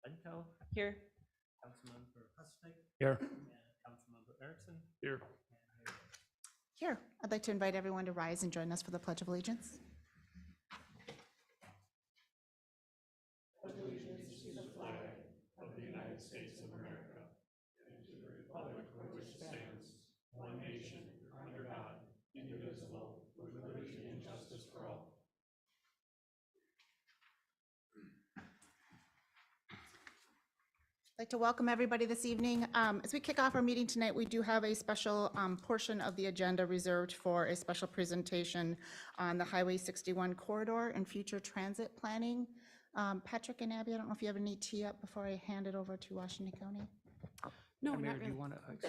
Benko, Here. Councilmember Husnick, Here. and Councilmember Erickson. Here. Here, I'd like to invite everyone to rise and join us for the Pledge of Allegiance. I'd like to welcome everybody this evening. As we kick off our meeting tonight, we do have a special portion of the agenda reserved for a special presentation on the Highway 61 corridor and future transit planning. Patrick and Abby, I don't know if you have any tee up before I hand it over to Washington County. No, Mayor, not do you really. want to, do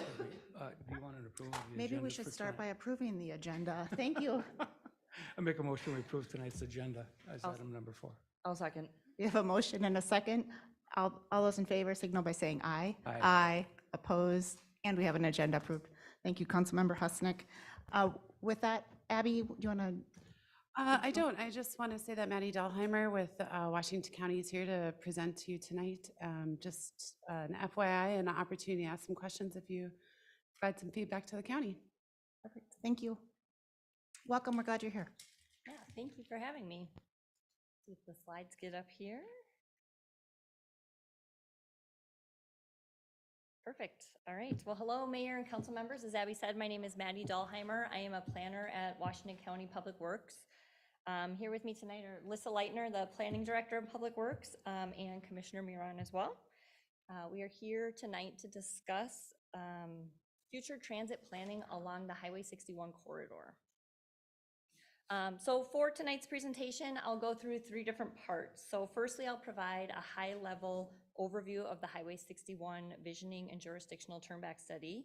you want an approval of the Maybe agenda we should for start by tonight? approving the agenda. Thank you. I make a motion to approve tonight's agenda as I'll- item number 4. I'll second. We have a motion and a second. All those in favor signal by saying aye. Aye. Aye, opposed, and we have an agenda approved. Thank you, Councilmember Husnick. With that, Abby, do you want to? I don't. I just want to say that Maddie Dahlheimer with Washington County is here to present to you tonight. Just an FYI and an opportunity to ask some questions if you provide some feedback to the county. Perfect. Thank you. Welcome. We're glad you're here. Yeah, thank you for having me. See if the slides get up here. Perfect. All right. Well, hello, Mayor and council members. As Abby said, my name is Maddie Dahlheimer. I am a planner at Washington County Public Works. Here with me tonight are Lissa Leitner, the Planning Director of Public Works, and Commissioner Miron as well. We are here tonight to discuss future transit planning along the Highway 61 corridor. So for tonight's presentation, I'll go through 3 different parts. So firstly, I'll provide a high-level overview of the Highway 61 visioning and jurisdictional turnback study.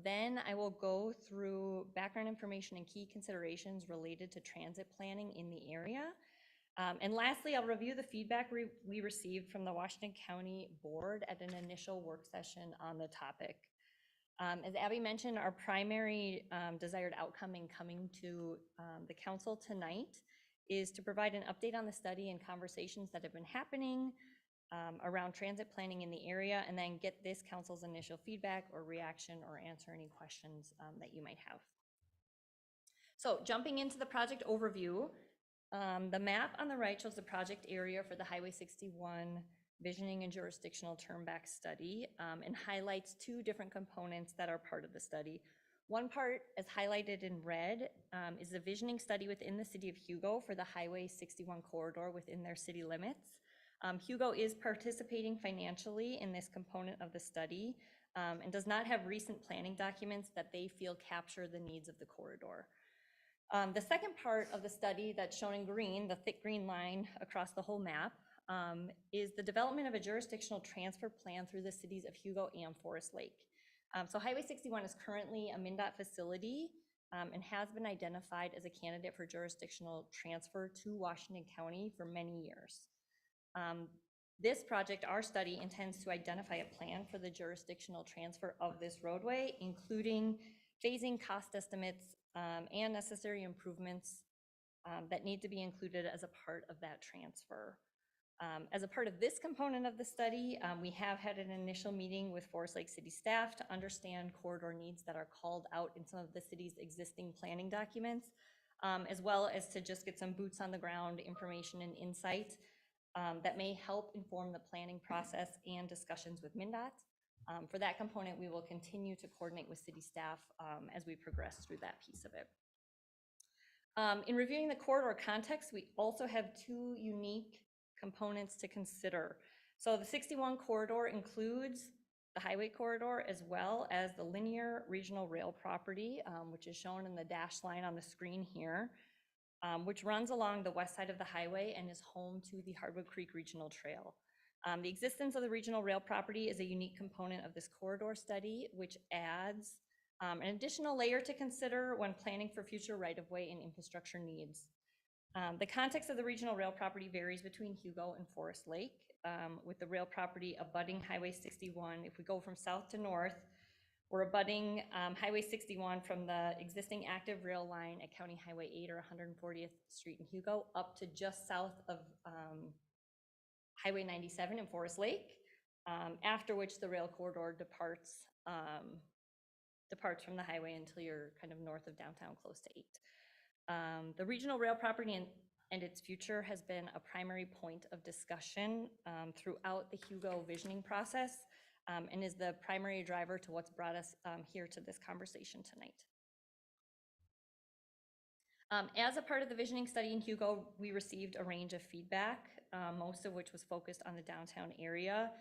Then I will go through background information and key considerations related to transit planning in the area. And lastly, I'll review the feedback we received from the Washington County Board at an initial work session on the topic. As Abby mentioned, our primary desired outcome in coming to the council tonight is to provide an update on the study and conversations that have been happening around transit planning in the area, and then get this council's initial feedback or reaction or answer any questions that you might have. So jumping into the project overview, the map on the right shows the project area for the Highway 61 visioning and jurisdictional turnback study, and highlights 2 different components that are part of the study. One part, as highlighted in red, is the visioning study within the city of Hugo for the Highway 61 corridor within their city limits. Hugo is participating financially in this component of the study, and does not have recent planning documents that they feel capture the needs of the corridor. The second part of the study that's shown in green, the thick green line across the whole map, is the development of a jurisdictional transfer plan through the cities of Hugo and Forest Lake. So Highway 61 is currently a MnDOT facility and has been identified as a candidate for jurisdictional transfer to Washington County for many years. This project, our study, intends to identify a plan for the jurisdictional transfer of this roadway, including phasing, cost estimates, and necessary improvements that need to be included as a part of that transfer. As a part of this component of the study, we have had an initial meeting with Forest Lake City staff to understand corridor needs that are called out in some of the city's existing planning documents, as well as to just get some boots on the ground information and insight that may help inform the planning process and discussions with MnDOT. For that component, we will continue to coordinate with city staff as we progress through that piece of it. In reviewing the corridor context, we also have 2 unique components to consider. So the 61 corridor includes the highway corridor as well as the linear regional rail property, which is shown in the dashed line on the screen here, which runs along the west side of the highway and is home to the Hardwood Creek Regional Trail. The existence of the regional rail property is a unique component of this corridor study, which adds an additional layer to consider when planning for future right-of-way and infrastructure needs. The context of the regional rail property varies between Hugo and Forest Lake, with the rail property abutting Highway 61. If we go from south to north, we're abutting Highway 61 from the existing active rail line at County Highway 8 or 140th Street in Hugo up to just south of Highway 97 in Forest Lake, after which the rail corridor departs from the highway until you're kind of north of downtown, close to 8. The regional rail property and its future has been a primary point of discussion throughout the Hugo visioning process, and is the primary driver to what's brought us here to this conversation tonight. As a part of the visioning study in Hugo, we received a range of feedback, most of which was focused on the downtown area,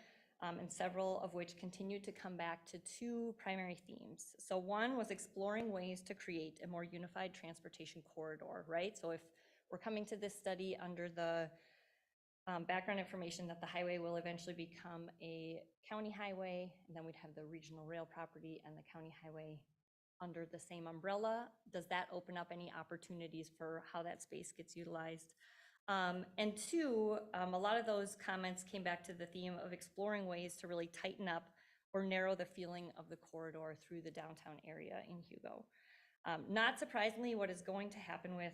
and several of which continued to come back to 2 primary themes. So one was exploring ways to create a more unified transportation corridor, right? So if we're coming to this study under the background information that the highway will eventually become a county highway, and then we'd have the regional rail property and the county highway under the same umbrella, does that open up any opportunities for how that space gets utilized? And 2, a lot of those comments came back to the theme of exploring ways to really tighten up or narrow the feeling of the corridor through the downtown area in Hugo. Not surprisingly, what is going to happen with,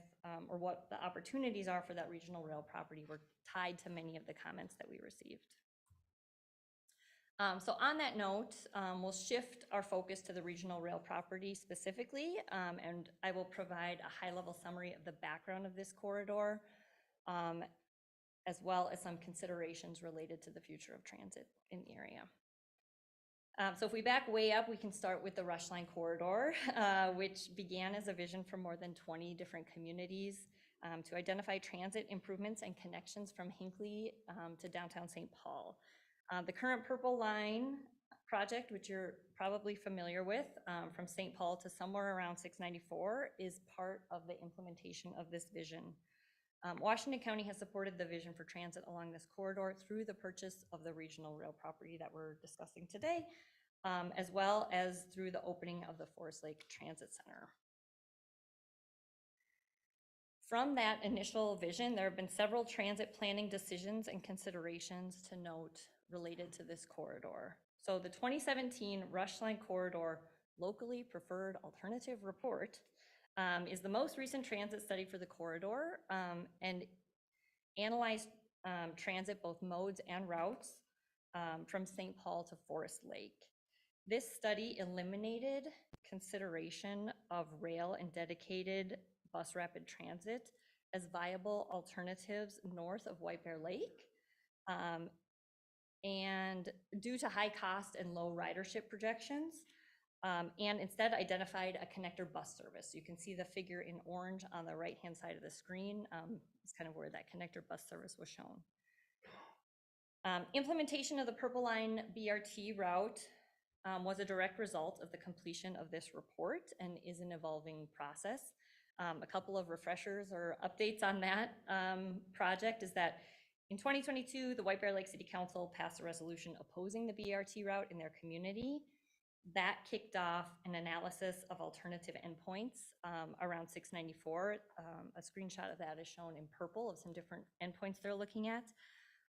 or what the opportunities are for that regional rail property were tied to many of the comments that we received. So on that note, we'll shift our focus to the regional rail property specifically, and I will provide a high-level summary of the background of this corridor, as well as some considerations related to the future of transit in the area. So if we back way up, we can start with the Rush Line Corridor, which began as a vision for more than 20 different communities to identify transit improvements and connections from Hinckley to downtown St. Paul. The current Purple Line project, which you're probably familiar with, from St. Paul to somewhere around 694, is part of the implementation of this vision. Washington County has supported the vision for transit along this corridor through the purchase of the regional rail property that we're discussing today, as well as through the opening of the Forest Lake Transit Center. From that initial vision, there have been several transit planning decisions and considerations to note related to this corridor. So the 2017 Rush Line Corridor Locally Preferred Alternative Report is the most recent transit study for the corridor, and analyzed transit, both modes and routes, from St. Paul to Forest Lake. This study eliminated consideration of rail and dedicated bus rapid transit as viable alternatives north of White Bear Lake. And due to high cost and low ridership projections, and instead identified a connector bus service. You can see the figure in orange on the right-hand side of the screen. It's kind of where that connector bus service was shown. Implementation of the Purple Line BRT route was a direct result of the completion of this report and is an evolving process. A couple of refreshers or updates on that project is that in 2022, the White Bear Lake City Council passed a resolution opposing the BRT route in their community. That kicked off an analysis of alternative endpoints around 694. A screenshot of that is shown in purple of some different endpoints they're looking at.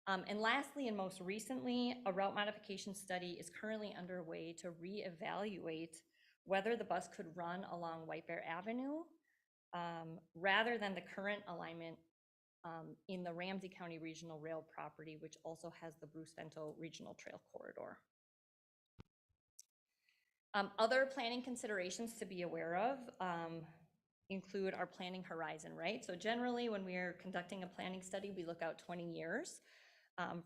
And lastly, and most recently, a route modification study is currently underway to reevaluate whether the bus could run along White Bear Avenue rather than the current alignment in the Ramsey County Regional Rail property, which also has the Bruce Vento Regional Trail Corridor. Other planning considerations to be aware of include our planning horizon, right? So generally when we are conducting a planning study, we look out 20 years.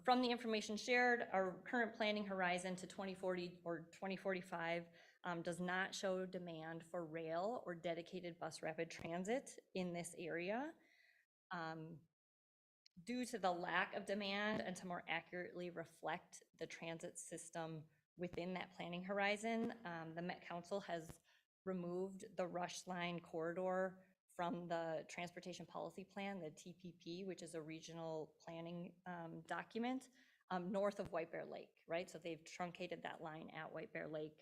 From the information shared, our current planning horizon to 2040 or 2045 does not show demand for rail or dedicated bus rapid transit in this area. Due to the lack of demand and to more accurately reflect the transit system within that planning horizon, the Met Council has removed the Rush Line Corridor from the Transportation Policy Plan, the TPP, which is a regional planning document, north of White Bear Lake, right? So they've truncated that line at White Bear Lake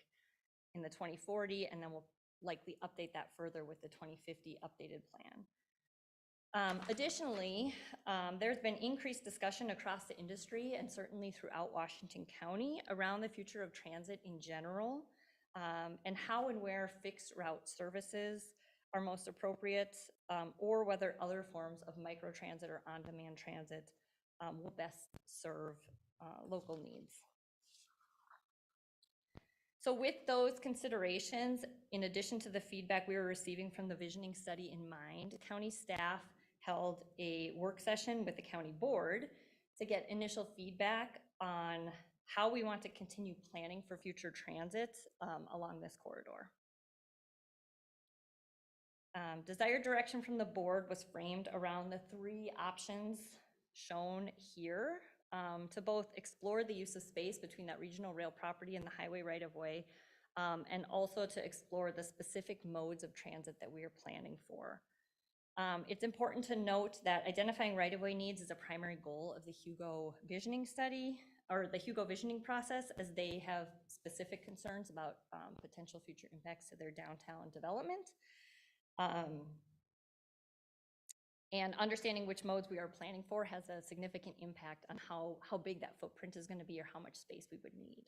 in the 2040, and then we'll likely update that further with the 2050 updated plan. Additionally, there's been increased discussion across the industry and certainly throughout Washington County around the future of transit in general, and how and where fixed route services are most appropriate, or whether other forms of microtransit or on-demand transit will best serve local needs. So with those considerations, in addition to the feedback we were receiving from the visioning study in mind, county staff held a work session with the county board to get initial feedback on how we want to continue planning for future transit along this corridor. Desired direction from the board was framed around the 3 options shown here to both explore the use of space between that regional rail property and the highway right-of-way, and also to explore the specific modes of transit that we are planning for. It's important to note that identifying right-of-way needs is a primary goal of the Hugo visioning study, or the Hugo visioning process, as they have specific concerns about potential future impacts to their downtown development. And understanding which modes we are planning for has a significant impact on how big that footprint is going to be or how much space we would need.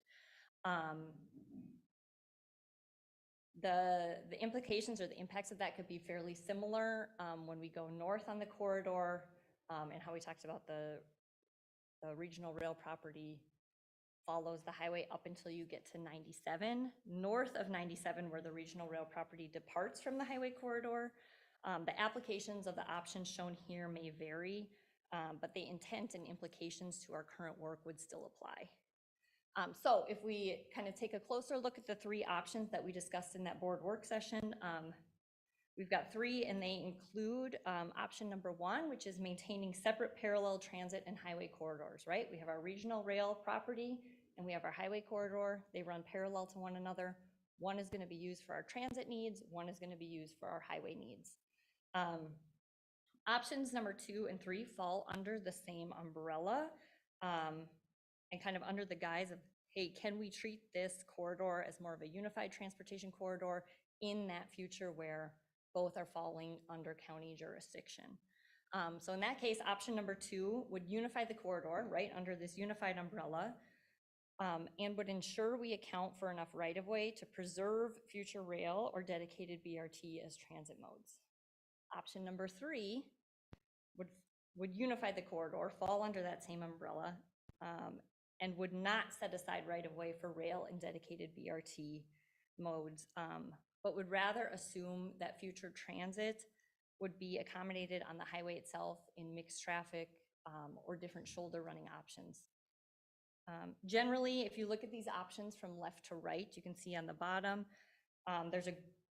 The implications or the impacts of that could be fairly similar when we go north on the corridor, and how we talked about the regional rail property follows the highway up until you get to 97. North of 97, where the regional rail property departs from the highway corridor, the applications of the options shown here may vary, but the intent and implications to our current work would still apply. So if we kind of take a closer look at the 3 options that we discussed in that board work session, we've got 3, and they include option number 1, which is maintaining separate parallel transit and highway corridors, right? We have our regional rail property and we have our highway corridor. They run parallel to one another. One is going to be used for our transit needs. One is going to be used for our highway needs. Options number 2 and 3 fall under the same umbrella, and kind of under the guise of, hey, can we treat this corridor as more of a unified transportation corridor in that future where both are falling under county jurisdiction? So in that case, option number 2 would unify the corridor right under this unified umbrella, and would ensure we account for enough right-of-way to preserve future rail or dedicated BRT as transit modes. Option number 3 would unify the corridor, fall under that same umbrella, and would not set aside right-of-way for rail and dedicated BRT modes, but would rather assume that future transit would be accommodated on the highway itself in mixed traffic or different shoulder running options. Generally, if you look at these options from left to right, you can see on the bottom,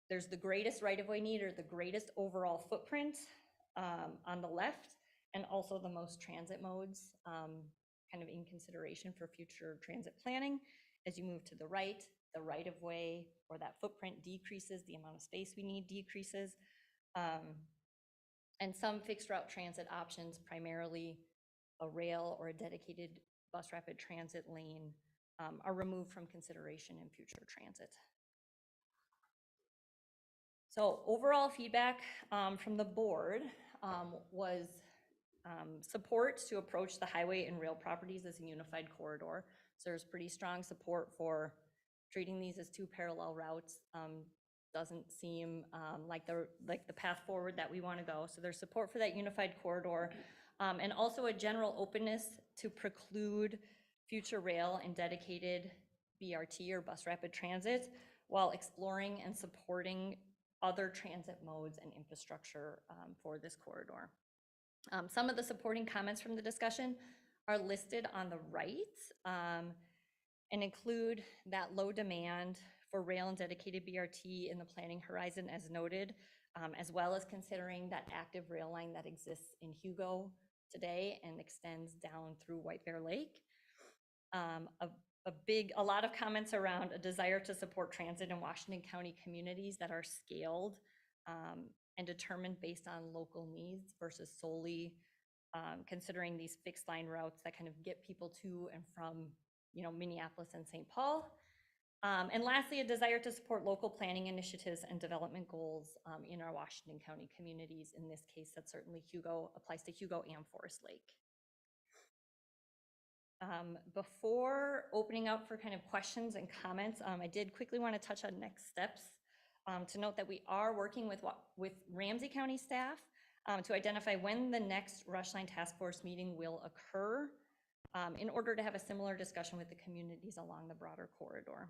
there's the greatest right-of-way need or the greatest overall footprint on the left, and also the most transit modes kind of in consideration for future transit planning. As you move to the right-of-way or that footprint decreases, the amount of space we need decreases, and some fixed route transit options, primarily a rail or a dedicated bus rapid transit lane, are removed from consideration in future transit. So overall feedback from the board was support to approach the highway and rail properties as a unified corridor. So there's pretty strong support for treating these as 2 parallel routes. Doesn't seem like the path forward that we want to go. So there's support for that unified corridor, and also a general openness to preclude future rail and dedicated BRT or bus rapid transit while exploring and supporting other transit modes and infrastructure for this corridor. Some of the supporting comments from the discussion are listed on the right, and include that low demand for rail and dedicated BRT in the planning horizon as noted, as well as considering that active rail line that exists in Hugo today and extends down through White Bear Lake. A lot of comments around a desire to support transit in Washington County communities that are scaled and determined based on local needs versus solely considering these fixed line routes that kind of get people to and from, Minneapolis and St. Paul. And lastly, a desire to support local planning initiatives and development goals in our Washington County communities. In this case, that certainly applies to Hugo and Forest Lake. Before opening up for kind of questions and comments, I did quickly want to touch on next steps to note that we are working with Ramsey County staff to identify when the next Rush Line Task Force meeting will occur, in order to have a similar discussion with the communities along the broader corridor.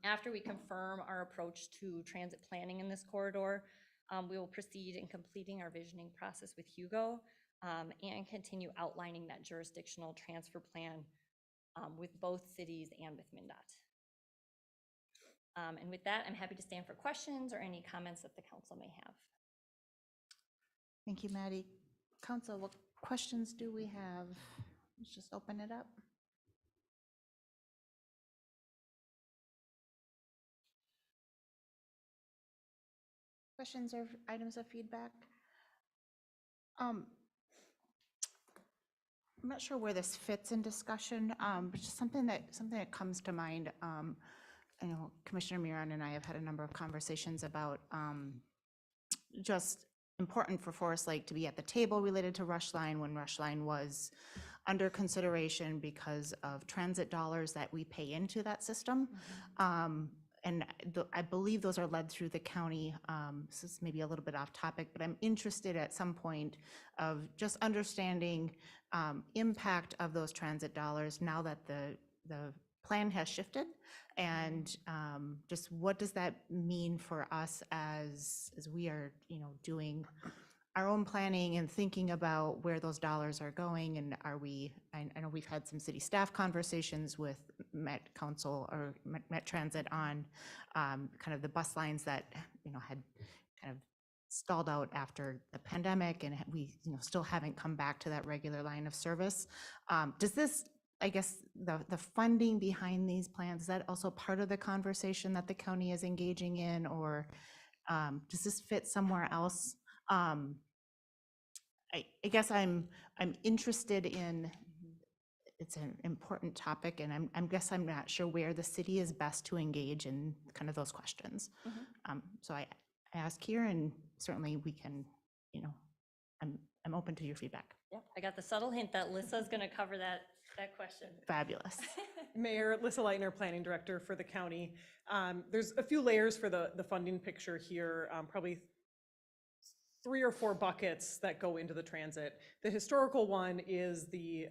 After we confirm our approach to transit planning in this corridor, we will proceed in completing our visioning process with Hugo, and continue outlining that jurisdictional transfer plan with both cities and with MnDOT. And with that, I'm happy to stand for questions or any comments that the council may have. Thank you, Maddie. Council, what questions do we have? Let's just open it up. Questions or items of feedback? I'm not sure where this fits in discussion, but just something that comes to mind. I know Commissioner Miron and I have had a number of conversations about just important for Forest Lake to be at the table related to Rush Line when Rush Line was under consideration because of transit dollars that we pay into that system. And I believe those are led through the county. This is maybe a little bit off topic, but I'm interested at some point of just understanding impact of those transit dollars now that the plan has shifted, and just what does that mean for us as we are, doing our own planning and thinking about where those dollars are going, and are we? I know we've had some city staff conversations with Met Council or Met Transit on kind of the bus lines that had kind of stalled out after the pandemic, and we still haven't come back to that regular line of service. Does this, I guess, the funding behind these plans, is that also part of the conversation that the county is engaging in, or does this fit somewhere else? I guess I'm interested in, it's an important topic, and I'm not sure where the city is best to engage in kind of those questions. So I ask here, and certainly we can, I'm open to your feedback. Yep, I got the subtle hint that Lissa's going to cover that question. Fabulous. Mayor Lissa Leitner, Planning Director for the county. There's a few layers for the funding picture here, probably 3 or 4 buckets that go into the transit. The historical one is the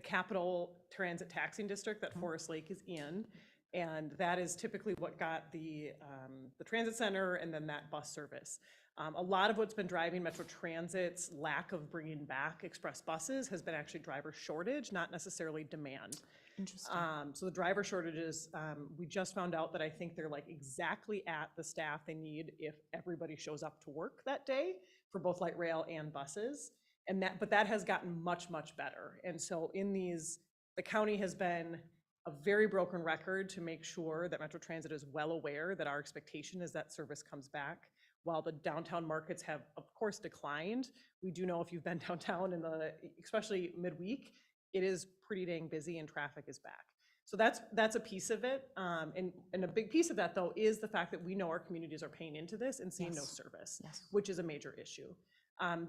capital transit taxing district that Forest Lake is in. And that is typically what got the transit center and then that bus service. A lot of what's been driving Metro Transit's lack of bringing back express buses has been actually driver shortage, not necessarily demand. Interesting. So the driver shortages, we just found out that I think they're like exactly at the staff they need if everybody shows up to work that day for both light rail and buses. But that has gotten much, much better. And so in these, the county has been a very broken record to make sure that Metro Transit is well aware that our expectation is that service comes back. While the downtown markets have, of course, declined, we do know if you've been downtown especially midweek, it is pretty dang busy and traffic is back. So that's a piece of it. And a big piece of that, though, is the fact that we know our communities are paying into this and seeing no service, which is a major issue.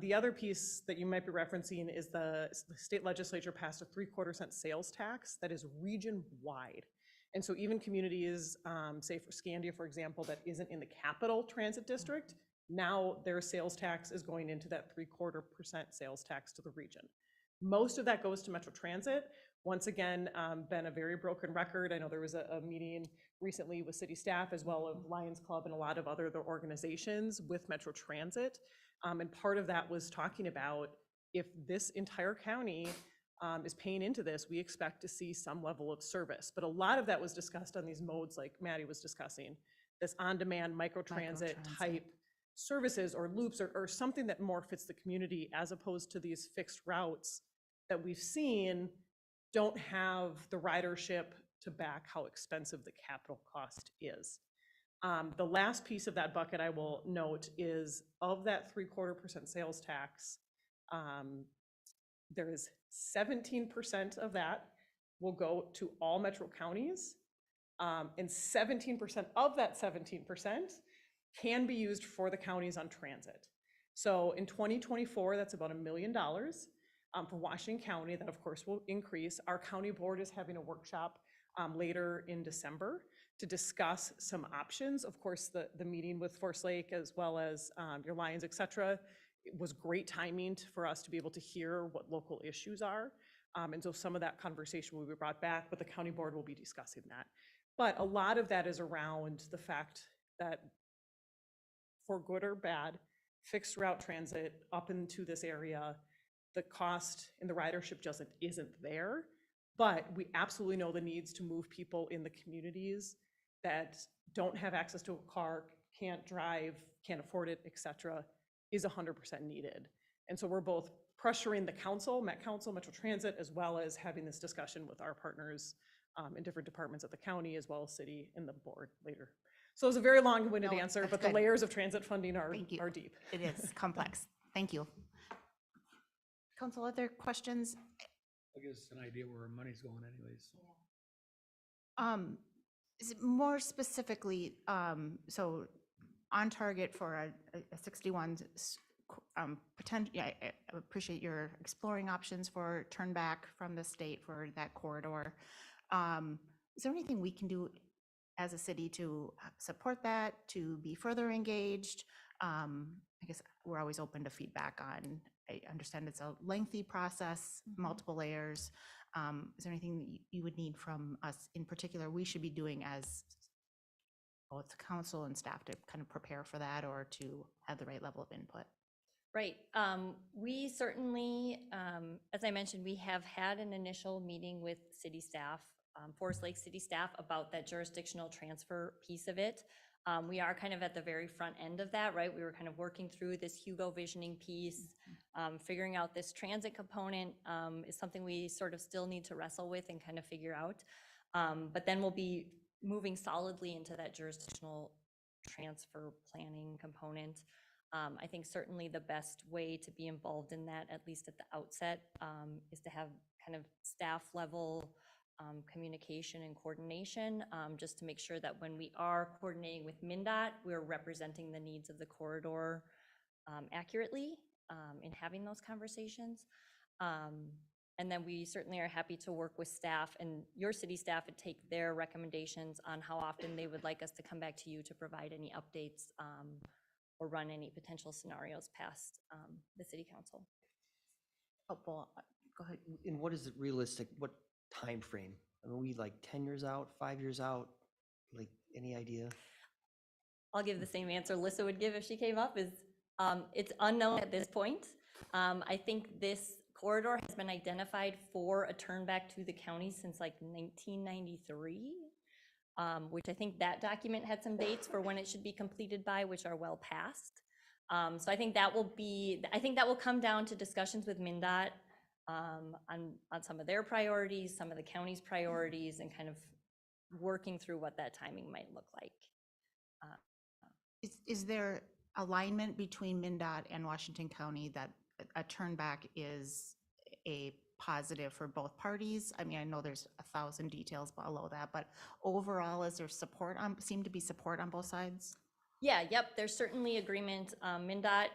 The other piece that you might be referencing is the state legislature passed a 3/4 cent sales tax that is region-wide. And so even communities, say for Scandia, for example, that isn't in the capital transit district, now their sales tax is going into that 3/4% sales tax to the region. Most of that goes to Metro Transit. Once again, been a very broken record. I know there was a meeting recently with city staff as well as Lions Club and a lot of other organizations with Metro Transit. And part of that was talking about if this entire county is paying into this, we expect to see some level of service. But a lot of that was discussed on these modes like Maddie was discussing, this on-demand microtransit type services or loops or something that more fits the community as opposed to these fixed routes that we've seen don't have the ridership to back how expensive the capital cost is. The last piece of that bucket I will note is of that 3/4% sales tax, there is 17% of that will go to all metro counties, and 17% of that 17% can be used for the counties on transit. So in 2024, that's about $1 million for Washington County. That of course will increase. Our county board is having a workshop later in December to discuss some options. Of course, the meeting with Forest Lake as well as your Lions, et cetera, it was great timing for us to be able to hear what local issues are. And so some of that conversation will be brought back, but the county board will be discussing that. But a lot of that is around the fact that for good or bad, fixed route transit up into this area, the cost and the ridership just isn't there. But we absolutely know the needs to move people in the communities that don't have access to a car, can't drive, can't afford it, et cetera, is 100% needed. And so we're both pressuring the council, Met Council, Metro Transit, as well as having this discussion with our partners in different departments of the county, as well as city and the board later. So it's a very long-winded No, answer, that's but the good. layers of transit funding are Thank you. deep. It is complex. Thank you. Council, other questions? I guess an idea where our money's going anyways. Is it more specifically, so on target for a 61 potential, I appreciate your exploring options for turn back from the state for that corridor. Is there anything we can do as a city to support that, to be further engaged? I guess we're always open to feedback on, I understand it's a lengthy process, multiple layers. Is there anything that you would need from us in particular we should be doing as both council and staff to kind of prepare for that or to have the right level of input? Right. We certainly, as I mentioned, we have had an initial meeting with city staff, Forest Lake city staff, about that jurisdictional transfer piece of it. We are kind of at the very front end of that, right? We were kind of working through this Hugo visioning piece, figuring out this transit component is something we sort of still need to wrestle with and kind of figure out. But then we'll be moving solidly into that jurisdictional transfer planning component. I think certainly the best way to be involved in that, at least at the outset, is to have kind of staff level communication and coordination, just to make sure that when we are coordinating with MnDOT, we're representing the needs of the corridor accurately in having those conversations. And then we certainly are happy to work with staff and your city staff and take their recommendations on how often they would like us to come back to you to provide any updates or run any potential scenarios past the city council. Helpful. Go ahead. And what is it realistic? What time frame? I mean, we like 10 years out, 5 years out? Like any idea? I'll give the same answer Lissa would give if she came up, is it's unknown at this point. I think this corridor has been identified for a turn back to the county since like 1993, which I think that document had some dates for when it should be completed by, which are well past. So I think that will come down to discussions with MnDOT on some of their priorities, some of the county's priorities, and kind of working through what that timing might look like. Is there alignment between MnDOT and Washington County that a turn back is a positive for both parties? I mean, I know there's 1,000 details below that, but overall, is there support seem to be support on both sides? Yeah, yep, there's certainly agreement. MnDOT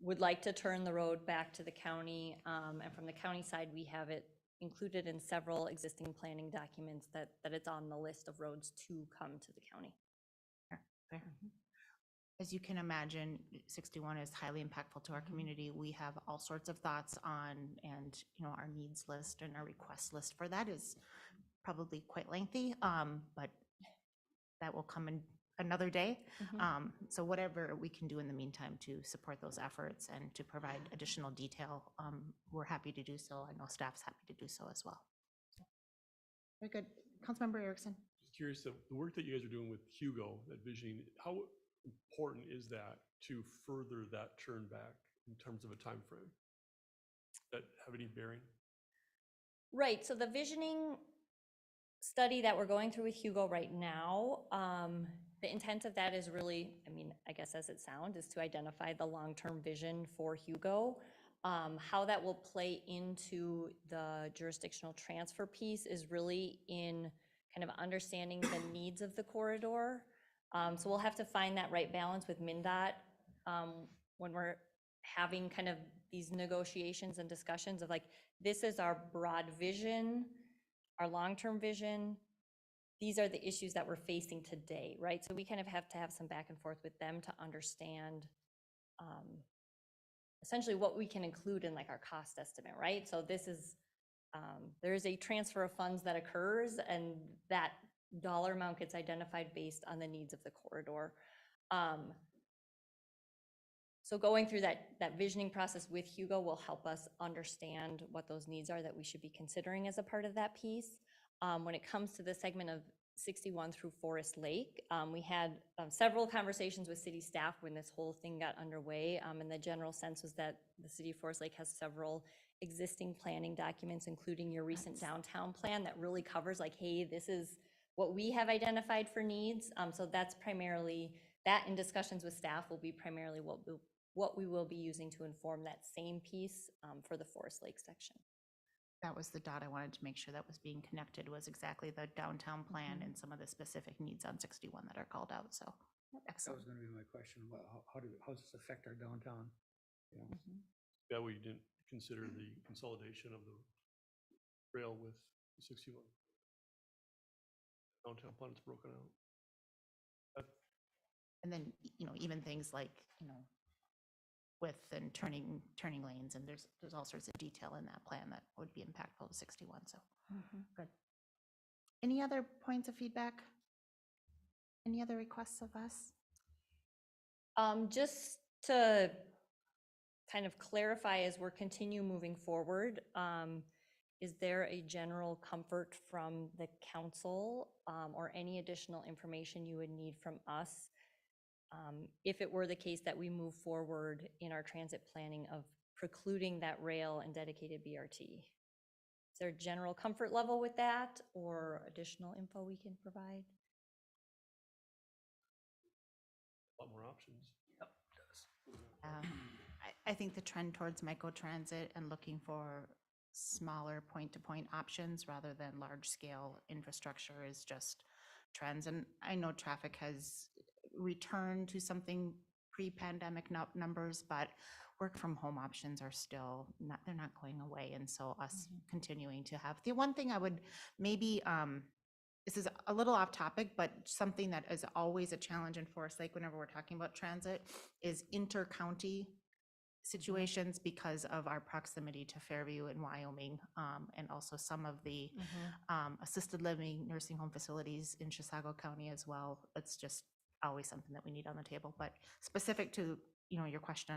would like to turn the road back to the county, and from the county side, we have it included in several existing planning documents that it's on the list of roads to come to the county. Fair. As you can imagine, 61 is highly impactful to our community. We have all sorts of thoughts on, and our needs list and our request list for that is probably quite lengthy, but that will come in another day. So whatever we can do in the meantime to support those efforts and to provide additional detail, we're happy to do so. I know staff's happy to do so as well. Very good. Councilmember Erickson. Just curious, the work that you guys are doing with Hugo, that visioning, how important is that to further that turn back in terms of a time frame? That have any bearing? Right, so the visioning study that we're going through with Hugo right now, the intent of that is really, I mean, I guess as it sounds, is to identify the long-term vision for Hugo. How that will play into the jurisdictional transfer piece is really in kind of understanding the needs of the corridor. So we'll have to find that right balance with MnDOT when we're having kind of these negotiations and discussions of like, this is our broad vision, our long-term vision. these are the issues that we're facing today, right? So we kind of have to have some back and forth with them to understand essentially what we can include in like our cost estimate, right? So this is, there is a transfer of funds that occurs, and that dollar amount gets identified based on the needs of the corridor. So going through that visioning process with Hugo will help us understand what those needs are that we should be considering as a part of that piece. When it comes to the segment of 61 through Forest Lake, we had several conversations with city staff when this whole thing got underway, and the general sense was that the city of Forest Lake has several existing planning documents, including your recent downtown plan, that really covers like, hey, this is what we have identified for needs. So that's primarily, that in discussions with staff will be primarily what we will be using to inform that same piece for the Forest Lake section. That was the dot I wanted to make sure that was being connected, was exactly the downtown plan and some of the specific needs on 61 that are called out, so. That Excellent. was gonna be my question, about how does this affect our downtown? You know? That way you didn't consider the consolidation of the rail with 61. Downtown plan is broken out. And then, even things like, width and turning lanes, and there's all sorts of detail in that plan that would be impactful to 61, so. Good. Any other points of feedback? Any other requests of us? Just to kind of clarify as we're continue moving forward, is there a general comfort from the council or any additional information you would need from us if it were the case that we move forward in our transit planning of precluding that rail and dedicated BRT? Is there a general comfort level with that or additional info we can provide? A lot more options. I think the trend towards microtransit and looking for smaller point-to-point options rather than large-scale infrastructure is just trends. And I know traffic has returned to something pre-pandemic numbers, but work from home options are still not, they're not going away. And so us continuing to have, the one thing I would maybe, this is a little off topic, but something that is always a challenge in Forest Lake whenever we're talking about transit is inter-county situations because of our proximity to Fairview and Wyoming, and also some of the assisted living nursing home facilities in Chisago County as well. It's just always something that we need on the table. But specific to your question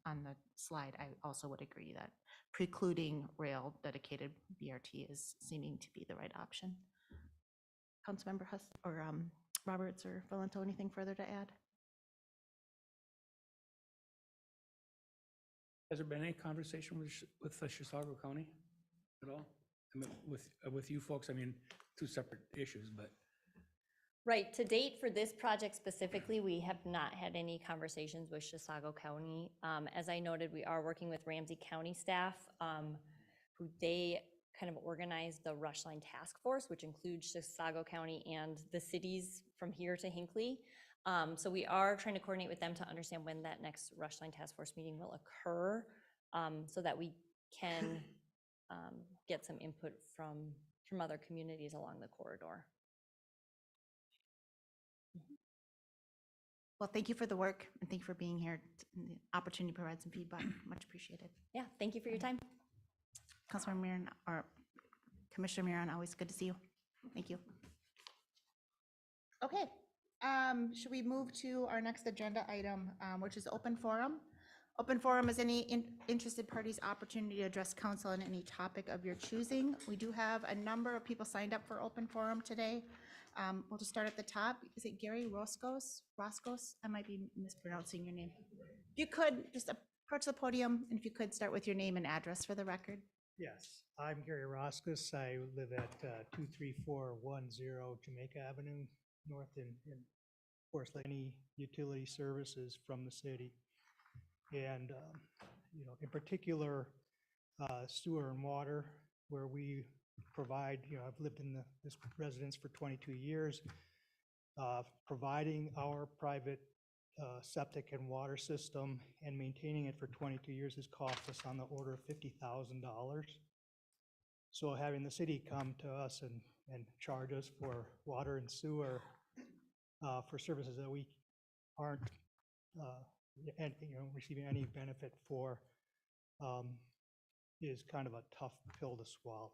on the slide, I also would agree that precluding rail dedicated BRT is seeming to be the right option. Councilmember Huss or Roberts or Valento, anything further to add? Has there been any conversation with Chisago County at all? I mean, with you folks, I mean, two separate issues, but. Right, to date for this project specifically, we have not had any conversations with Chisago County. As I noted, we are working with Ramsey County staff, who they kind of organize the Rush Line Task Force, which includes Chisago County and the cities from here to Hinckley. So we are trying to coordinate with them to understand when that next Rush Line Task Force meeting will occur, so that we can get some input from other communities along the corridor. Well, thank you for the work and thank you for being here. The opportunity to provide some feedback, much appreciated. Yeah, thank you for your time. Councilmember Miron or Commissioner Miron, always good to see you. Thank you. Okay, should we move to our next agenda item, which is open forum? Open forum is any interested party's opportunity to address council on any topic of your choosing. We do have a number of people signed up for open forum today. We'll just start at the top. Is it Gary Roscos? I might be mispronouncing your name. If you could just approach the podium, and if you could start with your name and address for the record. Yes, I'm Gary Roskus. I live at 23410 Jamaica Avenue, north in Forest Lake. Any utility services from the city. And, in particular, sewer and water, where we provide, I've lived in this residence for 22 years, providing our private septic and water system and maintaining it for 22 years has cost us on the order of $50,000. So having the city come to us and charge us for water and sewer for services that we aren't, receiving any benefit for, is kind of a tough pill to swallow.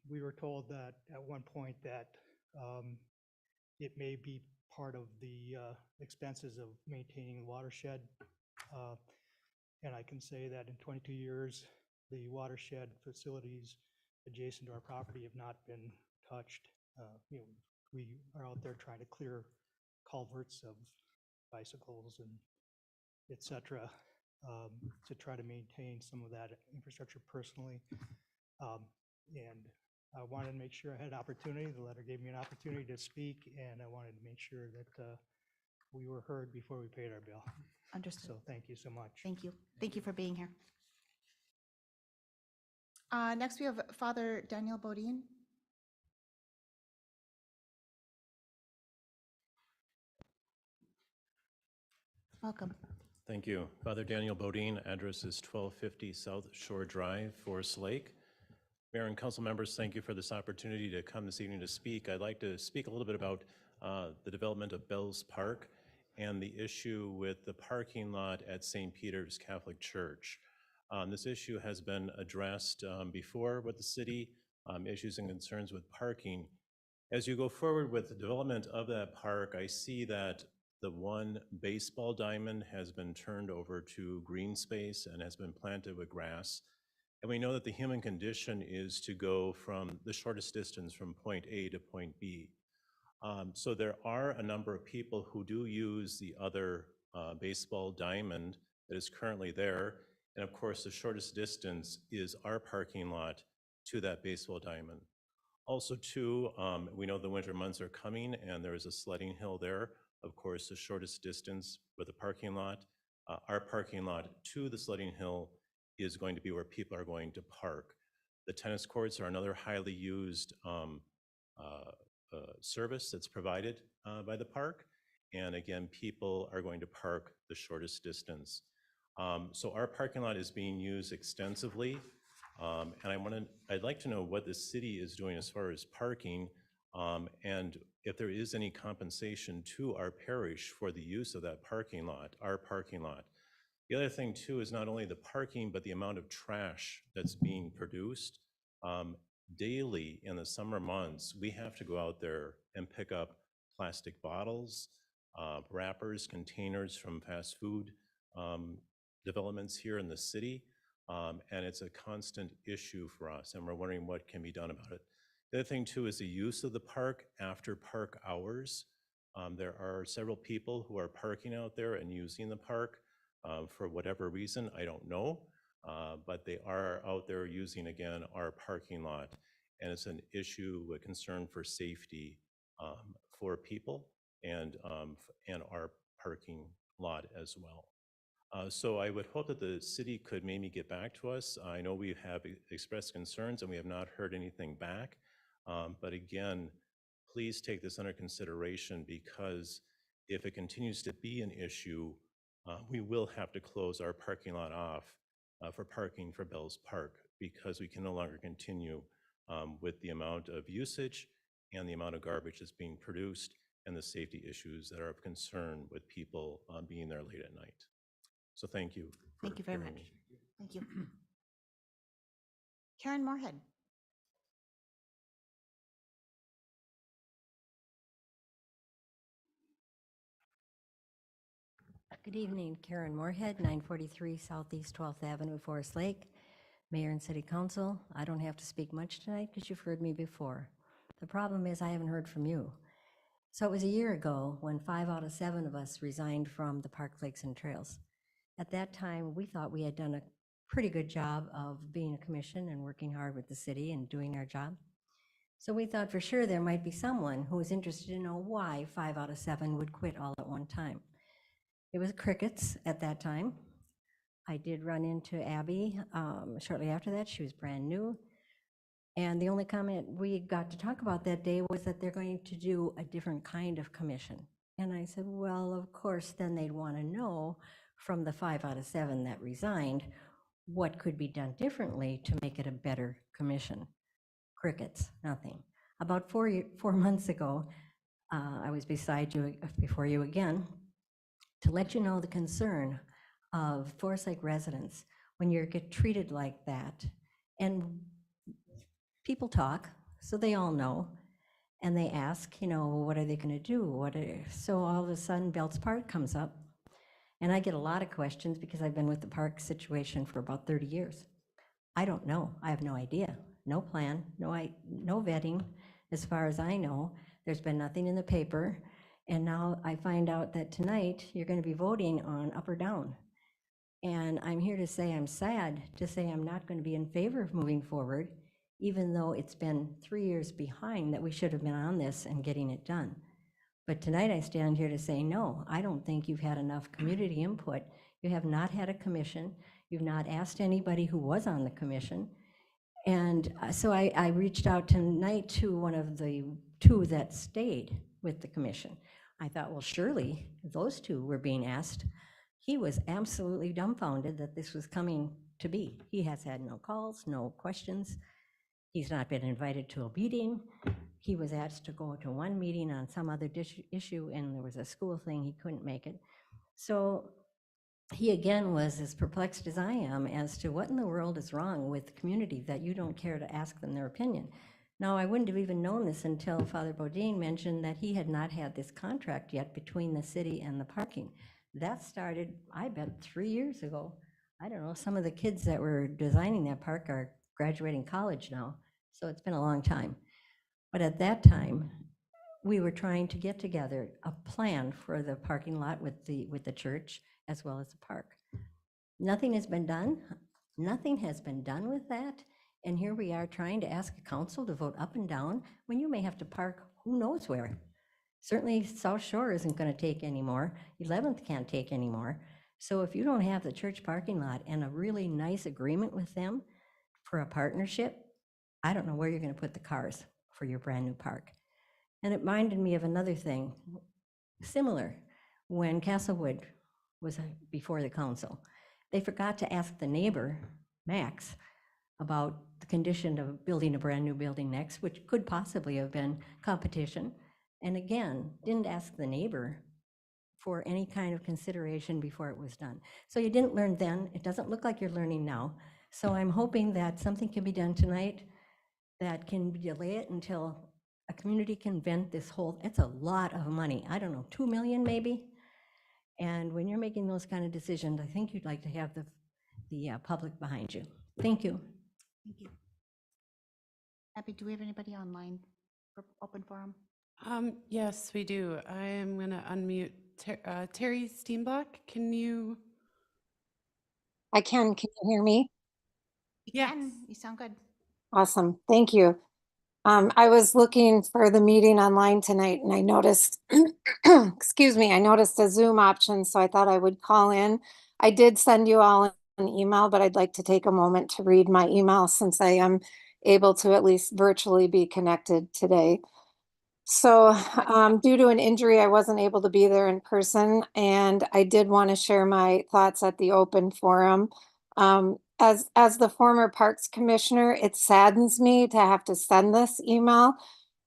We were told that at one point that it may be part of the expenses of maintaining the watershed. And I can say that in 22 years, the watershed facilities adjacent to our property have not been touched. We are out there trying to clear culverts of bicycles and et cetera, to try to maintain some of that infrastructure personally. And I wanted to make sure I had opportunity. The letter gave me an opportunity to speak, and I wanted to make sure that we were heard before we paid our bill. Understood. So thank you so much. Thank you. Thank you for being here. Next, we have Father Daniel Bodine. Welcome. Thank you. Father Daniel Bodine, address is 1250 South Shore Drive, Forest Lake. Mayor and council members, thank you for this opportunity to come this evening to speak. I'd like to speak a little bit about the development of Bell's Park and the issue with the parking lot at St. Peter's Catholic Church. This issue has been addressed before with the city, issues and concerns with parking. As you go forward with the development of that park, I see that the one baseball diamond has been turned over to green space and has been planted with grass. And we know that the human condition is to go from the shortest distance from point A to point B. So there are a number of people who do use the other baseball diamond that is currently there. And of course, the shortest distance is our parking lot to that baseball diamond. Also too, we know the winter months are coming and there is a sledding hill there. Of course, the shortest distance with the parking lot, our parking lot to the sledding hill is going to be where people are going to park. The tennis courts are another highly used service that's provided by the park. And again, people are going to park the shortest distance. So our parking lot is being used extensively. And I'd like to know what the city is doing as far as parking, and if there is any compensation to our parish for the use of that parking lot, our parking lot. The other thing too is not only the parking, but the amount of trash that's being produced. Daily in the summer months, we have to go out there and pick up plastic bottles, wrappers, containers from fast food developments here in the city. And it's a constant issue for us, and we're wondering what can be done about it. The other thing too is the use of the park after park hours. There are several people who are parking out there and using the park for whatever reason, I don't know, but they are out there using, again, our parking lot. And it's an issue, a concern for safety for people and our parking lot as well. So I would hope that the city could maybe get back to us. I know we have expressed concerns and we have not heard anything back. But again, please take this under consideration, because if it continues to be an issue, we will have to close our parking lot off for parking for Bell's Park, because we can no longer continue with the amount of usage and the amount of garbage that's being produced and the safety issues that are of concern with people being there late at night. So thank you. Thank you very hearing much. me. Thank you. Karen Moorhead. Good evening, Karen Moorhead, 943 Southeast 12th Avenue, Forest Lake. Mayor and City Council, I don't have to speak much tonight because you've heard me before. The problem is I haven't heard from you. So it was a year ago when 5 out of 7 of us resigned from the Park Lakes and Trails. At that time, we thought we had done a pretty good job of being a commission and working hard with the city and doing our job. So we thought for sure there might be someone who was interested to know why 5 out of 7 would quit all at one time. It was crickets at that time. I did run into Abby shortly after that. She was brand new. And the only comment we got to talk about that day was that they're going to do a different kind of commission. And I said, well, of course, then they'd want to know from the 5 out of 7 that resigned, what could be done differently to make it a better commission. Crickets, nothing. About 4 months ago, I was before you again, to let you know the concern of Forest Lake residents when you get treated like that. And people talk, so they all know, and they ask, what are they going to do? So all of a sudden, Belts Park comes up, and I get a lot of questions because I've been with the park situation for about 30 years. I don't know. I have no idea. No plan, no vetting. As far as I know, there's been nothing in the paper. And now I find out that tonight you're going to be voting on up or down. And I'm here to say I'm sad to say I'm not going to be in favor of moving forward, even though it's been 3 years behind that we should have been on this and getting it done. But tonight I stand here to say, no, I don't think you've had enough community input. You have not had a commission. You've not asked anybody who was on the commission. And so I reached out tonight to one of the two that stayed with the commission. I thought, well, surely those two were being asked. He was absolutely dumbfounded that this was coming to be. He has had no calls, no questions. He's not been invited to a meeting. He was asked to go to one meeting on some other issue, and there was a school thing, he couldn't make it. So he again was as perplexed as I am as to what in the world is wrong with the community that you don't care to ask them their opinion. Now, I wouldn't have even known this until Father Bodine mentioned that he had not had this contract yet between the city and the parking. That started, I bet, 3 years ago. I don't know, some of the kids that were designing that park are graduating college now, so it's been a long time. But at that time, we were trying to get together a plan for the parking lot with the church as well as the park. Nothing has been done. Nothing has been done with that. And here we are trying to ask a council to vote up and down when you may have to park who knows where. Certainly South Shore isn't going to take anymore. 11th can't take anymore. So if you don't have the church parking lot and a really nice agreement with them for a partnership, I don't know where you're going to put the cars for your brand new park. And it reminded me of another thing similar when Castlewood was before the council. They forgot to ask the neighbor, Max, about the condition of building a brand new building next, which could possibly have been competition. And again, didn't ask the neighbor for any kind of consideration before it was done. So you didn't learn then. It doesn't look like you're learning now. So I'm hoping that something can be done tonight that can delay it until a community can vent this whole, it's a lot of money. I don't know, 2 million maybe? And when you're making those kind of decisions, I think you'd like to have the public behind you. Thank you. Thank you. Abby, do we have anybody online for open forum? Yes, we do. I am going to unmute Terry Steenblock. Can you? I can. Can you hear me? Yes. You sound good. Awesome. Thank you. I was looking for the meeting online tonight and I noticed, excuse me, I noticed a Zoom option, so I thought I would call in. I did send you all an email, but I'd like to take a moment to read my email since I am able to at least virtually be connected today. So due to an injury, I wasn't able to be there in person, and I did want to share my thoughts at the open forum. As the former Parks Commissioner, it saddens me to have to send this email,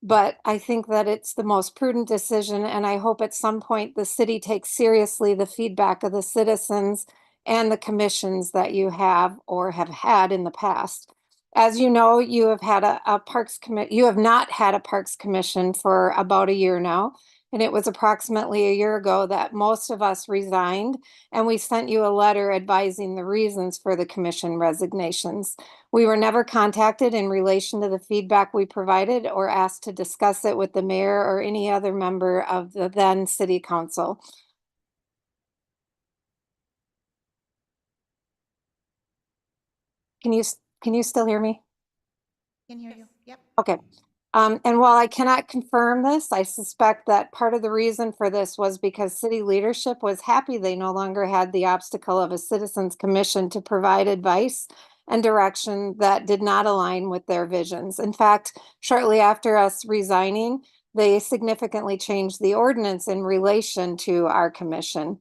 but I think that it's the most prudent decision, and I hope at some point the city takes seriously the feedback of the citizens and the commissions that you have or have had in the past. As you know, you have had you have not had a Parks Commission for about a year now. And it was approximately a year ago that most of us resigned, and we sent you a letter advising the reasons for the commission resignations. We were never contacted in relation to the feedback we provided or asked to discuss it with the mayor or any other member of the then city council. Can you still hear me? Can hear you. Yep. Okay. And while I cannot confirm this, I suspect that part of the reason for this was because city leadership was happy they no longer had the obstacle of a citizens commission to provide advice and direction that did not align with their visions. In fact, shortly after us resigning, they significantly changed the ordinance in relation to our commission.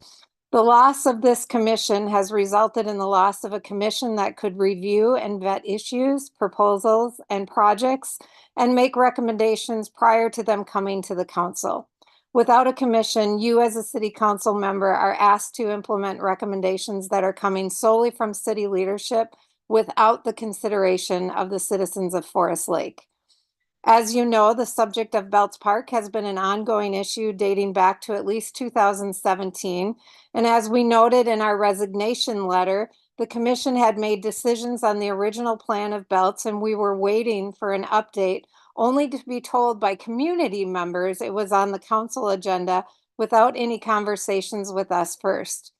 The loss of this commission has resulted in the loss of a commission that could review and vet issues, proposals, and projects and make recommendations prior to them coming to the council. Without a commission, you as a city council member are asked to implement recommendations that are coming solely from city leadership without the consideration of the citizens of Forest Lake. As you know, the subject of Belts Park has been an ongoing issue dating back to at least 2017. And as we noted in our resignation letter, the commission had made decisions on the original plan of Belts, and we were waiting for an update, only to be told by community members it was on the council agenda without any conversations with us first.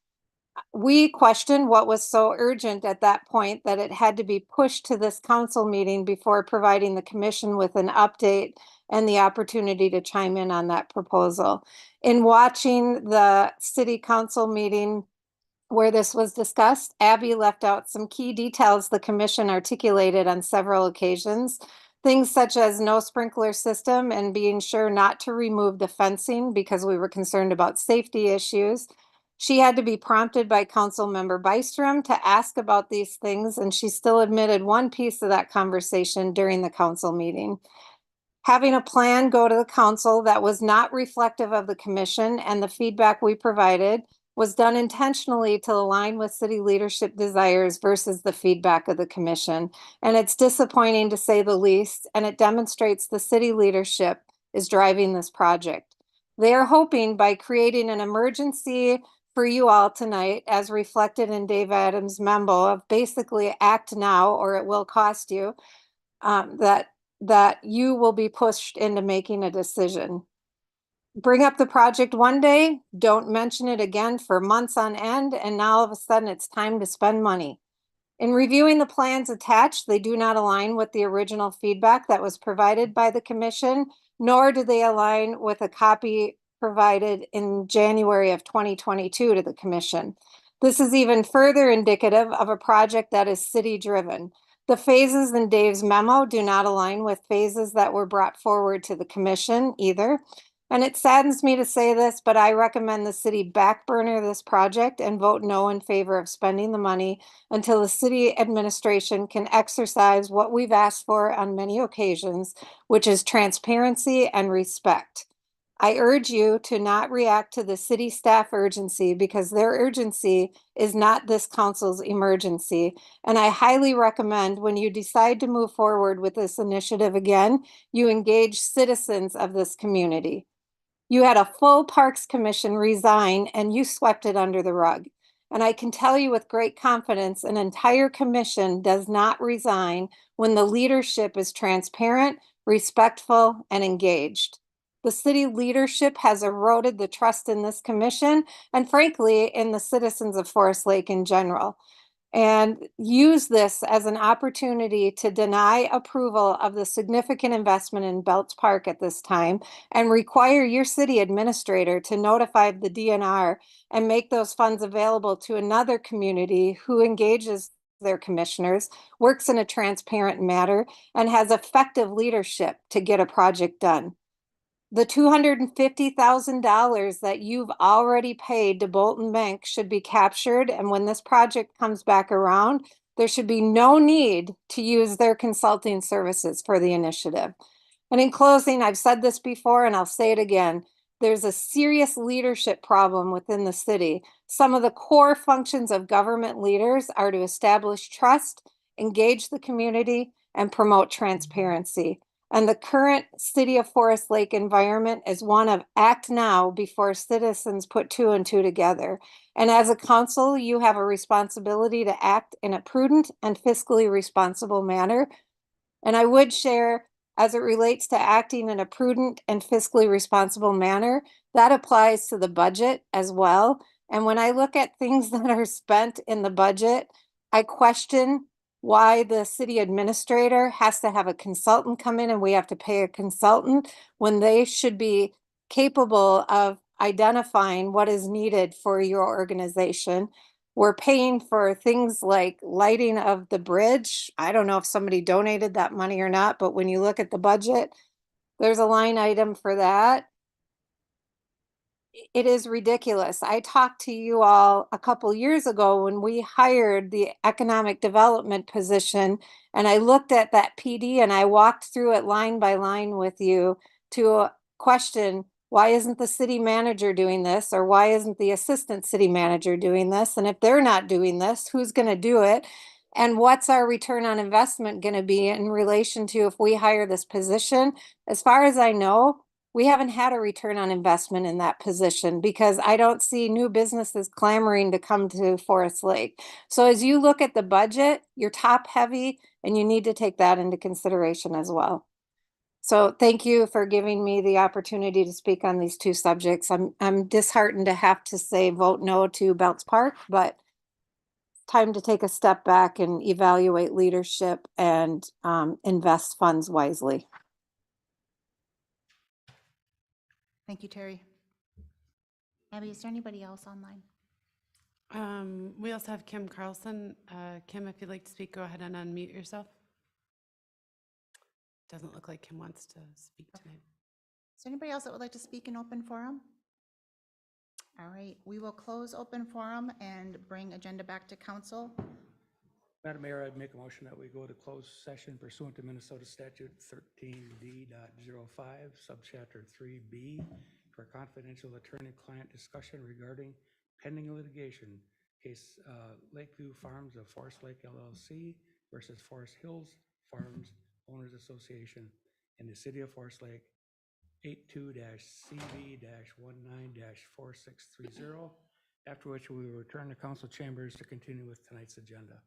We questioned what was so urgent at that point that it had to be pushed to this council meeting before providing the commission with an update and the opportunity to chime in on that proposal. In watching the city council meeting where this was discussed, Abby left out some key details the commission articulated on several occasions. Things such as no sprinkler system and being sure not to remove the fencing because we were concerned about safety issues. She had to be prompted by Council Member Bystrom to ask about these things, and she still admitted one piece of that conversation during the council meeting. Having a plan go to the council that was not reflective of the commission and the feedback we provided was done intentionally to align with city leadership desires versus the feedback of the commission. And it's disappointing to say the least, and it demonstrates the city leadership is driving this project. They are hoping by creating an emergency for you all tonight, as reflected in Dave Adams' memo of basically act now or it will cost you, that you will be pushed into making a decision. Bring up the project one day, don't mention it again for months on end, and now all of a sudden it's time to spend money. In reviewing the plans attached, they do not align with the original feedback that was provided by the commission, nor do they align with a copy provided in January of 2022 to the commission. This is even further indicative of a project that is city-driven. The phases in Dave's memo do not align with phases that were brought forward to the commission either. And it saddens me to say this, but I recommend the city back burner this project and vote no in favor of spending the money until the city administration can exercise what we've asked for on many occasions, which is transparency and respect. I urge you to not react to the city staff urgency because their urgency is not this council's emergency. And I highly recommend when you decide to move forward with this initiative again, you engage citizens of this community. You had a full Parks Commission resign and you swept it under the rug. And I can tell you with great confidence, an entire commission does not resign when the leadership is transparent, respectful, and engaged. The city leadership has eroded the trust in this commission and frankly, in the citizens of Forest Lake in general. And use this as an opportunity to deny approval of the significant investment in Belts Park at this time and require your city administrator to notify the DNR and make those funds available to another community who engages their commissioners, works in a transparent manner, and has effective leadership to get a project done. The $250,000 that you've already paid to Bolton Bank should be captured, and when this project comes back around, there should be no need to use their consulting services for the initiative. And in closing, I've said this before and I'll say it again, there's a serious leadership problem within the city. Some of the core functions of government leaders are to establish trust, engage the community, and promote transparency. And the current City of Forest Lake environment is one of act now before citizens put two and two together. And as a council, you have a responsibility to act in a prudent and fiscally responsible manner. And I would share, as it relates to acting in a prudent and fiscally responsible manner, that applies to the budget as well. And when I look at things that are spent in the budget, I question why the city administrator has to have a consultant come in and we have to pay a consultant when they should be capable of identifying what is needed for your organization. We're paying for things like lighting of the bridge. I don't know if somebody donated that money or not, but when you look at the budget, there's a line item for that. it is ridiculous. I talked to you all a couple years ago when we hired the economic development position, and I looked at that PD and I walked through it line by line with you to question, why isn't the city manager doing this? Or why isn't the assistant city manager doing this? And if they're not doing this, who's going to do it? And what's our return on investment going to be in relation to if we hire this position? As far as I know, we haven't had a return on investment in that position because I don't see new businesses clamoring to come to Forest Lake. So as you look at the budget, you're top heavy and you need to take that into consideration as well. So thank you for giving me the opportunity to speak on these two subjects. I'm disheartened to have to say vote no to Bounce Park, but time to take a step back and evaluate leadership and invest funds wisely. Thank you, Terry. Abby, is there anybody else online? We also have Kim Carlson. Kim, if you'd like to speak, go ahead and unmute yourself. Doesn't look like Kim wants to speak tonight. Is there anybody else that would like to speak in open forum? All right, we will close open forum and bring agenda back to council. Madam Mayor, I'd make a motion that we go to closed session pursuant to Minnesota Statute 13D.05, subchapter 3B, for confidential attorney-client discussion regarding pending litigation, case Lakeview Farms of Forest Lake LLC versus Forest Hills Farms Owners Association in the city of Forest Lake, 82-CV-19-4630, after which we will return to council chambers to continue with tonight's agenda.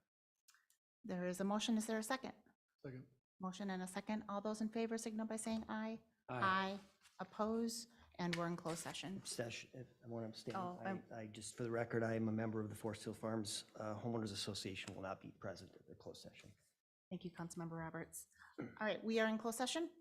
There is a motion. Is there a second? Second. Motion and a second. All those in favor signal by saying aye. Aye. Oppose, and we're in closed session. Abstention, if I want to abstain. Oh, I just, for the record, I am a member of the Forest Hill Farms Homeowners Association, will not be present at the closed session. Thank you, Councilmember Roberts. All right, we are in closed session.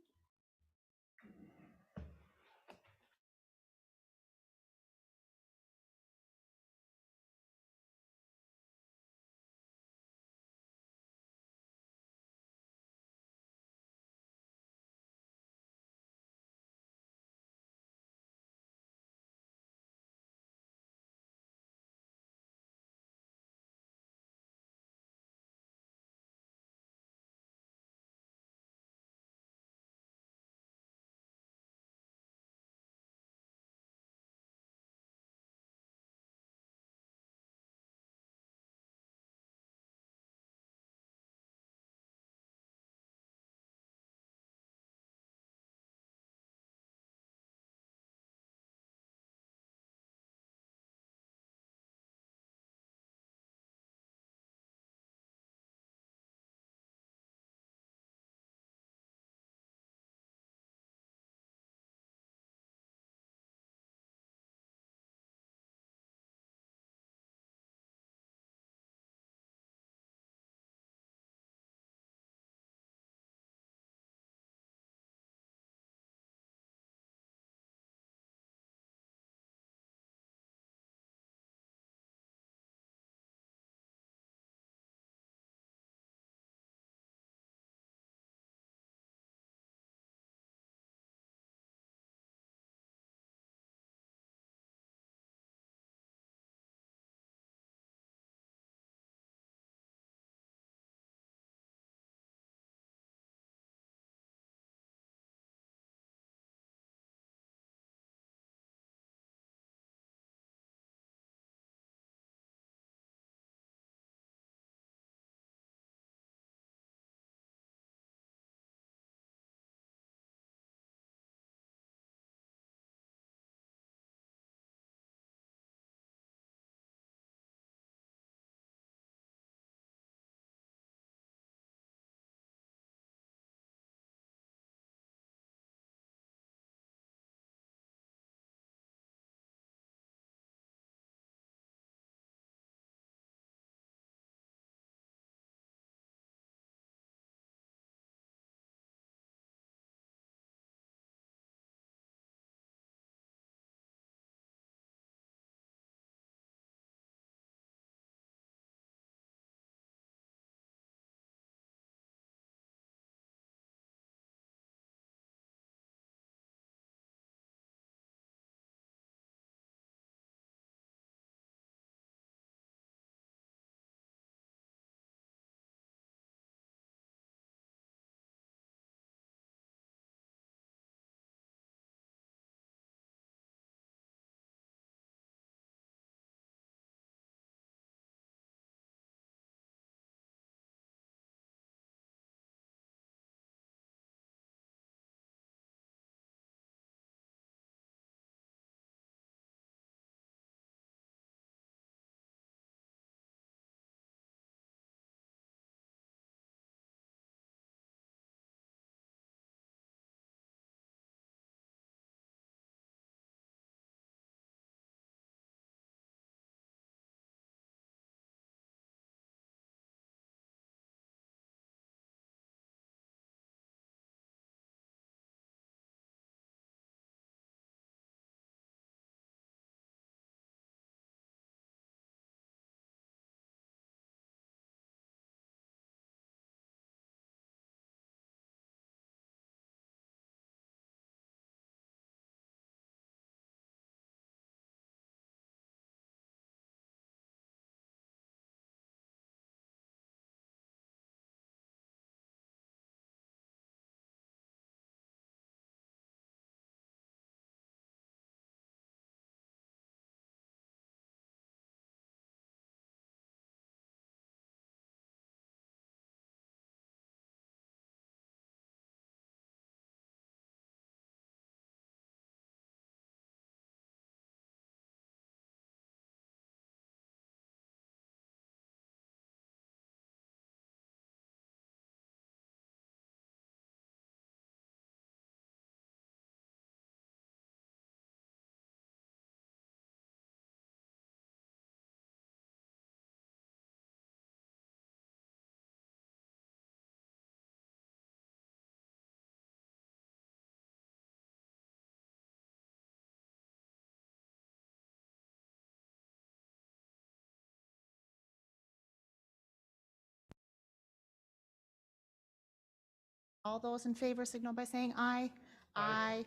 All those in favor signal by saying aye. Aye.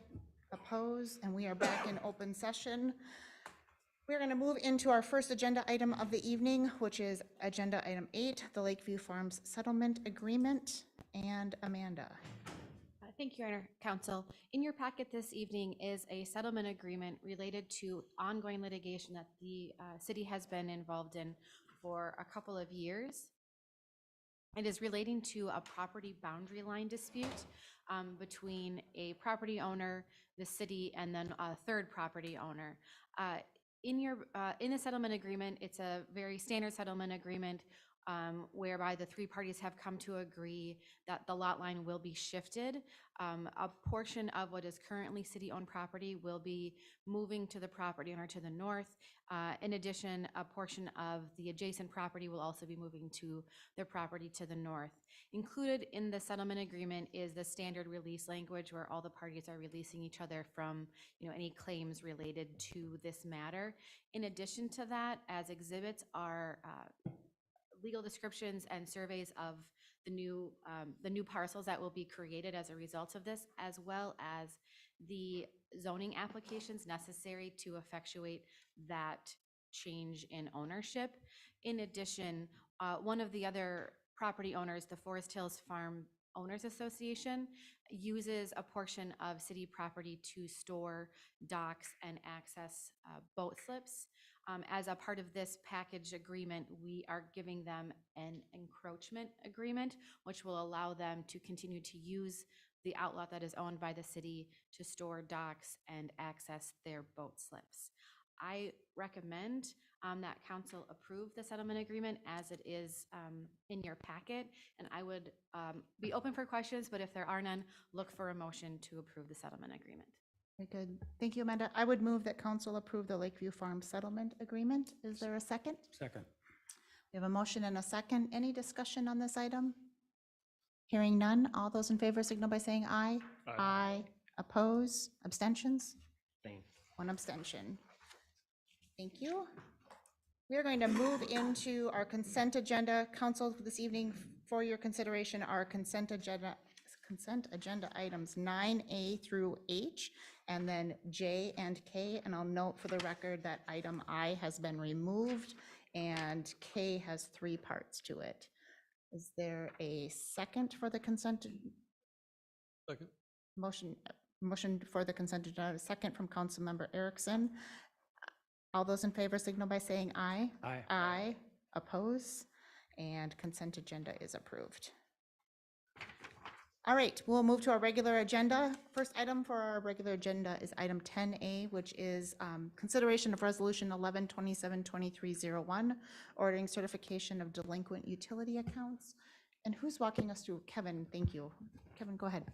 Oppose, and we are back in open session. We're going to move into our first agenda item of the evening, which is agenda item 8, the Lakeview Farms Settlement Agreement. And Amanda. Thank you, Your Honor. Counsel. In your packet this evening is a settlement agreement related to ongoing litigation that the city has been involved in for a couple of years. It is relating to a property boundary line dispute between a property owner, the city, and then a third property owner. In the settlement agreement, it's a very standard settlement agreement whereby the three parties have come to agree that the lot line will be shifted. A portion of what is currently city-owned property will be moving to the property owner to the north. In addition, a portion of the adjacent property will also be moving to their property to the north. Included in the settlement agreement is the standard release language where all the parties are releasing each other from any claims related to this matter. In addition to that, as exhibits are legal descriptions and surveys of the new parcels that will be created as a result of this, as well as the zoning applications necessary to effectuate that change in ownership. In addition, one of the other property owners, the Forest Hills Farm Owners Association, uses a portion of city property to store docks and access boat slips. As a part of this package agreement, we are giving them an encroachment agreement, which will allow them to continue to use the outlot that is owned by the city to store docks and access their boat slips. I recommend that council approve the settlement agreement as it is in your packet, and I would be open for questions, but if there are none, look for a motion to approve the settlement agreement. Very good. Thank you, Amanda. I would move that council approve the Lakeview Farm Settlement Agreement. Is there a second? Second. We have a motion and a second. Any discussion on this item? Hearing none. All those in favor signal by saying aye. Aye. Oppose? Abstentions? Same. One abstention. Thank you. We are going to move into our consent agenda. Council, this evening for your consideration, our consent agenda items 9A through H, and then J and K. And I'll note for the record that item I has been removed and K has 3 parts to it. Is there a second for the consent? Second. Motion for the consent agenda, a second from Councilmember Erickson. All those in favor signal by saying aye. Aye. Aye. Oppose? And consent agenda is approved. All right, we'll move to our regular agenda. First item for our regular agenda is item 10A, which is consideration of resolution 11/27/2301, ordering certification of delinquent utility accounts. And who's walking us through? Kevin, thank you. Kevin, go ahead.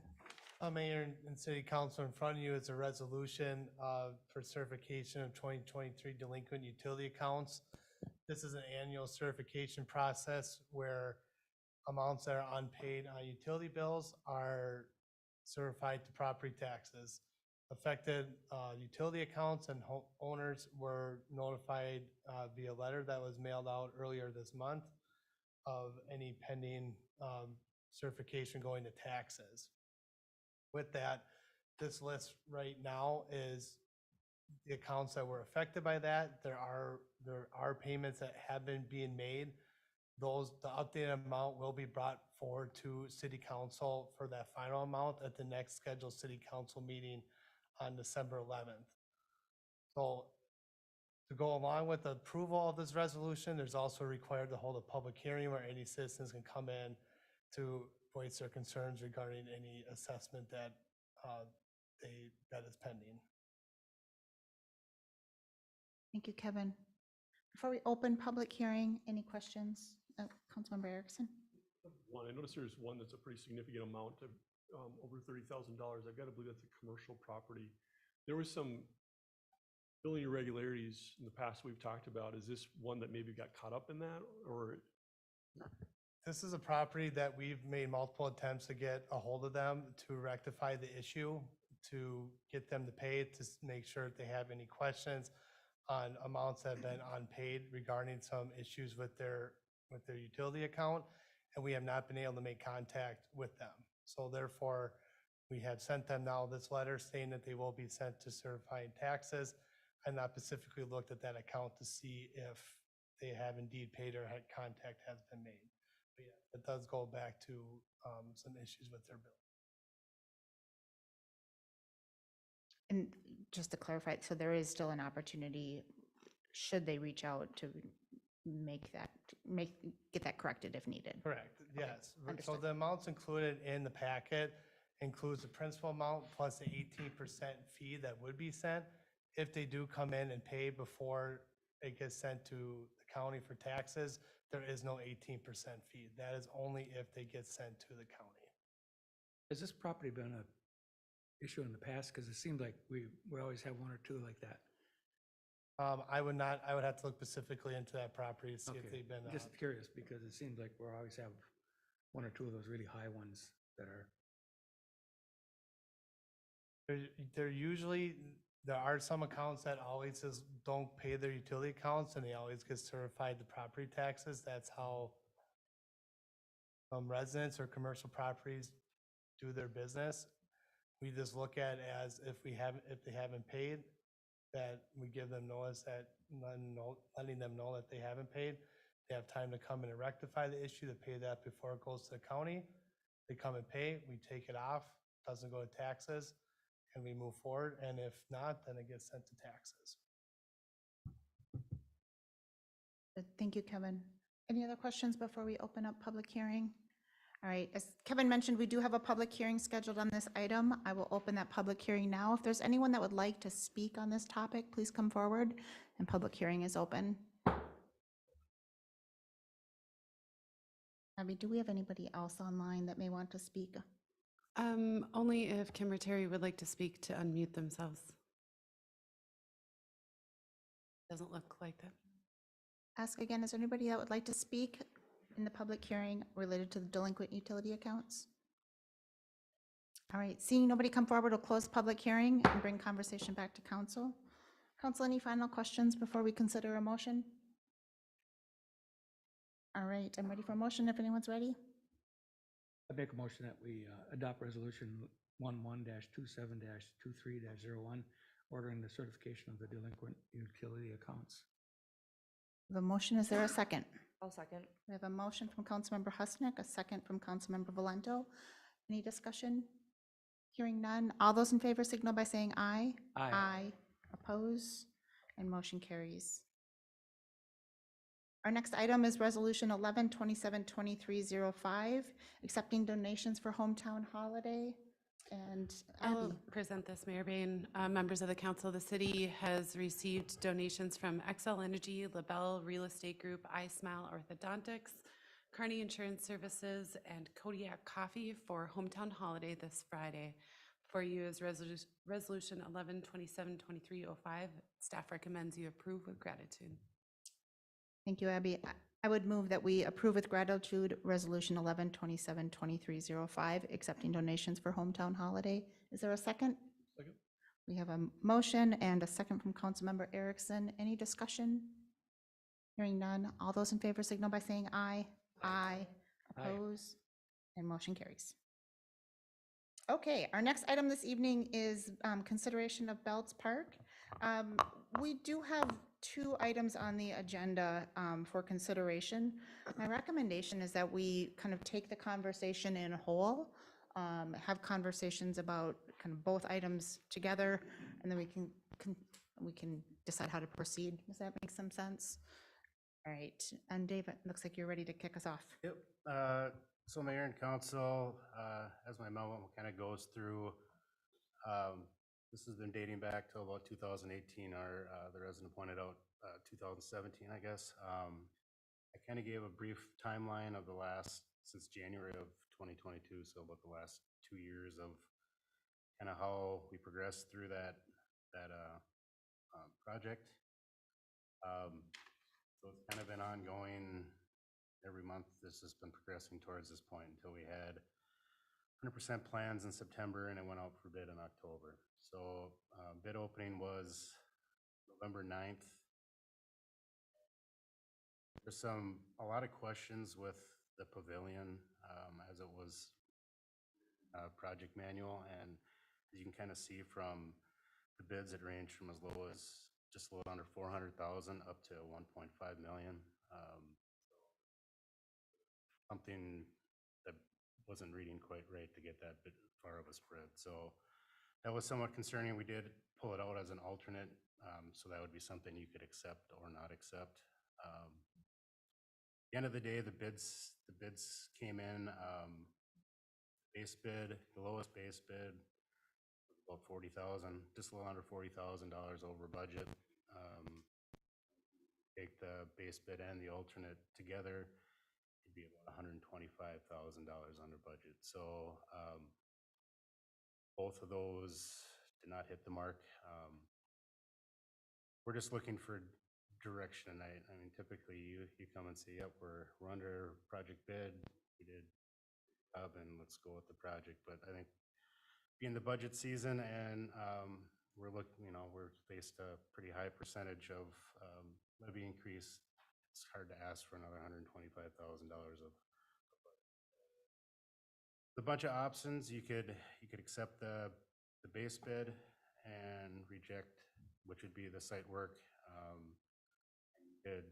Mayor and City Council, in front of you is a resolution for certification of 2023 delinquent utility accounts. This is an annual certification process where amounts that are unpaid on utility bills are certified to property taxes. Affected utility accounts and owners were notified via letter that was mailed out earlier this month of any pending certification going to taxes. With that, this list right now is the accounts that were affected by that. There are payments that have been being made. The updated amount will be brought forward to City Council for that final amount at the next scheduled City Council meeting on December 11th. So to go along with the approval of this resolution, there's also required to hold a public hearing where any citizens can come in to voice their concerns regarding any assessment that that is pending. Thank you, Kevin. Before we open public hearing, any questions? Councilmember Erickson? One, I noticed there's one that's a pretty significant amount of over $30,000. I've got to believe that's a commercial property. There was some billing irregularities in the past we've talked about. Is this one that maybe got caught up in that, or? This is a property that we've made multiple attempts to get a hold of them to rectify the issue, to get them to pay, to make sure that they have any questions on amounts that have been unpaid regarding some issues with their utility account, and we have not been able to make contact with them. So therefore, we have sent them now this letter saying that they will be sent to certifying taxes. I've not specifically looked at that account to see if they have indeed paid or had contact has been made. But yeah, it does go back to some issues with their bill. And just to clarify, so there is still an opportunity, should they reach out to get that corrected if needed? Correct, yes. So understood. the amounts included in the packet includes the principal amount plus the 18% fee that would be sent. If they do come in and pay before it gets sent to the county for taxes, there is no 18% fee. That is only if they get sent to the county. Has this property been a issue in the past? Because it seems like we always have one or two like that. I would have to look specifically into that property to see if Okay, they've been. just curious, because it seems like we always have one or two of those really high ones that are. They're usually, there are some accounts that always just don't pay their utility accounts and they always get certified the property taxes. That's how residents or commercial properties do their business. We just look at it as if they haven't paid, that we give them notice that, letting them know that they haven't paid. They have time to come in and rectify the issue, to pay that before it goes to the county. They come and pay, we take it off, doesn't go to taxes, and we move forward. And if not, then it gets sent to taxes. Thank you, Kevin. Any other questions before we open up public hearing? All right, as Kevin mentioned, we do have a public hearing scheduled on this item. I will open that public hearing now. If there's anyone that would like to speak on this topic, please come forward, and public hearing is open. Abby, do we have anybody else online that may want to speak? Only if Kim or Terry would like to speak to unmute themselves. Doesn't look like that. Ask again, is there anybody that would like to speak in the public hearing related to the delinquent utility accounts? All right, seeing nobody come forward, we'll close public hearing and bring conversation back to council. Council, any final questions before we consider a motion? All right, I'm ready for a motion if anyone's ready. I make a motion that we adopt resolution 11-27-23-01, ordering the certification of the delinquent utility accounts. The motion, is there a second? I'll second. We have a motion from Councilmember Husnick, a second from Councilmember Valento. Any discussion? Hearing none. All those in favor signal by saying aye. Aye. Aye. Oppose, and motion carries. Our next item is Resolution 11-27-23-05, accepting donations for Hometown Holiday. And I'll Abby. present this, Mayor Bain. Members of the council, the city has received donations from Xcel Energy, LaBelle Real Estate Group, iSmile Orthodontics, Kearney Insurance Services, and Kodiak Coffee for Hometown Holiday this Friday. For you is Resolution 11-27-23-05. Staff recommends you approve with gratitude. Thank you, Abby. I would move that we approve with gratitude Resolution 11-27-23-05, accepting donations for Hometown Holiday. Is there a second? Second. We have a motion and a second from Councilmember Erickson. Any discussion? Hearing none. All those in favor signal by saying aye. Aye. Oppose, and motion carries. Okay, our next item this evening is consideration of Belts Park. We do have two items on the agenda for consideration. My recommendation is that we kind of take the conversation in whole, have conversations about kind of both items together, and then we can decide how to proceed. Does that make some sense? All right, and Dave, it looks like you're ready to kick us off. Yep. So Mayor and Council, as my memo kind of goes through, this has been dating back to about 2018, or the resident pointed out 2017, I guess. I kind of gave a brief timeline of the last, since January of 2022, so about the last 2 years of kind of how we progressed through that project. So it's kind of been ongoing. Every month this has been progressing towards this point until we had 100% plans in September and it went out for bid in October. So bid opening was November 9th. There's a lot of questions with the pavilion as it was project manual. And as you can kind of see from the bids, it ranged from as low as just a little under 400,000 up to 1.5 million. Something that wasn't reading quite right to get that bit far of a spread. So that was somewhat concerning. We did pull it out as an alternate, so that would be something you could accept or not accept. At the end of the day, the bids came in, base bid, the lowest base bid, about 40,000, just a little under $40,000 over budget. Take the base bid and the alternate together, it'd be about $125,000 under budget. So both of those did not hit the mark. We're just looking for direction tonight. I mean, typically you come and say, yep, we're under project bid, we did job, and let's go with the project. But I think being the budget season and we're faced a pretty high percentage of levy increase. It's hard to ask for another $125,000 of the bunch of options. You could accept the base bid and reject, which would be the site work. You could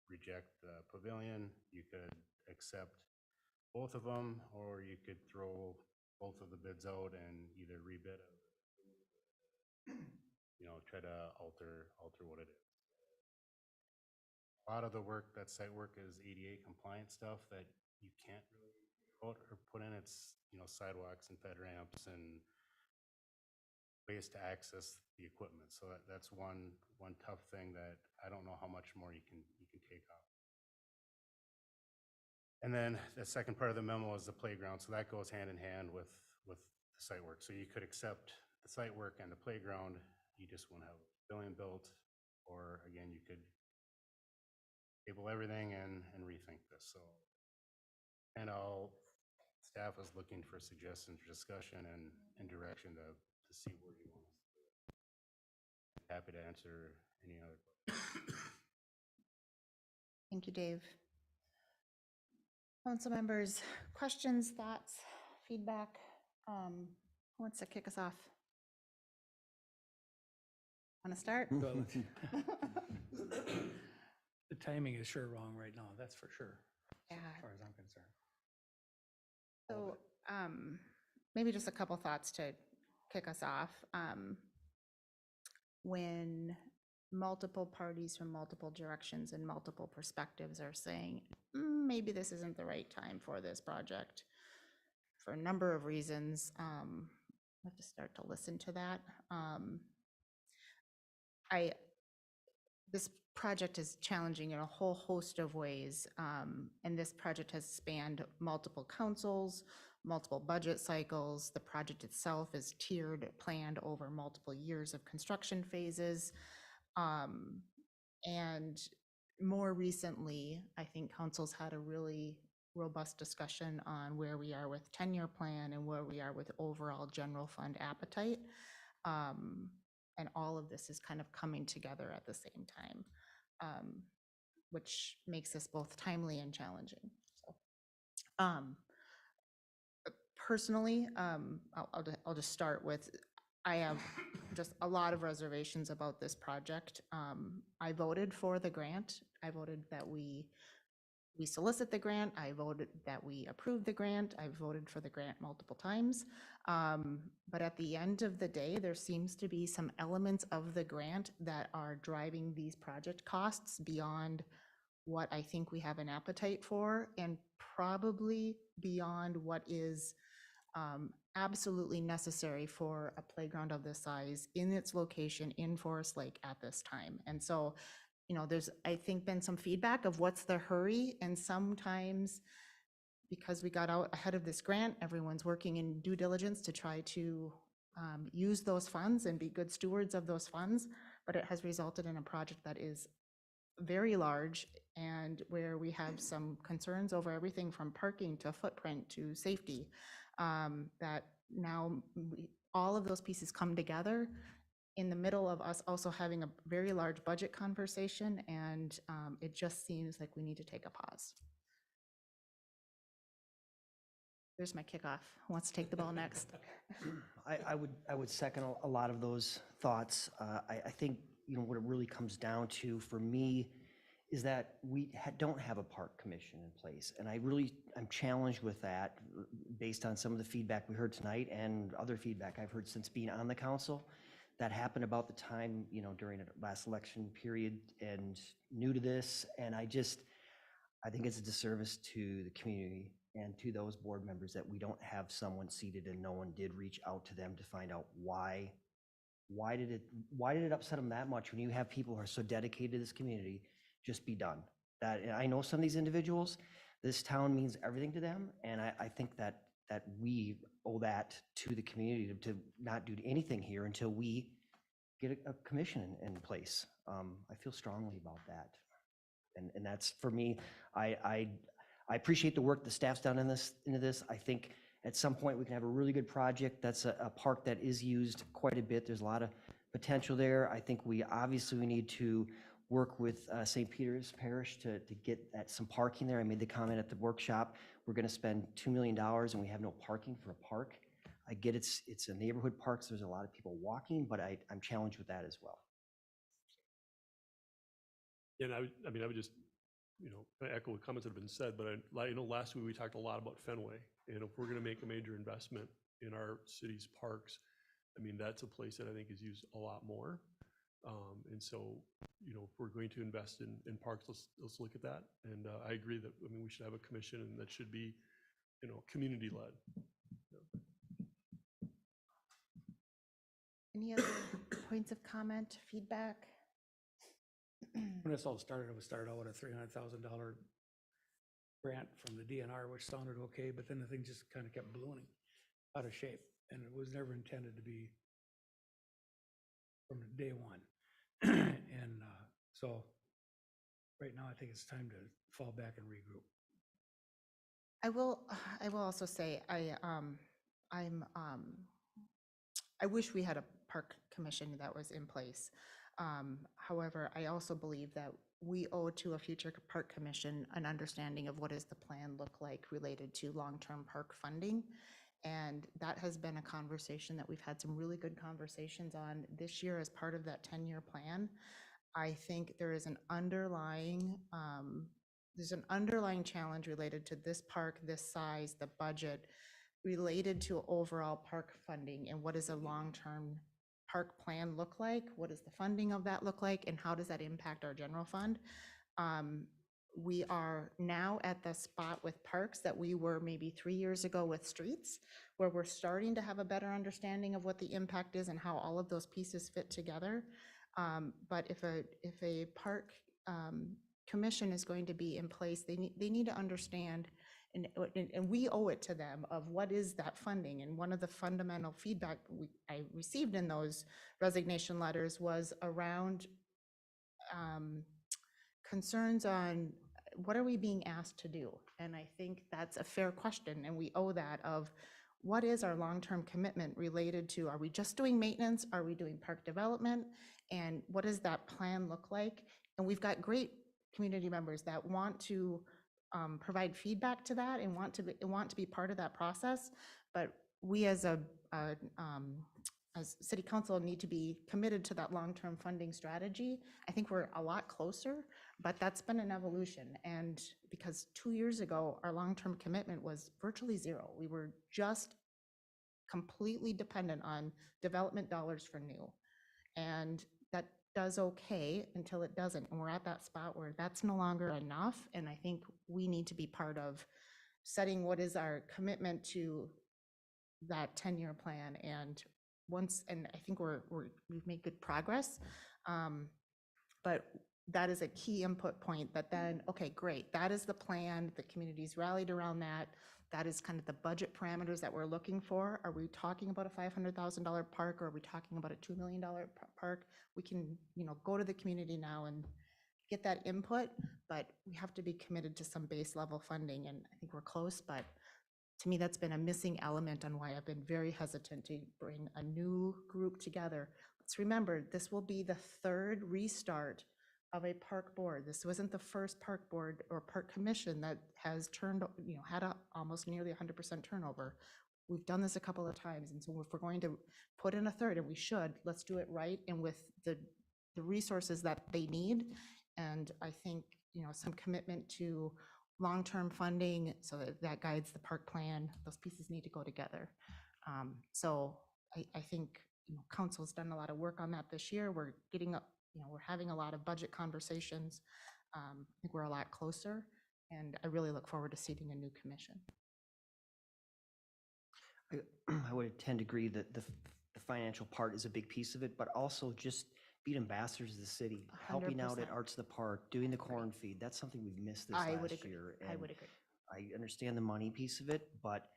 reject the pavilion. You could accept both of them, or you could throw both of the bids out and either rebid it, try to alter what it is. A lot of the work, that site work, is ADA compliant stuff that you can't really out or put in. It's, sidewalks and fed ramps and ways to access the equipment. So that's one tough thing that I don't know how much more you can take off. And then the second part of the memo is the playground. So that goes hand in hand with the site work. So you could accept the site work and the playground. You just won't have a pavilion built, or again, you could table everything and rethink this. So, and staff is looking for suggestions, discussion, and direction to see where you want us to go. Happy to answer any other questions. Thank you, Dave. Council members, questions, thoughts, feedback? Who wants to kick us off? Want to start? Well, the timing is sure wrong right now, that's for sure, Yeah. as far as I'm concerned. So maybe just a couple thoughts to kick us off. When multiple parties from multiple directions and multiple perspectives are saying, maybe this isn't the right time for this project for a number of reasons, I have to start to listen to that. This project is challenging in a whole host of ways, and this project has spanned multiple councils, multiple budget cycles. The project itself is tiered, planned over multiple years of construction phases. And more recently, I think council's had a really robust discussion on where we are with 10-year plan and where we are with overall general fund appetite. And all of this is kind of coming together at the same time, which makes this both timely and challenging. So, personally, I'll just start with, I have just a lot of reservations about this project. I voted for the grant. I voted that we solicit the grant. I voted that we approve the grant. I voted for the grant multiple times. But at the end of the day, there seems to be some elements of the grant that are driving these project costs beyond what I think we have an appetite for, and probably beyond what is absolutely necessary for a playground of this size in its location in Forest Lake at this time. And so, there's, I think, been some feedback of what's the hurry, and sometimes because we got out ahead of this grant, everyone's working in due diligence to try to use those funds and be good stewards of those funds, but it has resulted in a project that is very large and where we have some concerns over everything from parking to footprint to safety, that now all of those pieces come together in the middle of us also having a very large budget conversation, and it just seems like we need to take a pause. There's my kickoff. Who wants to take the ball next? I would second a lot of those thoughts. I think, you know, what it really comes down to for me is that we don't have a park commission in place. And I'm challenged with that based on some of the feedback we heard tonight and other feedback I've heard since being on the council. That happened about the time, you know, during the last election period, and new to this. And I think it's a disservice to the community and to those board members that we don't have someone seated and no one did reach out to them to find out why did it upset them that much when you have people who are so dedicated to this community. Just be done. That, and I know some of these individuals, this town means everything to them, and I think that we owe that to the community to not do anything here until we get a commission in place. I feel strongly about that, and that's for me. I appreciate the work the staff's done into this. I think at some point we can have a really good project. That's a park that is used quite a bit. There's a lot of potential there. I think we need to work with St. Peter's Parish to get some parking there. I made the comment at the workshop, we're gonna spend $2 million and we have no parking for a park. I get it's a neighborhood park, so there's a lot of people walking, but I'm challenged with that as well. And I would just, you know, echo what comments that have been said, but I know last week we talked a lot about Fenway, and if we're gonna make a major investment in our city's parks, I mean, that's a place that I think is used a lot more. And so, you know, if we're going to invest in parks, let's look at that. And I agree that, I mean, we should have a commission and that should be, you know, community led. Any other points of comment, feedback? When this all started, it was started out with a $300,000 grant from the DNR, which sounded okay, but then the thing just kind of kept ballooning out of shape, and it was never intended to be from day one. And so right now, I think it's time to fall back and regroup. I will also say, I wish we had a park commission that was in place. However, I also believe that we owe to a future park commission an understanding of what does the plan look like related to long-term park funding. And that has been a conversation that we've had some really good conversations on this year as part of that 10-year plan. I think there is an underlying challenge related to this park, this size, the budget, related to overall park funding and what does a long-term park plan look like? What does the funding of that look like? And how does that impact our general fund? We are now at the spot with parks that we were maybe 3 years ago with streets, where we're starting to have a better understanding of what the impact is and how all of those pieces fit together. But if a park commission is going to be in place, they need to understand, and we owe it to them, of what is that funding. And one of the fundamental feedback I received in those resignation letters was around concerns on what are we being asked to do? And I think that's a fair question, and we owe that of what is our long-term commitment related to, are we just doing maintenance? Are we doing park development? And what does that plan look like? And we've got great community members that want to provide feedback to that and want to be part of that process. But we as City Council need to be committed to that long-term funding strategy. I think we're a lot closer, but that's been an evolution. And because 2 years ago, our long-term commitment was virtually zero. We were just completely dependent on development dollars for new. And that does okay until it doesn't. And we're at that spot where that's no longer enough. And I think we need to be part of setting what is our commitment to that 10-year plan. And I think we've made good progress, but that is a key input point that then, okay, great, that is the plan, the community's rallied around that. That is kind of the budget parameters that we're looking for. Are we talking about a $500,000 park, or are we talking about a $2 million park? We can, go to the community now and get that input, but we have to be committed to some base level funding, and I think we're close, but to me, that's been a missing element on why I've been very hesitant to bring a new group together. Let's remember, this will be the third restart of a park board. This wasn't the first park board or park commission that has turned, had a almost nearly 100% turnover. We've done this a couple of times, and so if we're going to put in a third, and we should, let's do it right and with the resources that they need. And I think, some commitment to long-term funding so that guides the park plan. Those pieces need to go together. So I think, council's done a lot of work on that this year. We're getting up, we're having a lot of budget conversations. I think we're a lot closer, and I really look forward to seating a new commission. I would tend to agree that the financial part is a big piece of it, but also just being ambassadors of the city, helping out at 100%. Arts of the Park, doing the corn feed. That's something we've missed this I would last agree. year. I and would agree. I understand the money piece of it, but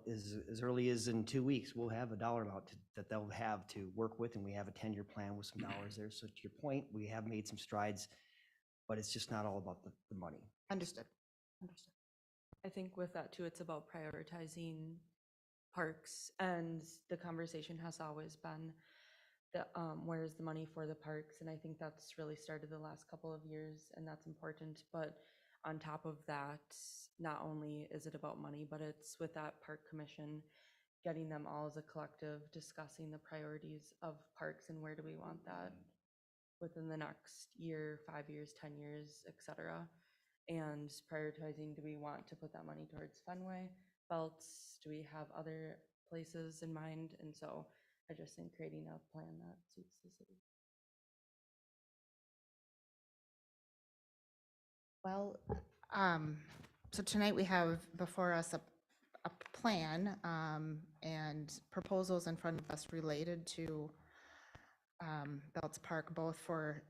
as early as in 2 weeks, we'll have a dollar amount that they'll have to work with, and we have a 10-year plan with some dollars there. So to your point, we have made some strides, but it's just not all about the money. Understood. Understood. I think with that too, it's about prioritizing parks, and the conversation has always been that where's the money for the parks, and I think that's really started the last couple of years, and that's important. But on top of that, not only is it about money, but it's with that park commission, getting them all as a collective, discussing the priorities of parks and where do we want that within the next year, 5 years, 10 years, etc. And prioritizing, do we want to put that money towards Fenway, Belts? Do we have other places in mind? And so I just think creating a plan that suits the city. Well, so tonight we have before us a plan and proposals in front of us related to Belts Park, both for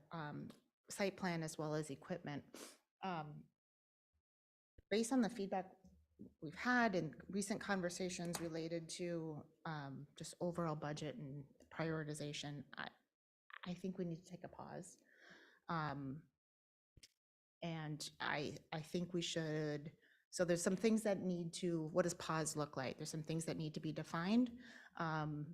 site plan as well as equipment. Based on the feedback we've had in recent conversations related to just overall budget and prioritization, I think we need to take a pause. And I think we should, so there's some things that need to, what does pause look like? There's some things that need to be defined. I'm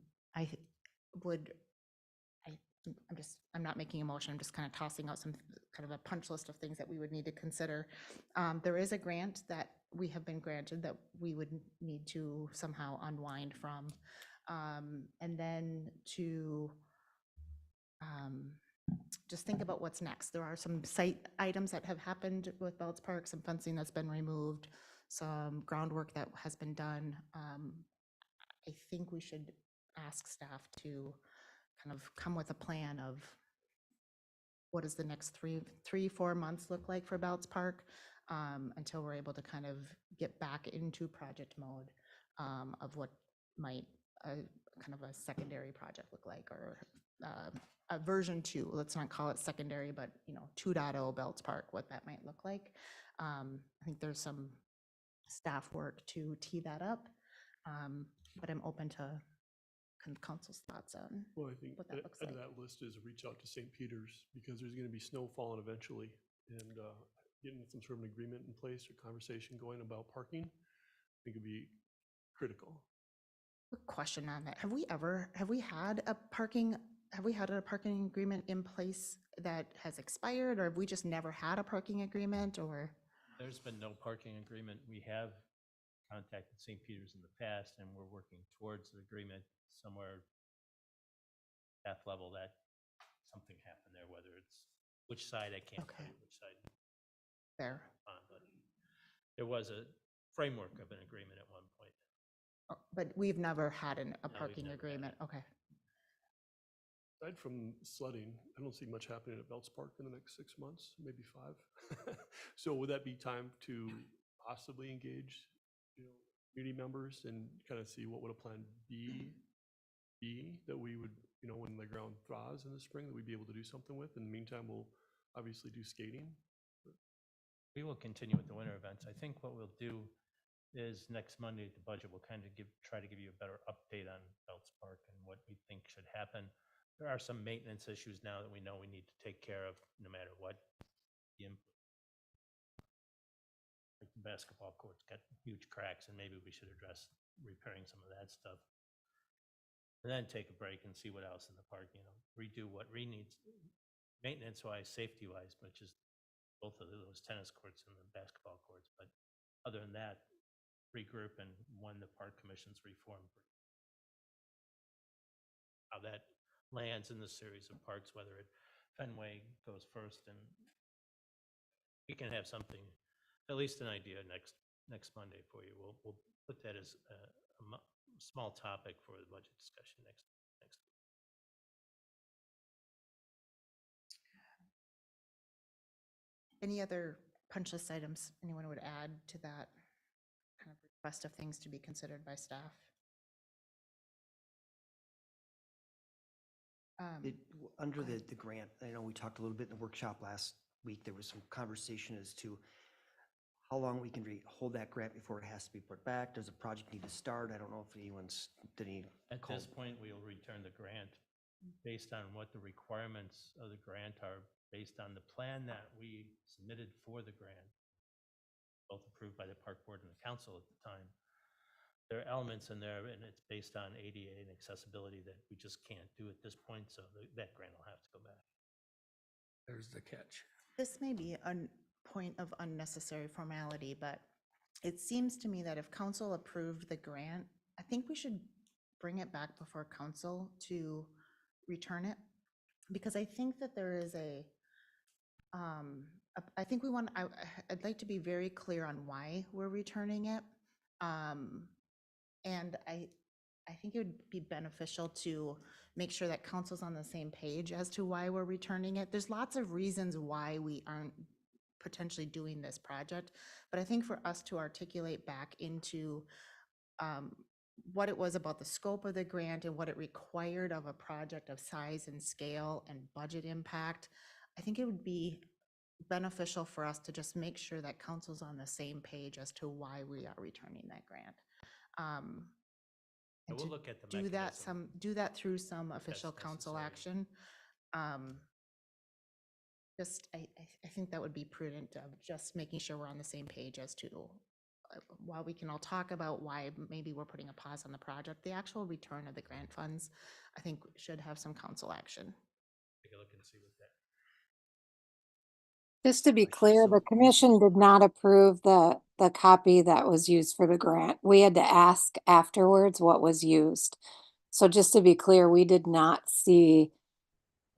not making a motion, I'm just kind of tossing out some kind of a punch list of things that we would need to consider. There is a grant that we have been granted that we would need to somehow unwind from. And then to just think about what's next. There are some site items that have happened with Belts Park, some fencing that's been removed, some groundwork that has been done. I think we should ask staff to kind of come with a plan of what does the next 3-4 months look like for Belts Park until we're able to kind of get back into project mode of what might kind of a secondary project look like, or a version 2, let's not call it secondary, but 2.0 Belts Park, what that might look like. I think there's some staff work to tee that up, but I'm open to kind of council's thoughts on Well, I think what that looks out like. of that list is reach out to St. Peter's, because there's going to be snow falling eventually, and getting some sort of an agreement in place or conversation going about parking, I think would be critical. Quick question on that. Have we had a parking agreement in place that has expired, or have we just never had a parking agreement, or? There's been no parking agreement. We have contacted St. Peter's in the past, and we're working towards an agreement somewhere at that level that something happened there, whether it's which side, I can't tell you which side. Fair. But there was a framework of an agreement at one point. But we've never had a we've parking never had agreement, okay. Aside from sledding, I don't see much happening at Belts Park in the next 6 months, maybe 5. So would that be time to possibly engage, community members and kind of see what would a plan be that we would, when the ground thaws in the spring, that we'd be able to do something with? In the meantime, we'll obviously do skating. We will continue with the winter events. I think what we'll do is next Monday at the budget, we'll kind of try to give you a better update on Belts Park and what we think should happen. There are some maintenance issues now that we know we need to take care of no matter what. Like the basketball court's got huge cracks, and maybe we should address repairing some of that stuff. And then take a break and see what else in the park, redo what needs maintenance-wise, safety-wise, which is both of those tennis courts and the basketball courts. But other than that, regroup and when the park commission's reformed. How that lands in the series of parks, whether it Fenway goes first, and we can have something, at least an idea next Monday for you. We'll put that as a small topic for the budget discussion next week. Any other punch list items anyone would add to that kind of request of things to be considered by staff? Under the grant, I know we talked a little bit in the workshop last week, there was some conversation as to how long we can hold that grant before it has to be put back. Does the project need to start? I don't know if anyone's, did any At call? this point, we'll return the grant based on what the requirements of the grant are, based on the plan that we submitted for the grant, both approved by the park board and the council at the time. There are elements in there, and it's based on ADA and accessibility that we just can't do at this point, so that grant will have to go back. There's the catch. This may be a point of unnecessary formality, but it seems to me that if council approved the grant, I think we should bring it back before council to return it. Because I think that there is I think we want, I'd like to be very clear on why we're returning it. And I think it would be beneficial to make sure that council's on the same page as to why we're returning it. There's lots of reasons why we aren't potentially doing this project, but I think for us to articulate back into what it was about the scope of the grant and what it required of a project of size and scale and budget impact, I think it would be beneficial for us to just make sure that council's on the same page as to why we are returning that grant. And We'll to look at the do that mechanism. do that through some official That's council necessary. action. Just, I think that would be prudent of just making sure we're on the same page as to, while we can all talk about why maybe we're putting a pause on the project, the actual return of the grant funds, I think should have some council action. Take a look and see what that. Just to be clear, the commission did not approve the copy that was used for the grant. We had to ask afterwards what was used. So just to be clear, we did not see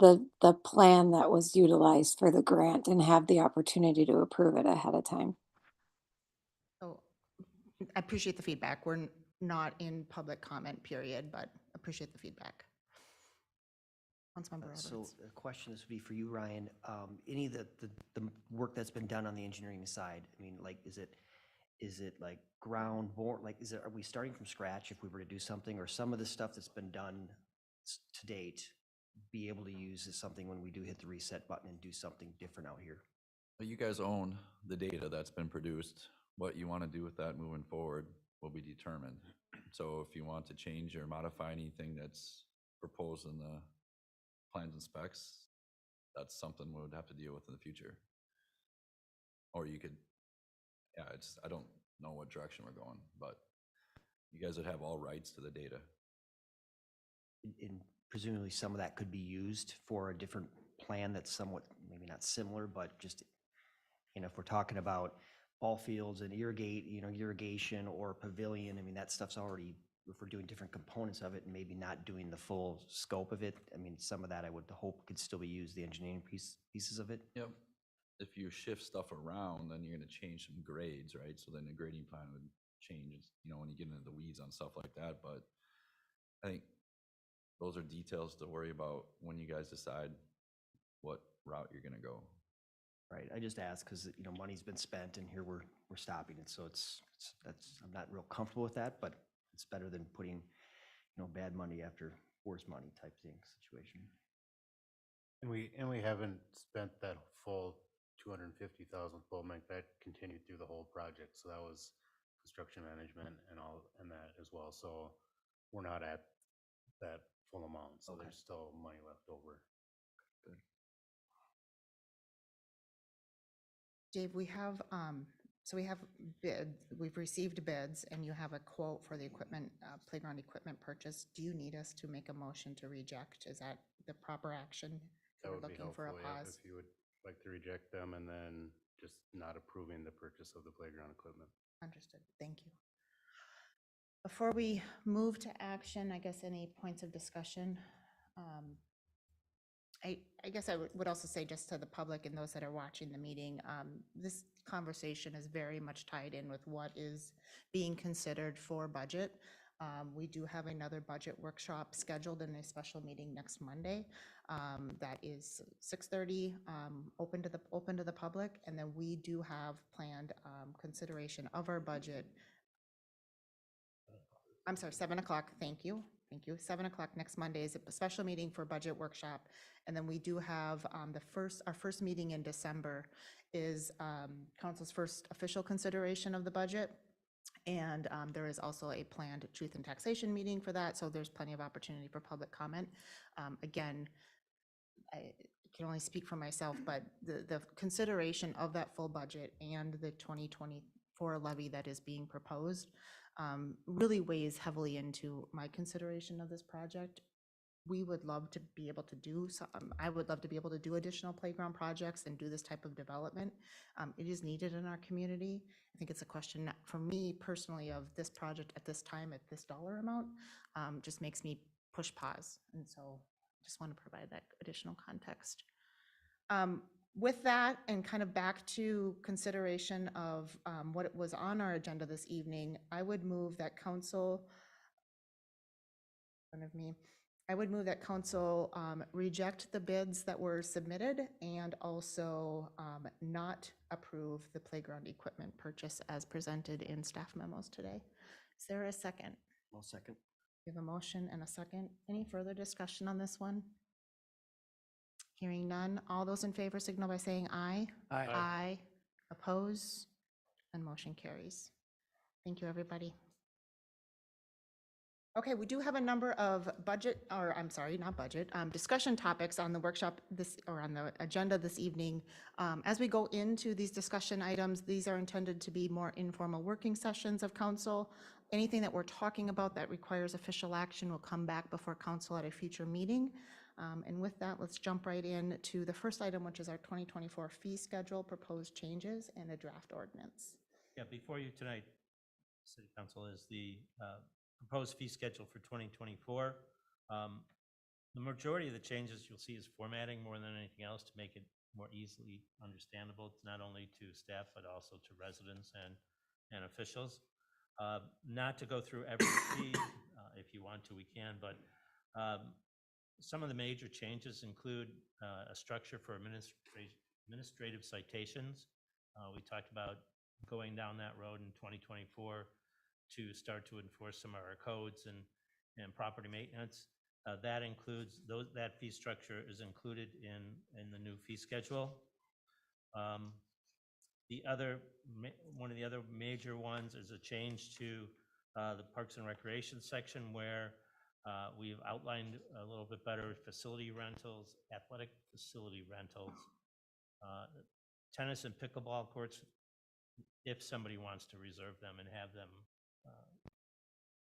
the plan that was utilized for the grant and have the opportunity to approve it ahead of time. So I appreciate the feedback. We're not in public comment period, but appreciate the feedback. Councilmember So Roberts. a question, this would be for you, Ryan. Any of the work that's been done on the engineering side, I mean, like, is it like ground bore, like, are we starting from scratch if we were to do something, or some of the stuff that's been done to date, be able to use as something when we do hit the reset button and do something different out here? Well, you guys own the data that's been produced. What you want to do with that moving forward will be determined. So if you want to change or modify anything that's proposed in the plans and specs, that's something we would have to deal with in the future. Or you could, yeah, I don't know what direction we're going, but you guys would have all rights to the data. And presumably some of that could be used for a different plan that's somewhat, maybe not similar, but just, if we're talking about ball fields and irrigation or pavilion, I mean, that stuff's already, if we're doing different components of it and maybe not doing the full scope of it, I mean, some of that I would hope could still be used, the engineering pieces of it. Yep. If you shift stuff around, then you're going to change some grades, right? So then the grading plan would change, when you get into the weeds on stuff like that. But I think those are details to worry about when you guys decide what route you're going to go. Right, I just asked because, money's been spent and here we're stopping it. So I'm not real comfortable with that, but it's better than putting, bad money after worse money type thing situation. And we haven't spent that full 250,000 Bowman. That continued through the whole project. So that was construction management and that as well. So we're not at that full amount. So there's still money left over. Good. Dave, we have, we've received bids and you have a quote for the equipment, playground equipment purchase. Do you need us to make a motion to reject? Is that the proper action That we're would be looking for a helpful, yeah, pause. if you would like to reject them and then just not approving the purchase of the playground equipment. Understood. Thank you. Before we move to action, I guess any points of discussion? I guess I would also say just to the public and those that are watching the meeting, this conversation is very much tied in with what is being considered for budget. We do have another budget workshop scheduled in a special meeting next Monday. That is 6:30, open to the public. And then we do have planned consideration of our budget. I'm sorry, 7 o'clock, thank you. Thank you. 7 o'clock next Monday is a special meeting for budget workshop. And then we do have our first meeting in December is council's first official consideration of the budget. And there is also a planned truth and taxation meeting for that. So there's plenty of opportunity for public comment. Again, I can only speak for myself, but the consideration of that full budget and the 2024 levy that is being proposed really weighs heavily into my consideration of this project. We would love to be able to do, I would love to be able to do additional playground projects and do this type of development. It is needed in our community. I think it's a question for me personally of this project at this time, at this dollar amount, just makes me push pause. And so just want to provide that additional context. With that, and kind of back to consideration of what it was on our agenda this evening, I would move that council, in front of me, I would move that council reject the bids that were submitted and also not approve the playground equipment purchase as presented in staff memos today. Is there a second? I'll second. We have a motion and a second. Any further discussion on this one? Hearing none. All those in favor signal by saying aye. Aye. Aye. Oppose? And motion carries. Thank you, everybody. Okay, we do have a number of budget, or I'm sorry, not budget, discussion topics on the workshop or on the agenda this evening. As we go into these discussion items, these are intended to be more informal working sessions of council. Anything that we're talking about that requires official action will come back before council at a future meeting. And with that, let's jump right in to the first item, which is our 2024 fee schedule, proposed changes, and a draft ordinance. Yeah, before you tonight, City Council, is the proposed fee schedule for 2024. The majority of the changes you'll see is formatting more than anything else to make it more easily understandable, not only to staff, but also to residents and officials. Not to go through every fee, if you want to, we can, but some of the major changes include a structure for administrative citations. We talked about going down that road in 2024 to start to enforce some of our codes and property maintenance. That includes that fee structure is included in the new fee schedule. One of the other major ones is a change to the Parks and Recreation section where we've outlined a little bit better facility rentals, athletic facility rentals, tennis and pickleball courts, if somebody wants to reserve them and have them.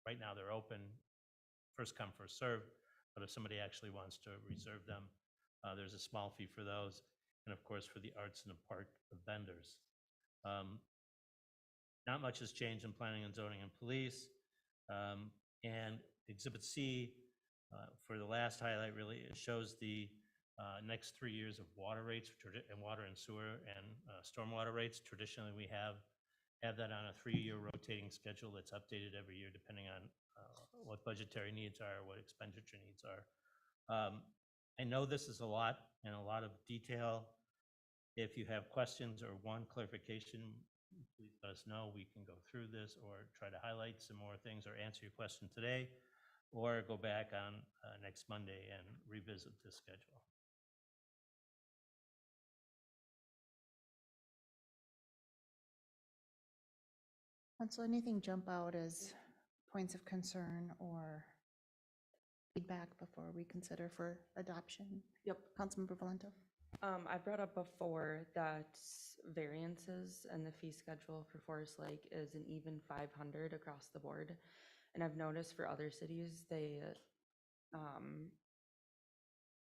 Right now they're open, first come, first served, but if somebody actually wants to reserve them, there's a small fee for those. And of course, for the arts in the park vendors. Not much has changed in planning and zoning and police. And Exhibit C, for the last highlight, really, it shows the next 3 years of water rates, and water and sewer and stormwater rates. Traditionally, we have that on a 3-year rotating schedule that's updated every year depending on what budgetary needs are, what expenditure needs are. I know this is a lot and a lot of detail. If you have questions or want clarification, please let us know. We can go through this or try to highlight some more things or answer your question today, or go back on next Monday and revisit this schedule. Council, anything jump out as points of concern or feedback before we consider for adoption? Yep. Councilmember Valento. I brought up before that variances and the fee schedule for Forest Lake is an even 500 across the board. And I've noticed for other cities, they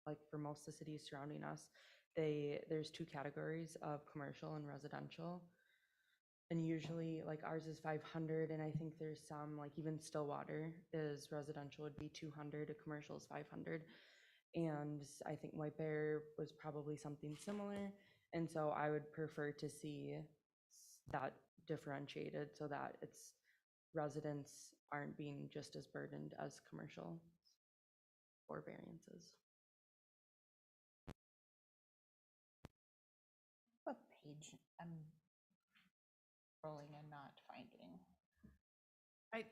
like for most of the cities surrounding us, there's two categories of commercial and residential. And usually like ours is 500, and I think there's some, like even Stillwater is residential would be 200, a commercial is 500. And I think White Bear was probably something similar. And so I would prefer to see that differentiated so that it's residents aren't being just as burdened as commercial or variances. What page? I'm scrolling and not finding.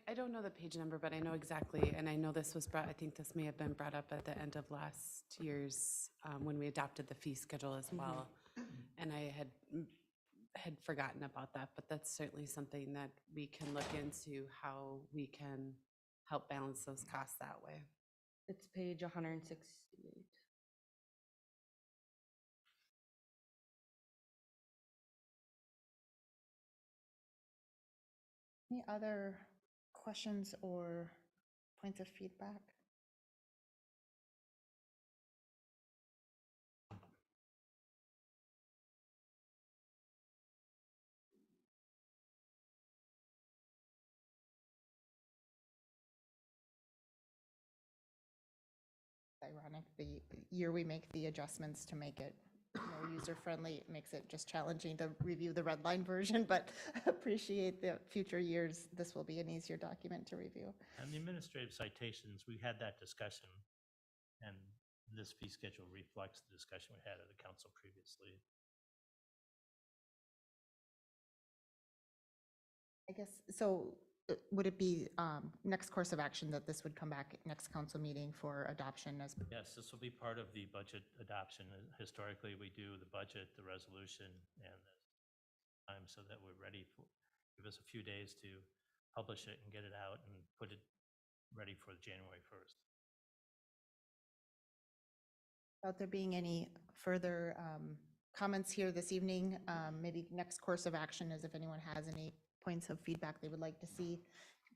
I don't know the page number, but I know exactly, and I know this was brought, I think this may have been brought up at the end of last year's, when we adopted the fee schedule as well. And I had forgotten about that, but that's certainly something that we can look into, how we can help balance those costs that way. It's page 168. Any other questions or points of feedback? Ironic, the year we make the adjustments to make it more user-friendly, it makes it just challenging to review the red line version, but appreciate the future years. This will be an easier document to review. And the administrative citations, we had that discussion, and this fee schedule reflects the discussion we had at the council previously. I guess, so would it be next course of action that this would come back next council meeting for adoption as? Yes, this will be part of the budget adoption. Historically, we do the budget, the resolution, and the time so that we're ready for, give us a few days to publish it and get it out and put it ready for January 1st. Without there being any further comments here this evening, maybe next course of action is if anyone has any points of feedback they would like to see,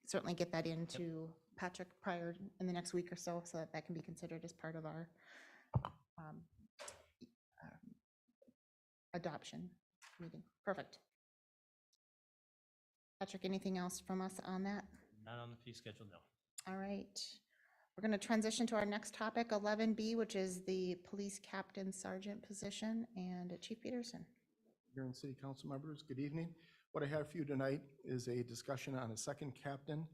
certainly get that into Patrick prior in the next week or so, so that that can be considered as part of our adoption meeting. Perfect. Patrick, anything else from us on that? Not on the fee schedule, no. All right. We're going to transition to our next topic, 11B, which is the police captain sergeant position, and Chief Peterson. Mayor and City Council members, good evening. What I have for you tonight is a discussion on a second captain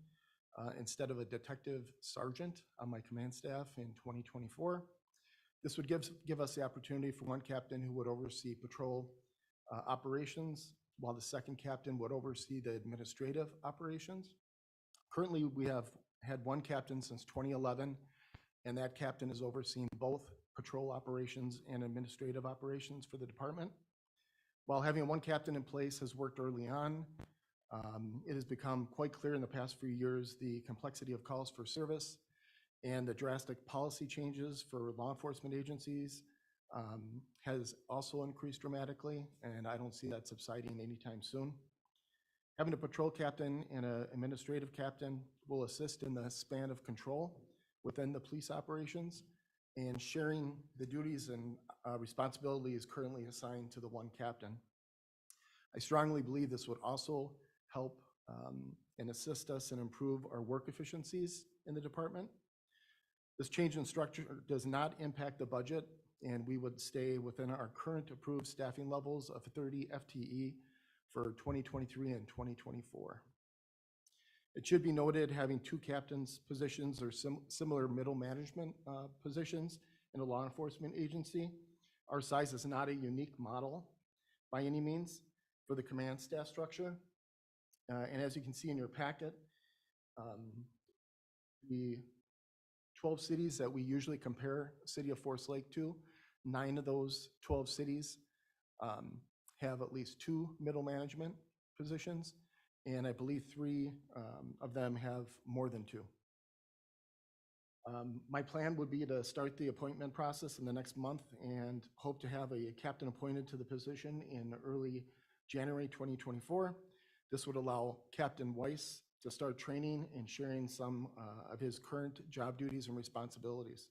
instead of a detective sergeant on my command staff in 2024. This would give us the opportunity for one captain who would oversee patrol operations, while the second captain would oversee the administrative operations. Currently, we have had one captain since 2011, and that captain is overseeing both patrol operations and administrative operations for the department. While having one captain in place has worked early on, it has become quite clear in the past few years the complexity of calls for service and the drastic policy changes for law enforcement agencies has also increased dramatically, and I don't see that subsiding anytime soon. Having a patrol captain and an administrative captain will assist in the span of control within the police operations, and sharing the duties and responsibilities currently assigned to the one captain. I strongly believe this would also help and assist us and improve our work efficiencies in the department. This change in structure does not impact the budget, and we would stay within our current approved staffing levels of 30 FTE for 2023 and 2024. It should be noted, having two captains positions or similar middle management positions in a law enforcement agency. Our size is not a unique model by any means for the command staff structure. And as you can see in your packet, the 12 cities that we usually compare City of Forest Lake to, 9 of those 12 cities have at least 2 middle management positions, and I believe 3 of them have more than 2. My plan would be to start the appointment process in the next month and hope to have a captain appointed to the position in early January 2024. This would allow Captain Weiss to start training and sharing some of his current job duties and responsibilities.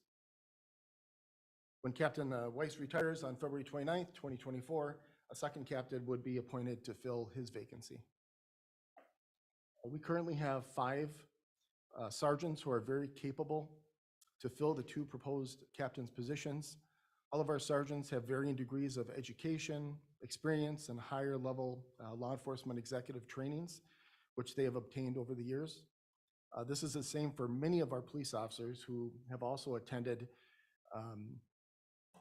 When Captain Weiss retires on February 29th, 2024, a second captain would be appointed to fill his vacancy. We currently have 5 sergeants who are very capable to fill the 2 proposed captain's positions. All of our sergeants have varying degrees of education, experience, and higher level law enforcement executive trainings, which they have obtained over the years. This is the same for many of our police officers who have also attended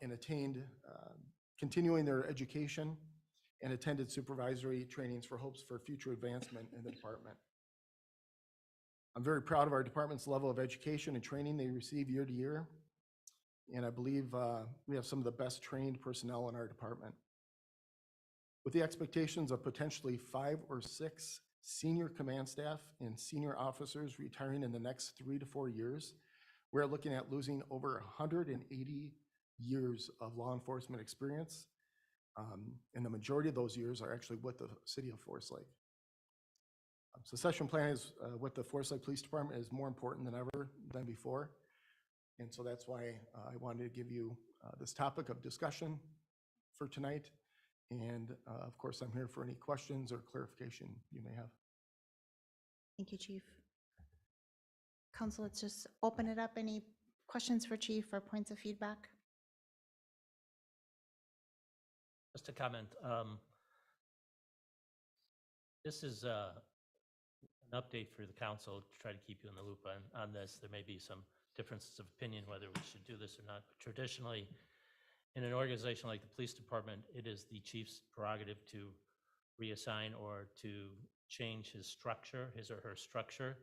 and attained continuing their education and attended supervisory trainings for hopes for future advancement in the department. I'm very proud of our department's level of education and training they receive year to year, and I believe we have some of the best trained personnel in our department. With the expectations of potentially 5 or 6 senior command staff and senior officers retiring in the next 3 to 4 years, we're looking at losing over 180 years of law enforcement experience, and the majority of those years are actually with the city of Forest Lake. Succession planning is with the Forest Lake Police Department is more important than before, and so that's why I wanted to give you this topic of discussion for tonight. And of course, I'm here for any questions or clarification you may have. Thank you, Chief. Council, let's just open it up. Any questions for Chief or points of feedback? Just a comment. This is an update for the council to try to keep you in the loop on this. There may be some differences of opinion whether we should do this or not. But traditionally, in an organization like the police department, it is the chief's prerogative to reassign or to change his structure, his or her structure.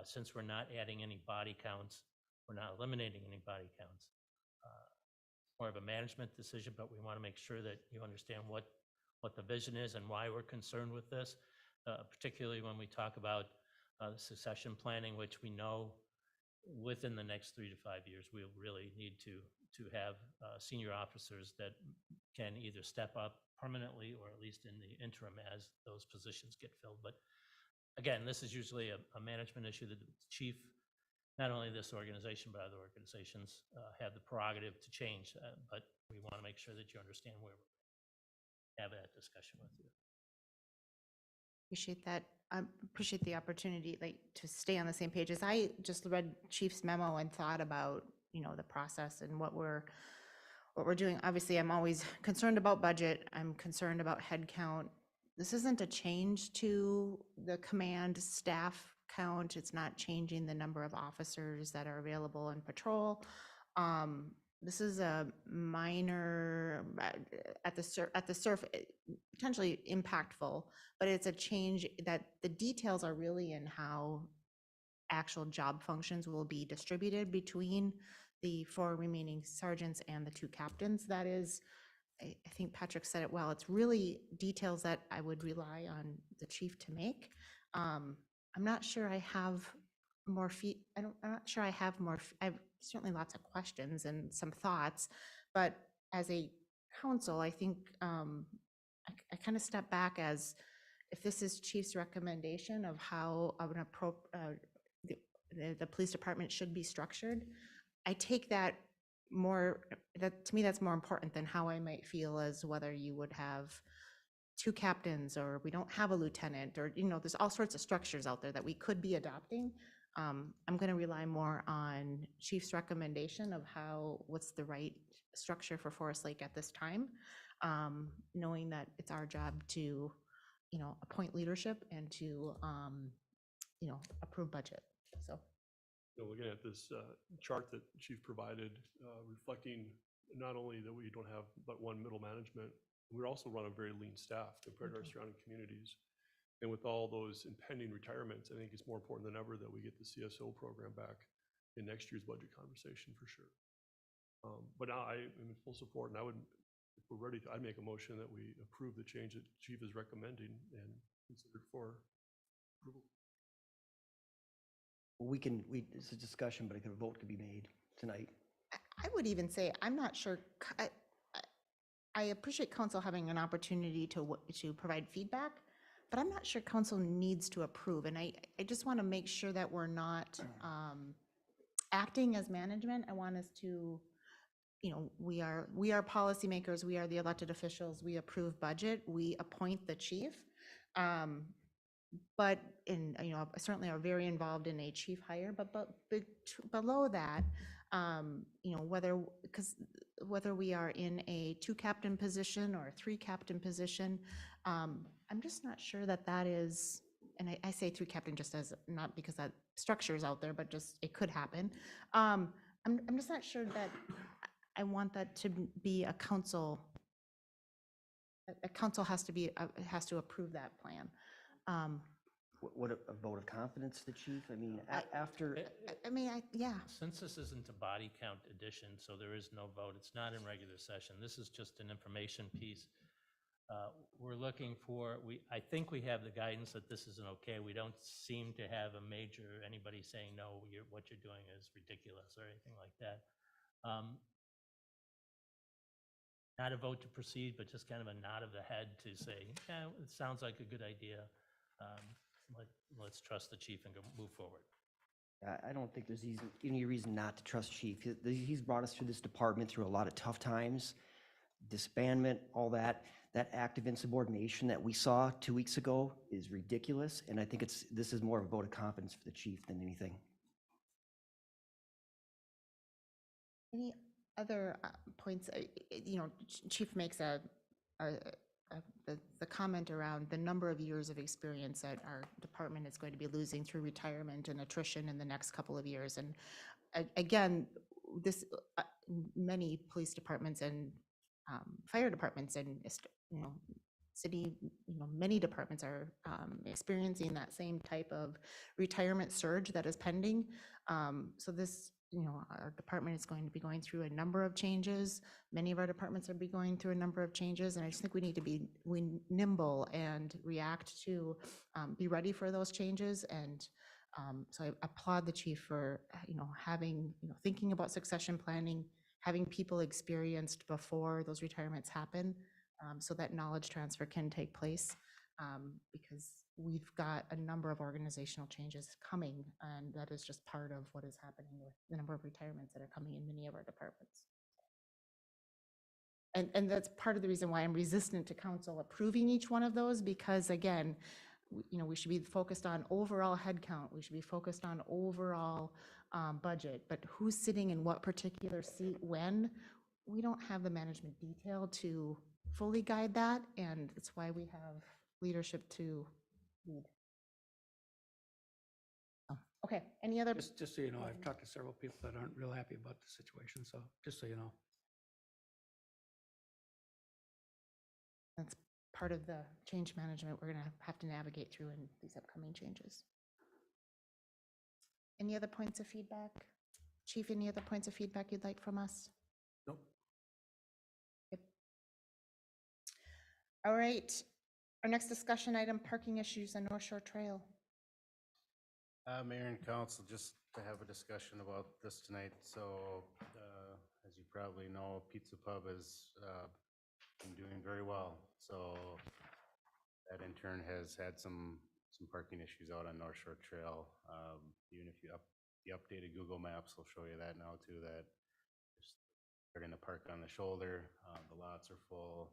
Since we're not adding any body counts, we're not eliminating any body counts. More of a management decision, but we want to make sure that you understand what the vision is and why we're concerned with this, particularly when we talk about the succession planning, which we know within the next 3 to 5 years, we'll really need to have senior officers that can either step up permanently or at least in the interim as those positions get filled. But again, this is usually a management issue that the chief, not only this organization, but other organizations have the prerogative to change, but we want to make sure that you understand where we're having that discussion with you. Appreciate that. I appreciate the opportunity to stay on the same page. As I just read Chief's memo and thought about, the process and what we're doing. Obviously, I'm always concerned about budget. I'm concerned about head count. This isn't a change to the command staff count. It's not changing the number of officers that are available in patrol. This is a minor, at the surface, potentially impactful, but it's a change that the details are really in how actual job functions will be distributed between the 4 remaining sergeants and the 2 captains. That is, I think Patrick said it well, it's really details that I would rely on the chief to make. I'm not sure I have more I'm not sure I have more, I have certainly lots of questions and some thoughts, but as a council, I think I kind of step back as if this is chief's recommendation of how the police department should be structured, I take that to me, that's more important than how I might feel as whether you would have 2 captains or we don't have a lieutenant or, there's all sorts of structures out there that we could be adopting. I'm going to rely more on chief's recommendation of what's the right structure for Forest Lake at this time, knowing that it's our job to, appoint leadership and to, approve budget. So. Looking at this chart that Chief provided, reflecting not only that we don't have but one middle management, we also run a very lean staff compared to our surrounding communities. And with all those impending retirements, I think it's more important than ever that we get the CSO program back in next year's budget conversation for sure. But now I am in full support, and if we're ready, I'd make a motion that we approve the change that Chief is recommending and consider it for approval. Well, it's a discussion, but a vote could be made tonight. I would even say, I'm not sure, I appreciate council having an opportunity to provide feedback, but I'm not sure council needs to approve. And I just want to make sure that we're not acting as management. I want us to we are policymakers, we are the elected officials, we approve budget, we appoint the chief. But certainly are very involved in a chief hire, but below that, whether we are in a 2-captain position or a 3-captain position, I'm just not sure that is, and I say 3-captain just as, not because that structure is out there, but just it could happen. I'm just not sure that I want that to be a council. A council has to approve that plan. What a vote of confidence to the chief? I mean, after, yeah. Since this isn't a body count addition, so there is no vote, it's not in regular session, this is just an information piece. We're looking for, I think we have the guidance that this isn't okay. We don't seem to have anybody saying, no, what you're doing is ridiculous or anything like that. Not a vote to proceed, but just kind of a nod of the head to say, yeah, it sounds like a good idea. Let's trust the chief and move forward. I don't think there's any reason not to trust chief. He's brought us through this department through a lot of tough times, disbandment, all that. That act of insubordination that we saw 2 weeks ago is ridiculous, and I think this is more of a vote of confidence for the chief than anything. Any other points? Chief makes the comment around the number of years of experience that our department is going to be losing through retirement and attrition in the next couple of years. And again, many police departments and fire departments and city, many departments are experiencing that same type of retirement surge that is pending. So this, our department is going to be going through a number of changes. Many of our departments will be going through a number of changes, and I just think we need to be nimble and react to, be ready for those changes. And so I applaud the chief for, thinking about succession planning, having people experienced before those retirements happen, so that knowledge transfer can take place, because we've got a number of organizational changes coming, and that is just part of what is happening with the number of retirements that are coming in many of our departments. And that's part of the reason why I'm resistant to council approving each one of those, because again, we should be focused on overall headcount. We should be focused on overall budget, but who's sitting in what particular seat when, we don't have the management detail to fully guide that, and it's why we have leadership to lead. Okay, any other? Just so you know, I've talked to several people that aren't real happy about the situation, so just so you know. That's part of the change management we're gonna have to navigate through in these upcoming changes. Any other points of feedback? Chief, any other points of feedback you'd like from us? Nope. Good. All right, our next discussion item, parking issues on North Shore Trail. Mayor and council, just to have a discussion about this tonight. So, as you probably know, Pizza Pub has been doing very well. So that in turn has had some parking issues out on North Shore Trail. Even if the updated Google Maps will show you that now too, that just starting to park on the shoulder, the lots are full.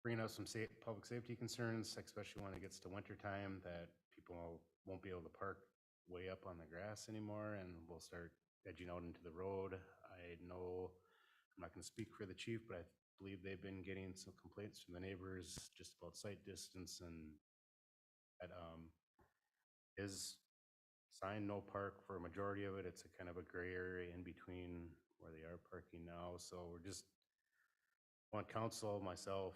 Bringing up some public safety concerns, especially when it gets to winter time, that people won't be able to park way up on the grass anymore and will start edging out into the road. I know, I'm not going to speak for the chief, but I believe they've been getting some complaints from the neighbors just about sight distance, and that is signed no park for a majority of it. It's a kind of a gray area in between where they are parking now. So we're just want council, myself,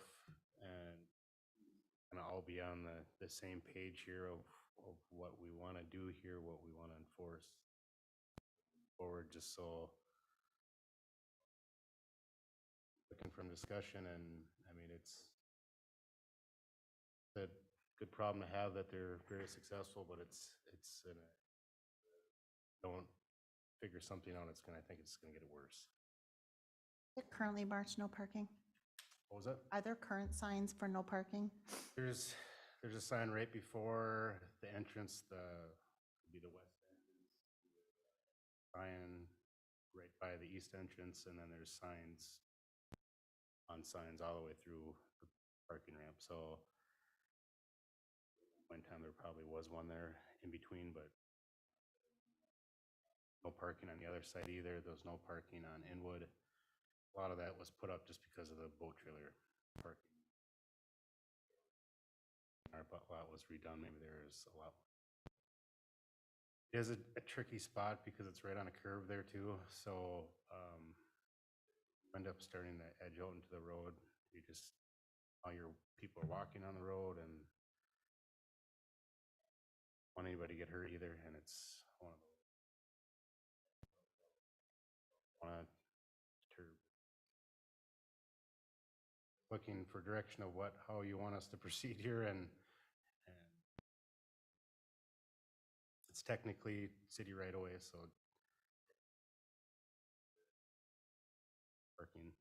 and I'll be on the same page here of what we want to do here, what we want to enforce forward, just so looking from discussion. And I mean, it's a good problem to have that they're very successful, but don't figure something out, I think it's gonna get worse. Is there currently marked no parking? What was that? Are there current signs for no parking? There's a sign right before the entrance, could be the west entrance. Sign right by the east entrance, and then there's signs on signs all the way through the parking ramp. So one time there probably was one there in between, but no parking on the other side either. There was no parking on Inwood. A lot of that was put up just because of the boat trailer parking. Our lot was redone, maybe there's a lot. It is a tricky spot because it's right on a curve there too, so you end up starting to edge out into the road. You just, all your people are walking on the road and don't want anybody to get hurt either, and it's one of those. Want to deter. Looking for direction of how you want us to proceed here, and it's technically city right away, so parking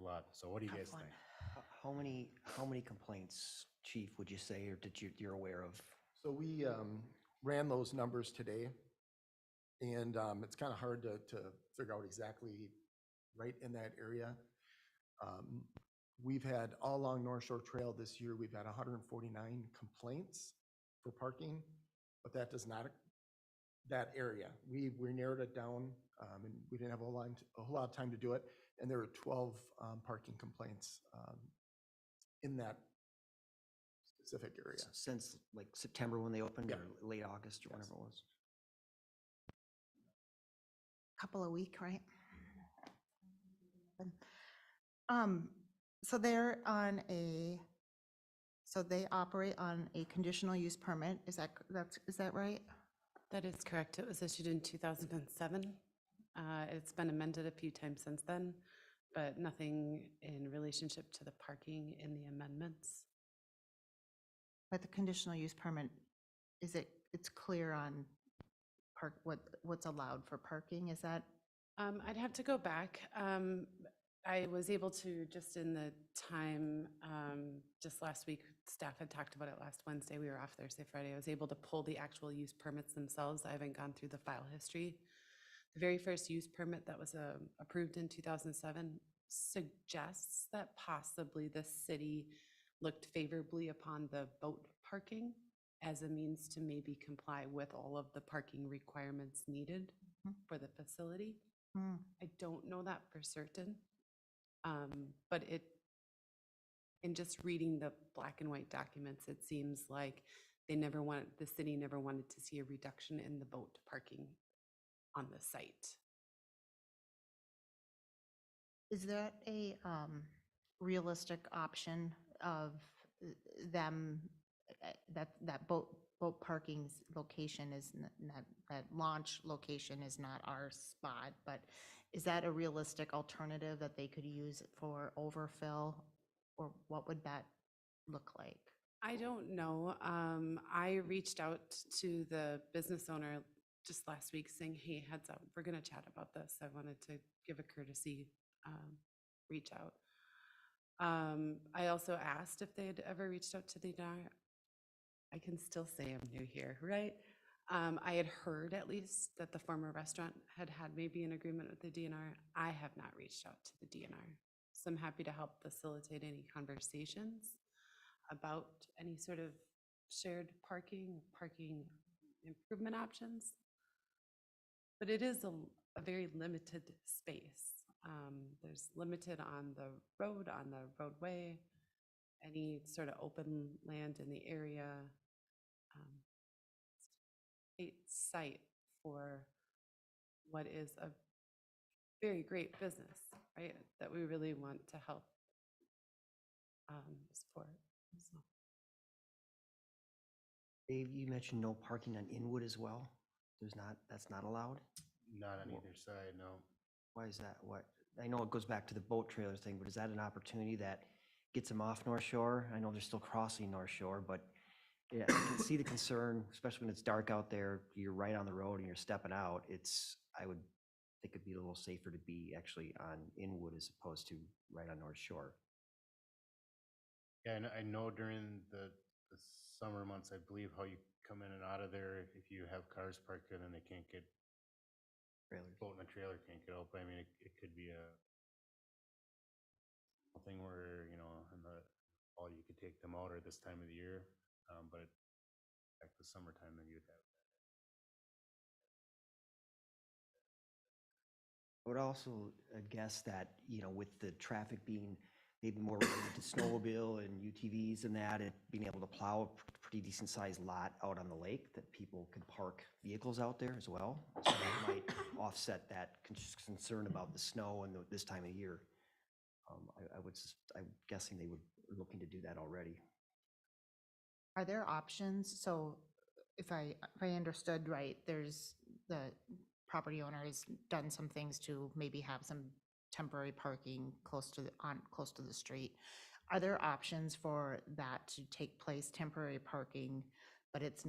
a lot. So what do you guys think? How many complaints, chief, would you say, or you're aware of? So we ran those numbers today, and it's kind of hard to figure out exactly right in that area. We've had all along North Shore Trail this year, we've had 149 complaints for parking, but that does not, that area. We narrowed it down, and we didn't have a whole lot of time to do it, and there were 12 parking complaints in that specific area. Since like September when they opened, Yeah. or late August, or whatever it was? Couple of week, right? So they're on so they operate on a conditional use permit. Is that right? That is correct. It was issued in 2007. It's been amended a few times since then, but nothing in relationship to the parking in the amendments. But the conditional use permit, it's clear on what's allowed for parking, is that? I'd have to go back. I was able to, just in the time, just last week, staff had talked about it last Wednesday, we were off Thursday, Friday, I was able to pull the actual use permits themselves. I haven't gone through the file history. The very first use permit that was approved in 2007 suggests that possibly the city looked favorably upon the boat parking as a means to maybe comply with all of the parking requirements needed for the facility. I don't know that for certain, but in just reading the black and white documents, it seems like the city never wanted to see a reduction in the boat parking on the site. Is that a realistic option of them, that boat parking's location is not, that launch location is not our spot, but is that a realistic alternative that they could use for overfill, or what would that look like? I don't know. I reached out to the business owner just last week saying, hey, heads up, we're going to chat about this. I wanted to give a courtesy reach out. I also asked if they had ever reached out to the DNR. I can still say I'm new here, right? I had heard at least that the former restaurant had maybe an agreement with the DNR. I have not reached out to the DNR. So I'm happy to help facilitate any conversations about any sort of shared parking improvement options. But it is a very limited space. There's limited on the road, on the roadway, any sort of open land in the area. A site for what is a very great business, right? That we really want to help support. So. Dave, you mentioned no parking on Inwood as well? That's not allowed? Not on either side, no. Why is that? I know it goes back to the boat trailer thing, but is that an opportunity that gets them off North Shore? I know they're still crossing North Shore, but yeah, I can see the concern, especially when it's dark out there, you're right on the road and you're stepping out. I would think it'd be a little safer to be actually on Inwood as opposed to right on North Shore. Yeah, and I know during the the summer months, I believe how you come in and out of there, if you have cars parked there, then they can't get, boat and a trailer can't get out, but I mean, it could be a thing where, you know, in the fall, you could take them out or this time of the year, but back the summertime, then you'd have. I would also guess that, you know, with the traffic being maybe more related to snowmobile and UTVs and that, it being able to plow a pretty decent sized lot out on the lake, that people could park vehicles out there as well. So that might offset that concern about the snow and this time of year. I'm guessing they would are looking to do that already. Are there options? So if I understood right, there's the property owner has done some things to maybe have some temporary parking close to the street. Are there options for that to take place, temporary parking, but it's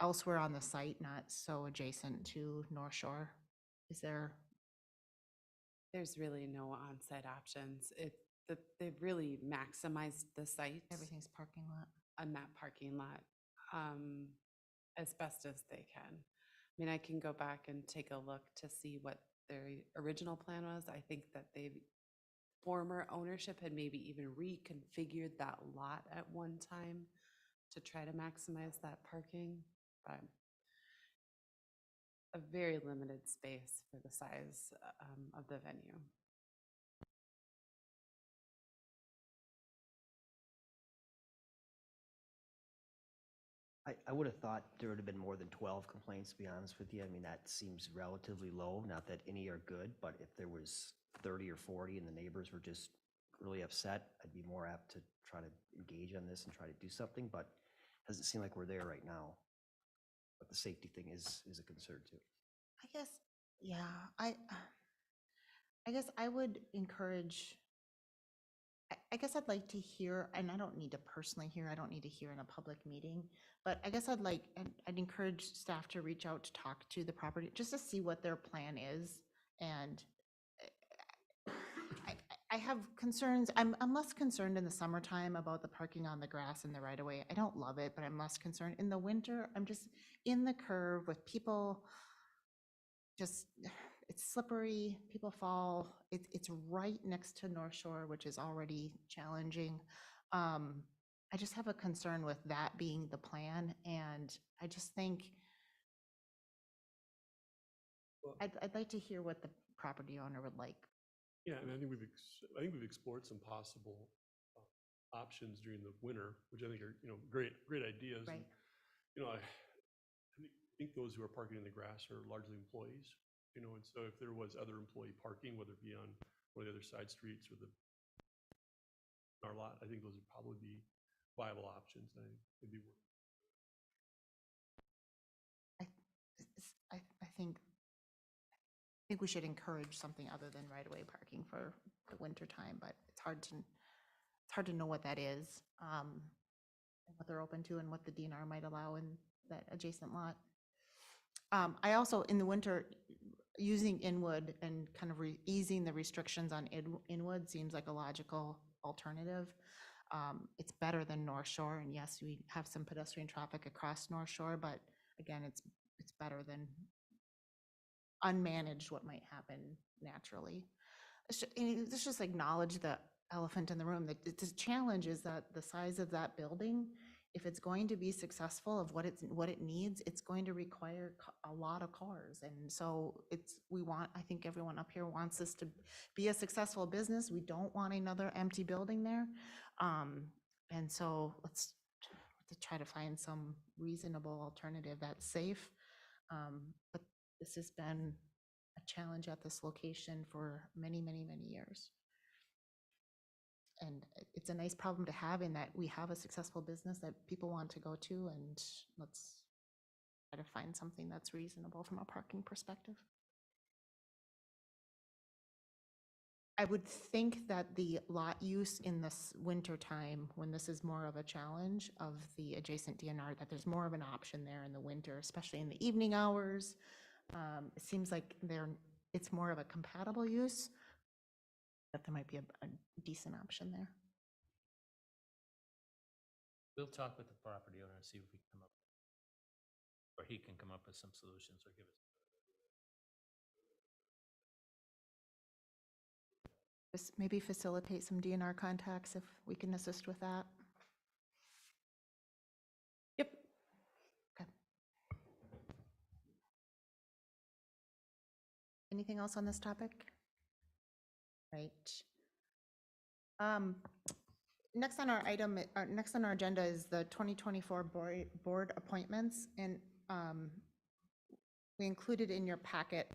elsewhere on the site, not so adjacent to North Shore? Is there? There's really no on-site options. They've really maximized the site. Everything's parking lot. On that parking lot, as best as they can. I mean, I can go back and take a look to see what their original plan was. I think that former ownership had maybe even reconfigured that lot at one time to try to maximize that parking, but a very limited space for the size of the venue. I would have thought there would have been more than 12 complaints, to be honest with you. I mean, that seems relatively low, not that any are good, but if there was 30 or 40 and the neighbors were just really upset, I'd be more apt to try to engage on this and try to do something, but it doesn't seem like we're there right now. But the safety thing is a concern too. I guess, yeah, I guess I would encourage, I guess I'd like to hear, and I don't need to personally hear, I don't need to hear in a public meeting, but I guess I'd encourage staff to reach out to talk to the property, just to see what their plan is. And I have concerns, I'm less concerned in the summertime about the parking on the grass and the right of way. I don't love it, but I'm less concerned. In the winter, I'm just in the curve with people, just, it's slippery, people fall. It's right next to North Shore, which is already challenging. I just have a concern with that being the plan, and I just think I'd like to hear what the property owner would like. Yeah, and I think we've explored some possible options during the winter, which I think are, you know, great ideas. Right. And, you know, I think those who are parking in the grass are largely employees, you know, and so if there was other employee parking, whether it be on one of the other side streets or our lot, I think those would probably be viable options. I think it'd be worth. I think we should encourage something other than right-of-way parking for the winter time, but it's hard to know what that is, and what they're open to and what the DNR might allow in that adjacent lot. I also, in the winter, using Inwood and kind of easing the restrictions on Inwood seems like a logical alternative. It's better than North Shore, and yes, we have some pedestrian traffic across North Shore, but again, it's better than unmanaged what might happen naturally. Let's just acknowledge the elephant in the room. The challenge is that the size of that building, if it's going to be successful of what it needs, it's going to require a lot of cars. And so I think everyone up here wants this to be a successful business. We don't want another empty building there. And so let's try to find some reasonable alternative that's safe. But this has been a challenge at this location for many, many, many years. And it's a nice problem to have in that we have a successful business that people want to go to, and let's try to find something that's reasonable from a parking perspective. I would think that the lot use in this winter time, when this is more of a challenge of the adjacent DNR, that there's more of an option there in the winter, especially in the evening hours. It seems like it's more of a compatible use, that there might be a decent option there. We'll talk with the property owner and see if we can come up, or he can come up with some solutions or give us. Just maybe facilitate some DNR contacts if we can assist with that. Yep. Okay. Anything else on this topic? Right. Next on our item, next on our agenda is the 2024 board appointments, and we included in your packet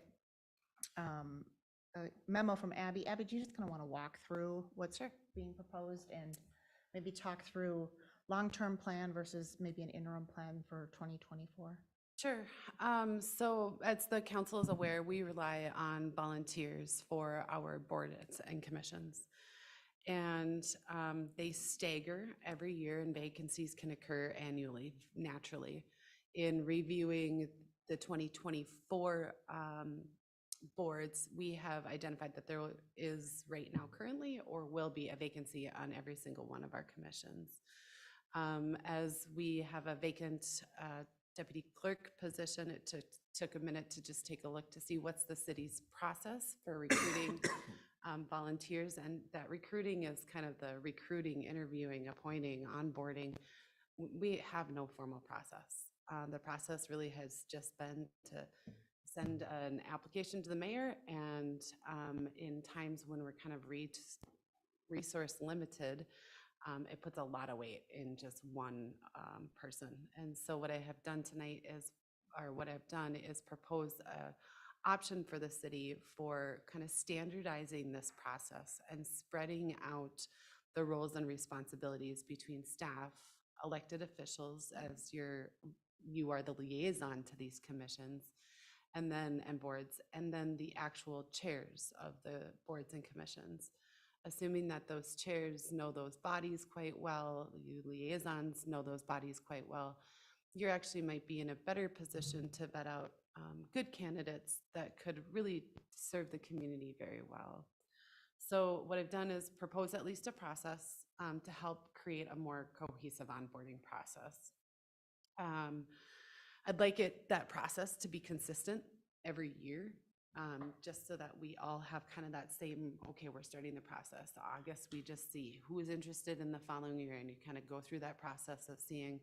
a memo from Abby. Abby, do you just kind of want to walk through what's being proposed and maybe talk through long-term plan versus maybe an interim plan for 2024? Sure. So as the council is aware, we rely on volunteers for our boards and commissions. And they stagger every year, and vacancies can occur annually, naturally. In reviewing the 2024 boards, we have identified that there is right now currently or will be a vacancy on every single one of our commissions. As we have a vacant deputy clerk position, it took a minute to just take a look to see what's the city's process for recruiting volunteers, and that recruiting is kind of the recruiting, interviewing, appointing, onboarding. We have no formal process. The process really has just been to send an application to the mayor, and in times when we're kind of resource limited, it puts a lot of weight in just one person. And so what I have done tonight is, or what I've done is propose a option for the city for kind of standardizing this process and spreading out the roles and responsibilities between staff, elected officials, as you are the liaison to these commissions, and boards, and then the actual chairs of the boards and commissions. Assuming that those chairs know those bodies quite well, you liaisons know those bodies quite well, you actually might be in a better position to vet out good candidates that could really serve the community very well. So what I've done is propose at least a process to help create a more cohesive onboarding process. I'd like that process to be consistent every year, just so that we all have kind of that same, okay, we're starting the process. August, we just see who is interested in the following year, and you kind of go through that process of seeing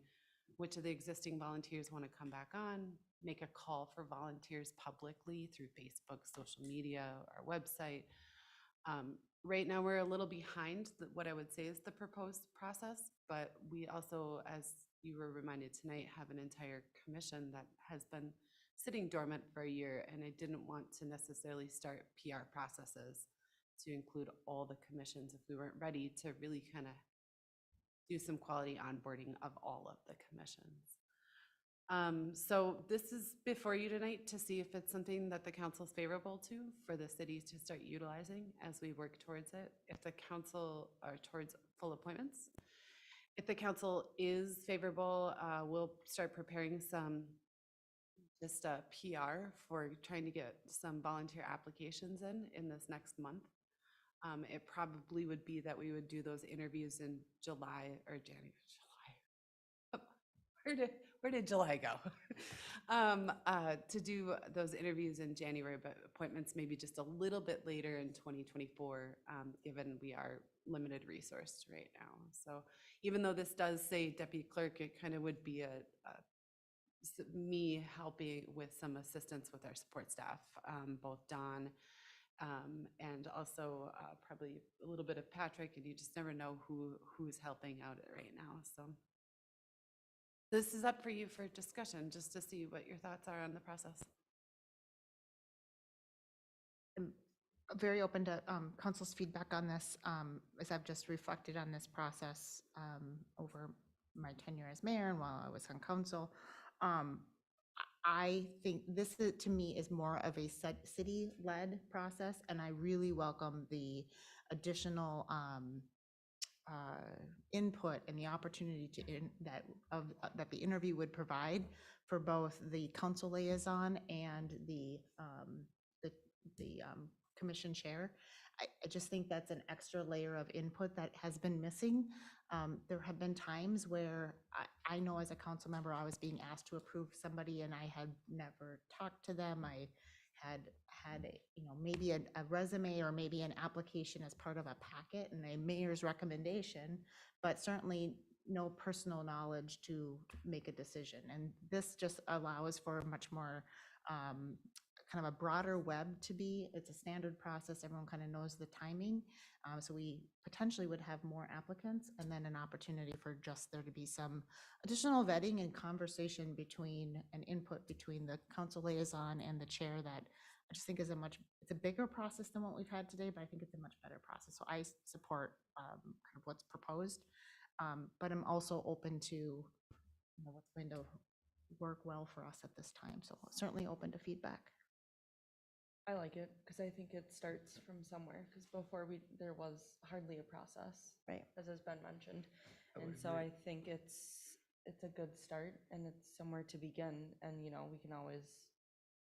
which of the existing volunteers want to come back on, make a call for volunteers publicly through Facebook, social media, our website. Right now, we're a little behind what I would say is the proposed process, but we also, as you were reminded tonight, have an entire commission that has been sitting dormant for a year, and I didn't want to necessarily start PR processes to include all the commissions if we weren't ready to really kind of do some quality onboarding of all of the commissions. So this is before you tonight to see if it's something that the council is favorable to for the city to start utilizing as we work towards it. If the council are towards full appointments, if the council is favorable, we'll start preparing some just a PR for trying to get some volunteer applications in this next month. It probably would be that we would do those interviews in July or January. Where did July go? To do those interviews in January, but appointments maybe just a little bit later in 2024, given we are limited resourced right now. So even though this does say deputy clerk, it kind of would be me helping with some assistance with our support staff, both Dawn and also probably a little bit of Patrick, and you just never know who's helping out right now. So this is up for you for discussion, just to see what your thoughts are on the process. I'm very open to council's feedback on this, as I've just reflected on this process over my tenure as mayor and while I was on council. I think this, to me, is more of a city-led process, and I really welcome the additional input and the opportunity that the interview would provide for both the council liaison and the commission chair. I just think that's an extra layer of input that has been missing. There have been times where I know as a council member, I was being asked to approve somebody and I had never talked to them. I had maybe a resume or maybe an application as part of a packet and a mayor's recommendation, but certainly no personal knowledge to make a decision. And this just allows for much more kind of a broader web to be. It's a standard process. Everyone kind of knows the timing. So we potentially would have more applicants and then an opportunity for just there to be some additional vetting and conversation between and input between the council liaison and the chair that I just think is it's a bigger process than what we've had today, but I think it's a much better process. So I support kind of what's proposed, but I'm also open to what's going to work well for us at this time. So certainly open to feedback. I like it because I think it starts from somewhere, because before there was hardly a process. Right. As has been mentioned. I would And so agree. I think it's a good start and it's somewhere to begin. And, we can always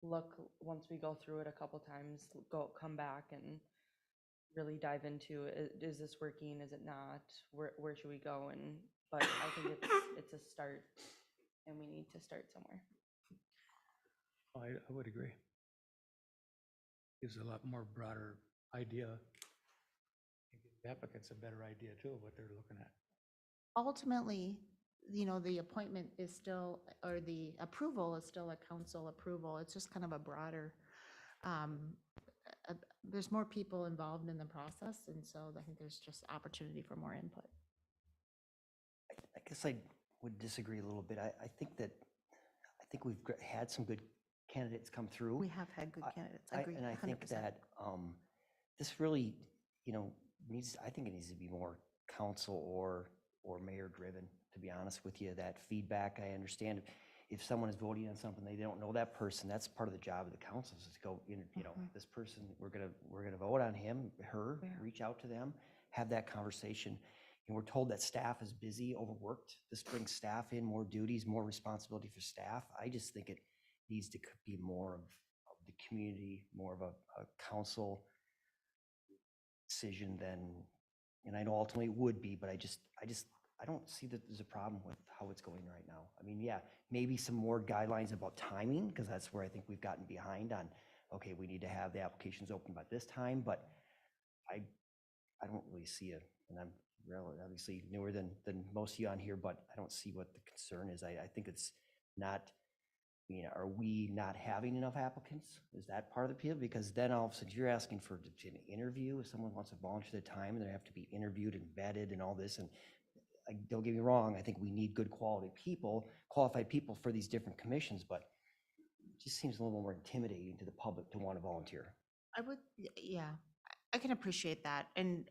look, once we go through it a couple times, come back and really dive into, is this working? Is it not? Where should we go? But I think it's a start and we need to start somewhere. I would agree. Gives a lot more broader idea. It gives the applicants a better idea too of what they're looking at. Ultimately, the appointment is still, or the approval is still a council approval. It's just kind of a broader, there's more people involved in the process. And so I think there's just opportunity for more input. I guess I would disagree a little bit. I think we've had some good candidates come through. We have had good candidates. I agree. And I think 100%. that this really, I think it needs to be more council or mayor driven, to be honest with you. That feedback, I understand if someone is voting on something, they don't know that person, that's part of the job of the council is to go, this person, we're gonna vote on him, her, reach out to them, have that conversation. And we're told that staff is busy, overworked. This brings staff in, more duties, more responsibility for staff. I just think it needs to be more of the community, more of a council decision than, and I know ultimately it would be, but I don't see that there's a problem with how it's going right now. I mean, yeah, maybe some more guidelines about timing, because that's where I think we've gotten behind on, okay, we need to have the applications open by this time, but I don't really see it, and I'm obviously newer than most of you on here, but I don't see what the concern is. I think it's not, are we not having enough applicants? Is that part of the appeal? Because then all of a sudden you're asking for an interview. If someone wants to volunteer their time, they have to be interviewed and vetted and all this. And don't get me wrong, I think we need good qualified people for these different commissions, but it just seems a little more intimidating to the public to want to volunteer. Yeah, I can appreciate that. And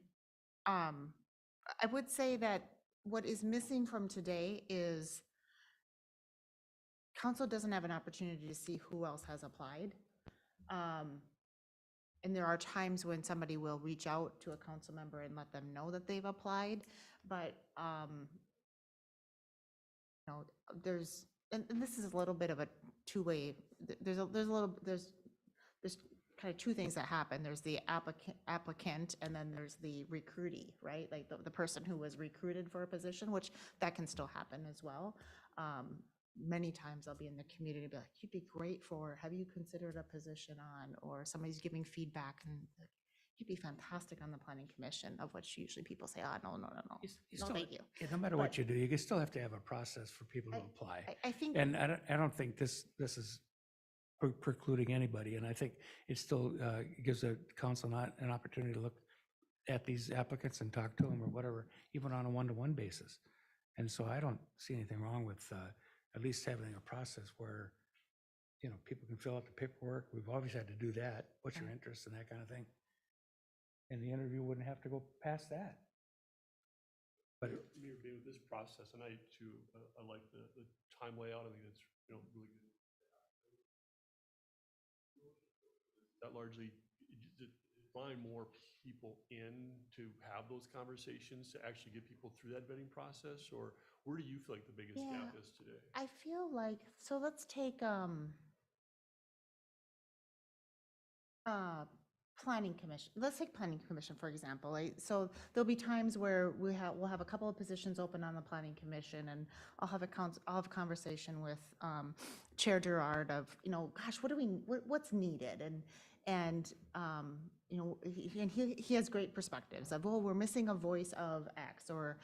I would say that what is missing from today is council doesn't have an opportunity to see who else has applied. And there are times when somebody will reach out to a council member and let them know that they've applied, but there's, and this is a little bit of a two-way, there's kind of two things that happen. There's the applicant and then there's the recruitee, right? Like the person who was recruited for a position, which that can still happen as well. Many times I'll be in the community, be like, you'd be great for, have you considered a position on, or somebody's giving feedback and like, you'd be fantastic on the planning commission, of which usually people say, oh, no, thank you. No matter what you do, you still have to have a process for people to apply. I think. And I don't think this is precluding anybody. And I think it still gives the council not an opportunity to look at these applicants and talk to them or whatever, even on a one-to-one basis. And so I don't see anything wrong with at least having a process where, people can fill out the paperwork. We've always had to do that. What's your interest and that kind of thing. And the interview wouldn't have to go past that. But Mayor, with this process, and I too, I like the time layout. I think it's really good. That largely find more people in to have those conversations to actually get people through that vetting process, or where do you feel like the biggest gap is today? I feel like, so let's take planning commission, let's take planning commission, for example. So there'll be times where we'll have a couple of positions open on the planning commission, and I'll have a conversation with Chair Gerard of, gosh, what's needed? And he has great perspectives of, oh, we're missing a voice of X, or,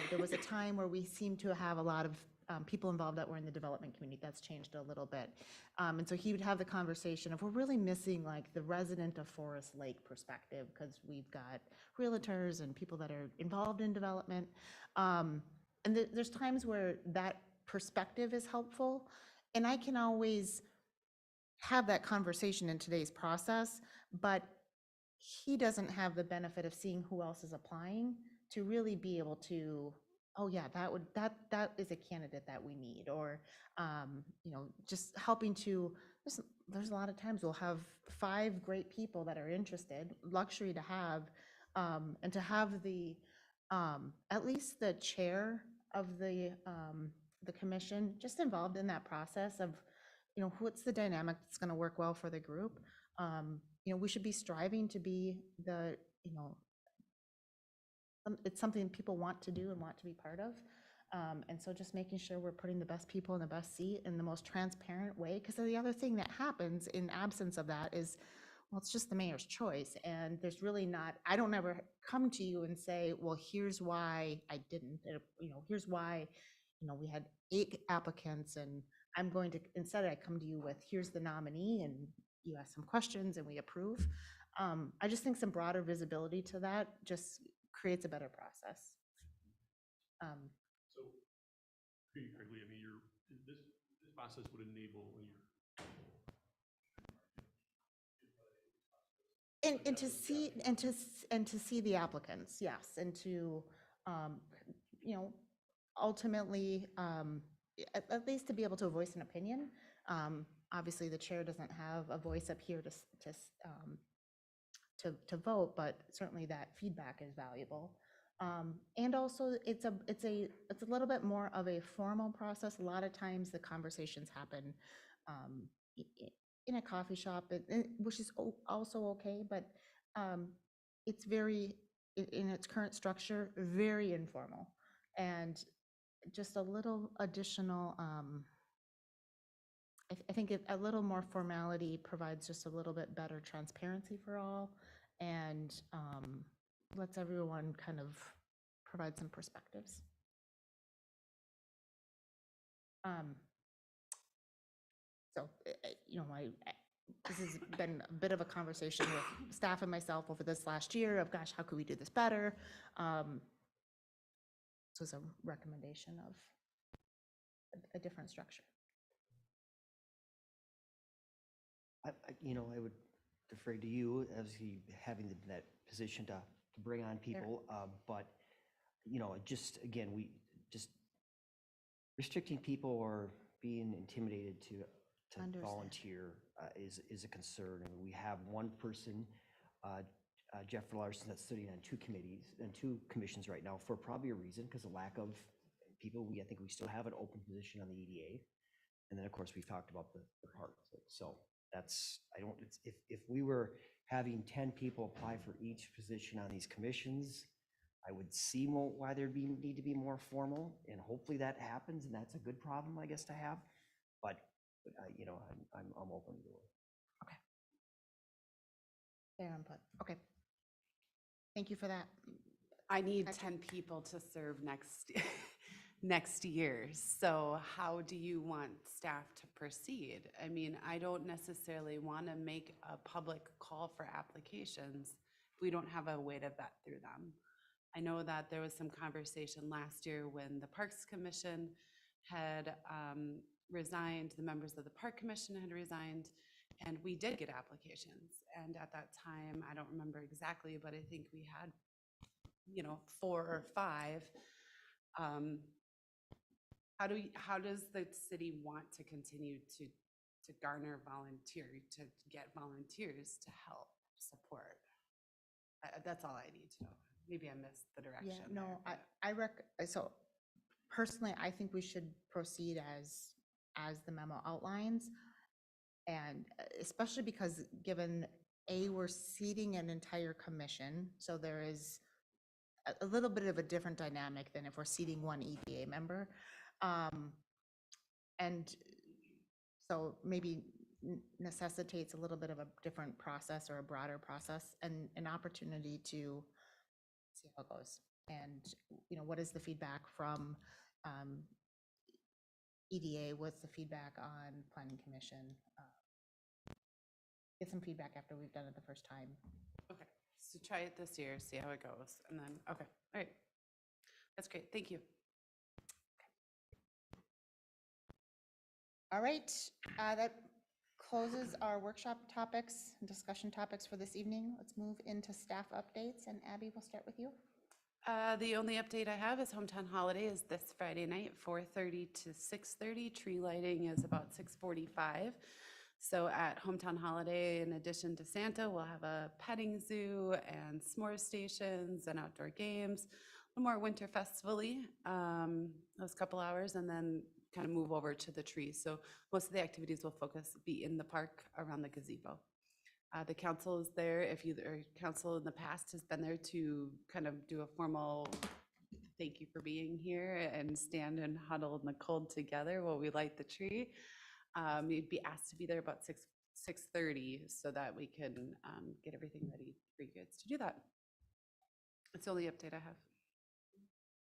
there was a time where we seemed to have a lot of people involved that were in the development community. That's changed a little bit. And so he would have the conversation of, we're really missing like the resident of Forest Lake perspective, because we've got realtors and people that are involved in development. And there's times where that perspective is helpful. And I can always have that conversation in today's process, but he doesn't have the benefit of seeing who else is applying to really be able to, oh yeah, that is a candidate that we need, or just helping to, there's a lot of times we'll have 5 great people that are interested, luxury to have, and to have the at least the chair of the commission just involved in that process of, what's the dynamic that's going to work well for the group. We should be striving to be the, it's something people want to do and want to be part of. And so just making sure we're putting the best people in the best seat in the most transparent way. Because the other thing that happens in absence of that is, well, it's just the mayor's choice. And there's really not, I don't ever come to you and say, well, here's why I didn't, here's why, we had 8 applicants, and I'm going to, instead I come to you with, here's the nominee, and you ask some questions and we approve. I just think some broader visibility to that just creates a better process. So, pretty quickly, I mean, this process would enable and to see the applicants, yes, and to ultimately at least to be able to voice an opinion. Obviously, the chair doesn't have a voice up here to vote, but certainly that feedback is valuable. And also, it's a little bit more of a formal process. A lot of times, the conversations happen in a coffee shop, which is also okay, but it's very, in its current structure, very informal, and just a little additional, I think a little more formality provides just a little bit better transparency for all, and lets everyone kind of provide some perspectives. So, this has been a bit of a conversation with staff and myself over this last year of, gosh, how could we do this better? This was a recommendation of a different structure. I would defer to you as he having that position to bring on people, but just again, just restricting people or being intimidated to volunteer is a concern. I mean, we have one person, Jeff Larson, that's sitting on 2 committees and 2 commissions right now for probably a reason, because of lack of people. I think we still have an open position on the EDA, and then of course we've talked about the parks. So that's, if we were having 10 people apply for each position on these commissions, I would see why there'd need to be more formal, and hopefully that happens, and that's a good problem, I guess, to have. But I'm open to it. Okay. Fair input. Okay. Thank you for that. I need 10 people to serve next year. So how do you want staff to proceed? I mean, I don't necessarily want to make a public call for applications if we don't have a way to vet through them. I know that there was some conversation last year when the Parks Commission had resigned, the members of the Park Commission had resigned, and we did get applications. And at that time, I don't remember exactly, but I think we had 4 or 5. How does the city want to continue to garner to get volunteers to help support? That's all I need to know. Maybe I missed the direction. Yeah, no, so personally, I think we should proceed as the memo outlines, and especially because given we're seating an entire commission, so there is a little bit of a different dynamic than if we're seating one EDA member. And so maybe necessitates a little bit of a different process or a broader process and an opportunity to see how it goes. And, what is the feedback from EDA? What's the feedback on Planning Commission? Get some feedback after we've done it the first time. Okay, so try it this year, see how it goes, and then, okay, all right. That's great, thank you. All right, that closes our workshop topics and discussion topics for this evening. Let's move into staff updates, and Abby, we'll start with you. The only update I have is Hometown Holiday is this Friday night, 4:30 to 6:30. Tree lighting is about 6:45. So at Hometown Holiday, in addition to Santa, we'll have a petting zoo and s'more stations and outdoor games, a little more winter festival-y, those couple hours, and then kind of move over to the trees. So most of the activities will be in the park around the gazebo. The council is there. If council in the past has been there to kind of do a formal thank you for being here and stand and huddle in the cold together while we light the tree. You'd be asked to be there about 6:30 so that we can get everything ready for you guys to do that. That's the only update I have.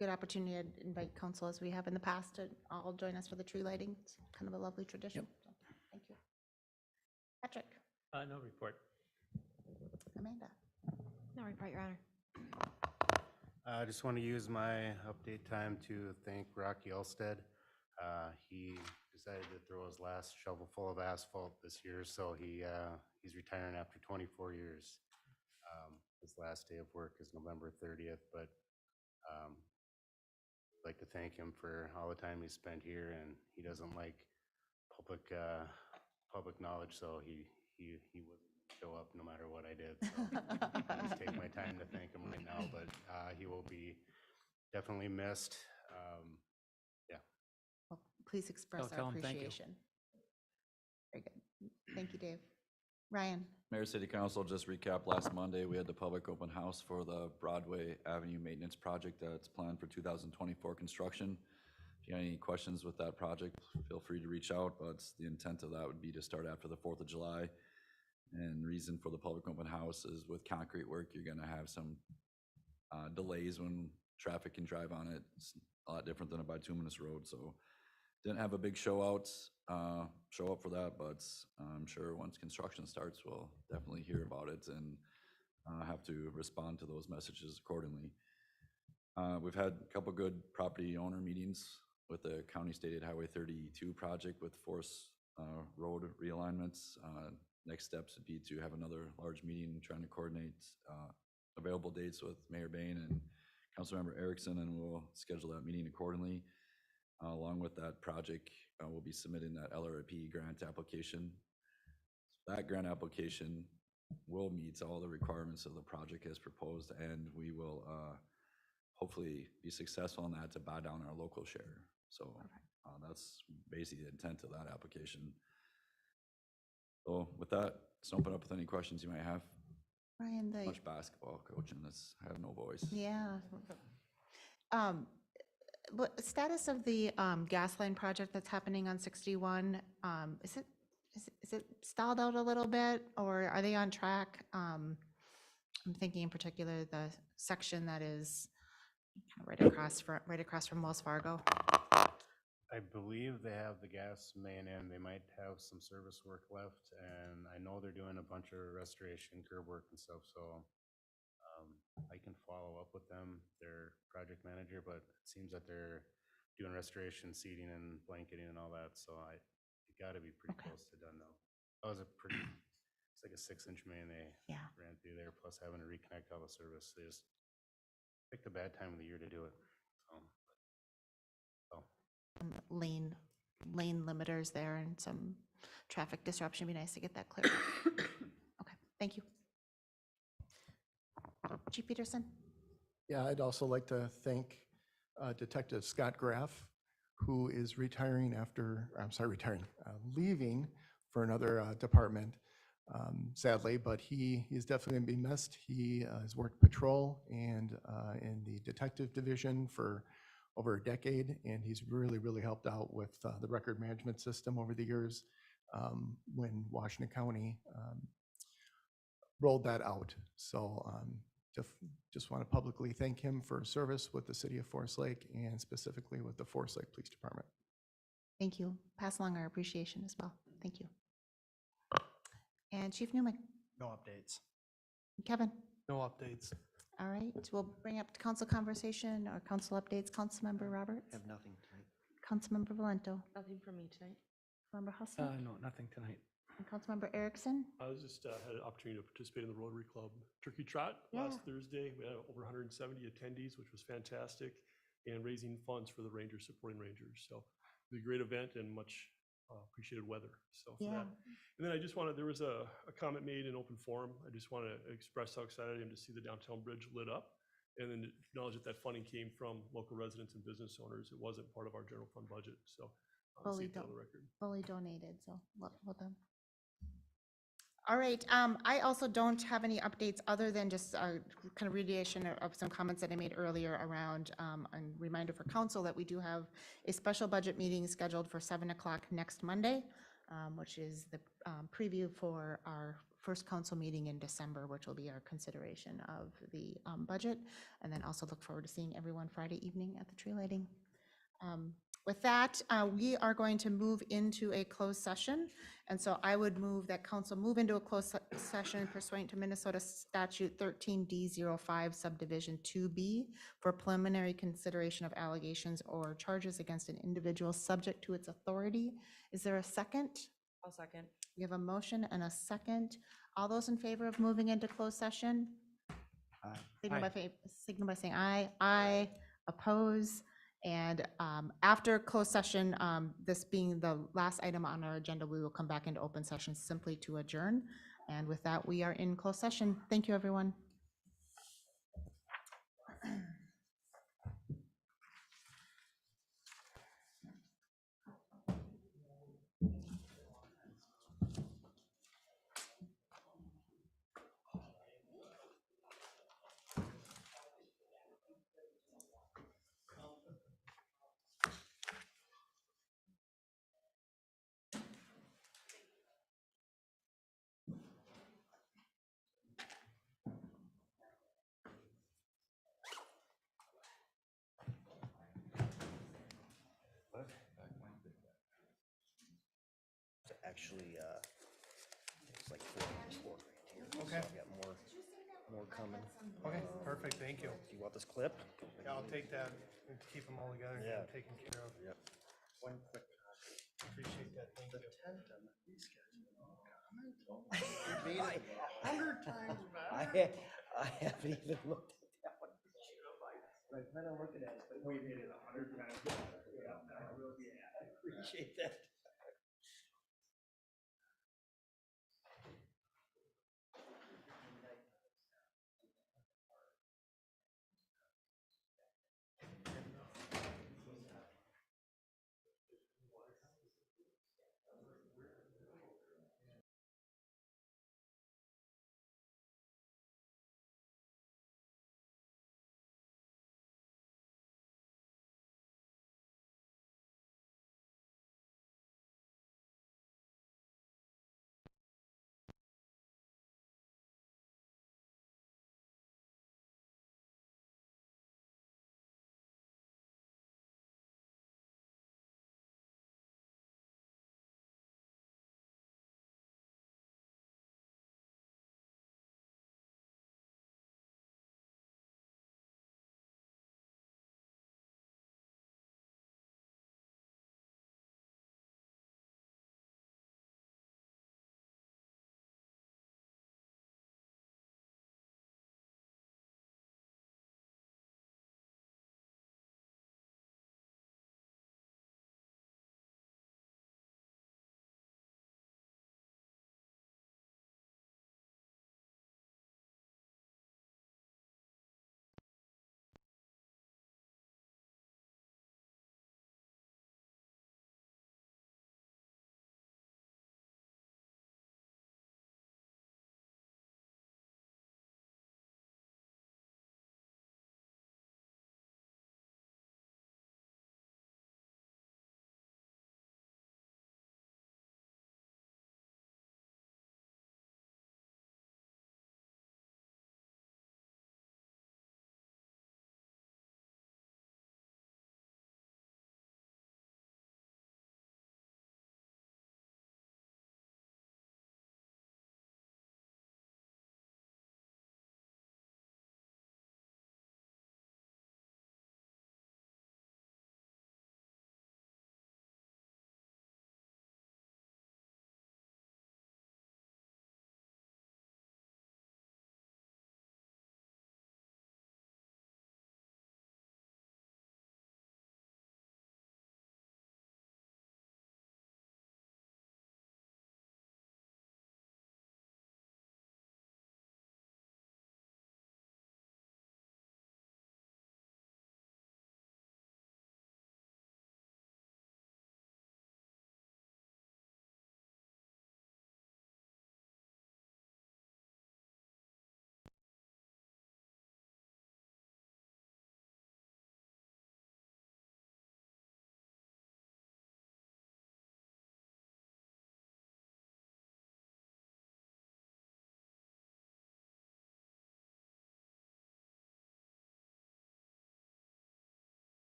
Good opportunity to invite council, as we have in the past, to all join us for the tree lighting. It's kind of a lovely tradition. So, thank you. Patrick. No report. Amanda. No report, Your Honor. I just want to use my update time to thank Rocky Elstead. He decided to throw his last shovel full of asphalt this year, so he's retiring after 24 years. His last day of work is November 30th, but I'd like to thank him for all the time he spent here, and he doesn't like public knowledge, so he wouldn't show up no matter what I did. So I'll just take my time to thank him right now, but he will be definitely missed. Yeah. Well, please express our tell him thank you. appreciation. Very good. Thank you, Dave. Ryan. Mayor, City Council, just recap, last Monday, we had the public open house for the Broadway Avenue Maintenance Project that's planned for 2024 construction. If you have any questions with that project, feel free to reach out, but the intent of that would be to start after the 4th of July. And the reason for the public open house is with concrete work, you're gonna have some delays when traffic can drive on it. It's a lot different than a bituminous road, so didn't have a big show up for that, but I'm sure once construction starts, we'll definitely hear about it and have to respond to those messages accordingly. We've had a couple good property owner meetings with the County State Highway 32 project with Forest Road realignments. Next steps would be to have another large meeting trying to coordinate available dates with Mayor Bain and Councilmember Erickson, and we'll schedule that meeting accordingly. Along with that project, we'll be submitting that LRIP grant application. That grant application will meet all the requirements of the project as proposed, and we will hopefully be successful in that to buy down our local share. So that's basically the intent of that application. So with that, let's open up with any questions you might have. Ryan, Much basketball coaching, I have no voice. Yeah. What status of the gas line project that's happening on 61? Is it stalled out a little bit, or are they on track? I'm thinking in particular the section that is right across from Wells Fargo. I believe they have the gas main in. They might have some service work left, and I know they're doing a bunch of restoration, curb work and stuff, so I can follow up with them, their project manager, but it seems that they're doing restoration, seating and blanketing and all that, so it gotta be pretty close to done now. That was it's like a 6-inch main they ran through there, plus having to reconnect all the service. They just picked a bad time of the year to do it, so. Lane limiters there and some traffic disruption. Be nice to get that cleared up. Okay, thank you. Chief Peterson. Yeah, I'd also like to thank Detective Scott Graff, who is leaving for another department. sadly, but he is definitely going to be missed. He has worked patrol and in the detective division for over a decade, and he's really, really helped out with the record management system over the years when Washington County rolled that out. So just want to publicly thank him for service with the city of Forest Lake and specifically with the Forest Lake Police Department. Thank you. Pass along our appreciation as well. Thank you. And Chief Newman, No updates. Kevin. No updates. All right, we'll bring up council conversation or council updates. Councilmember Roberts, Have nothing tonight. Councilmember Valento, Nothing from me tonight. Member Hustle, No, nothing tonight. and Councilmember Erickson. I was just had an opportunity to participate in the Rotary Club Turkey Trot last Thursday. We had over 170 attendees, which was fantastic, and raising funds for the Rangers, supporting Rangers. So it was a great event and much appreciated weather. So for that. And then I just wanted, there was a comment made in open forum. I just want to express how excited I am to see the downtown bridge lit up, and then acknowledge that that funding came from local residents and business owners. It wasn't part of our general fund budget. So Fully see it on the record. Fully donated, so well done. All right, I also don't have any updates other than just kind of reiteration of some comments that I made earlier around, a reminder for council that we do have a special budget meeting scheduled for 7 o'clock next Monday, which is the preview for our first council meeting in December, which will be our consideration of the budget. And then also look forward to seeing everyone Friday evening at the tree lighting. With that, we are going to move into a closed session. And so I would move that council move into a closed session pursuant to Minnesota Statute 13D05 Subdivision 2B for preliminary consideration of allegations or charges against an individual subject to its authority. Is there a second? I'll second. We have a motion and a second. All those in favor of moving into closed session? Signal by saying aye. Aye. Oppose. And after closed session, this being the last item on our agenda, we will come back into open session simply to adjourn. And with that, we are in closed session. Thank you, everyone. Actually, it's like 4 grand here. Okay. So I've got more coming. Okay, perfect, thank you. Do you want this clip? Yeah, I'll take that and keep them all together, Yeah. taken care of. Yep. One quick. Appreciate that, thank you. Tent on the fee schedule. Comment? Made it 100 times I haven't even looked at that one. I plan on looking at it, but we made it 100 times better. Yeah, I appreciate that.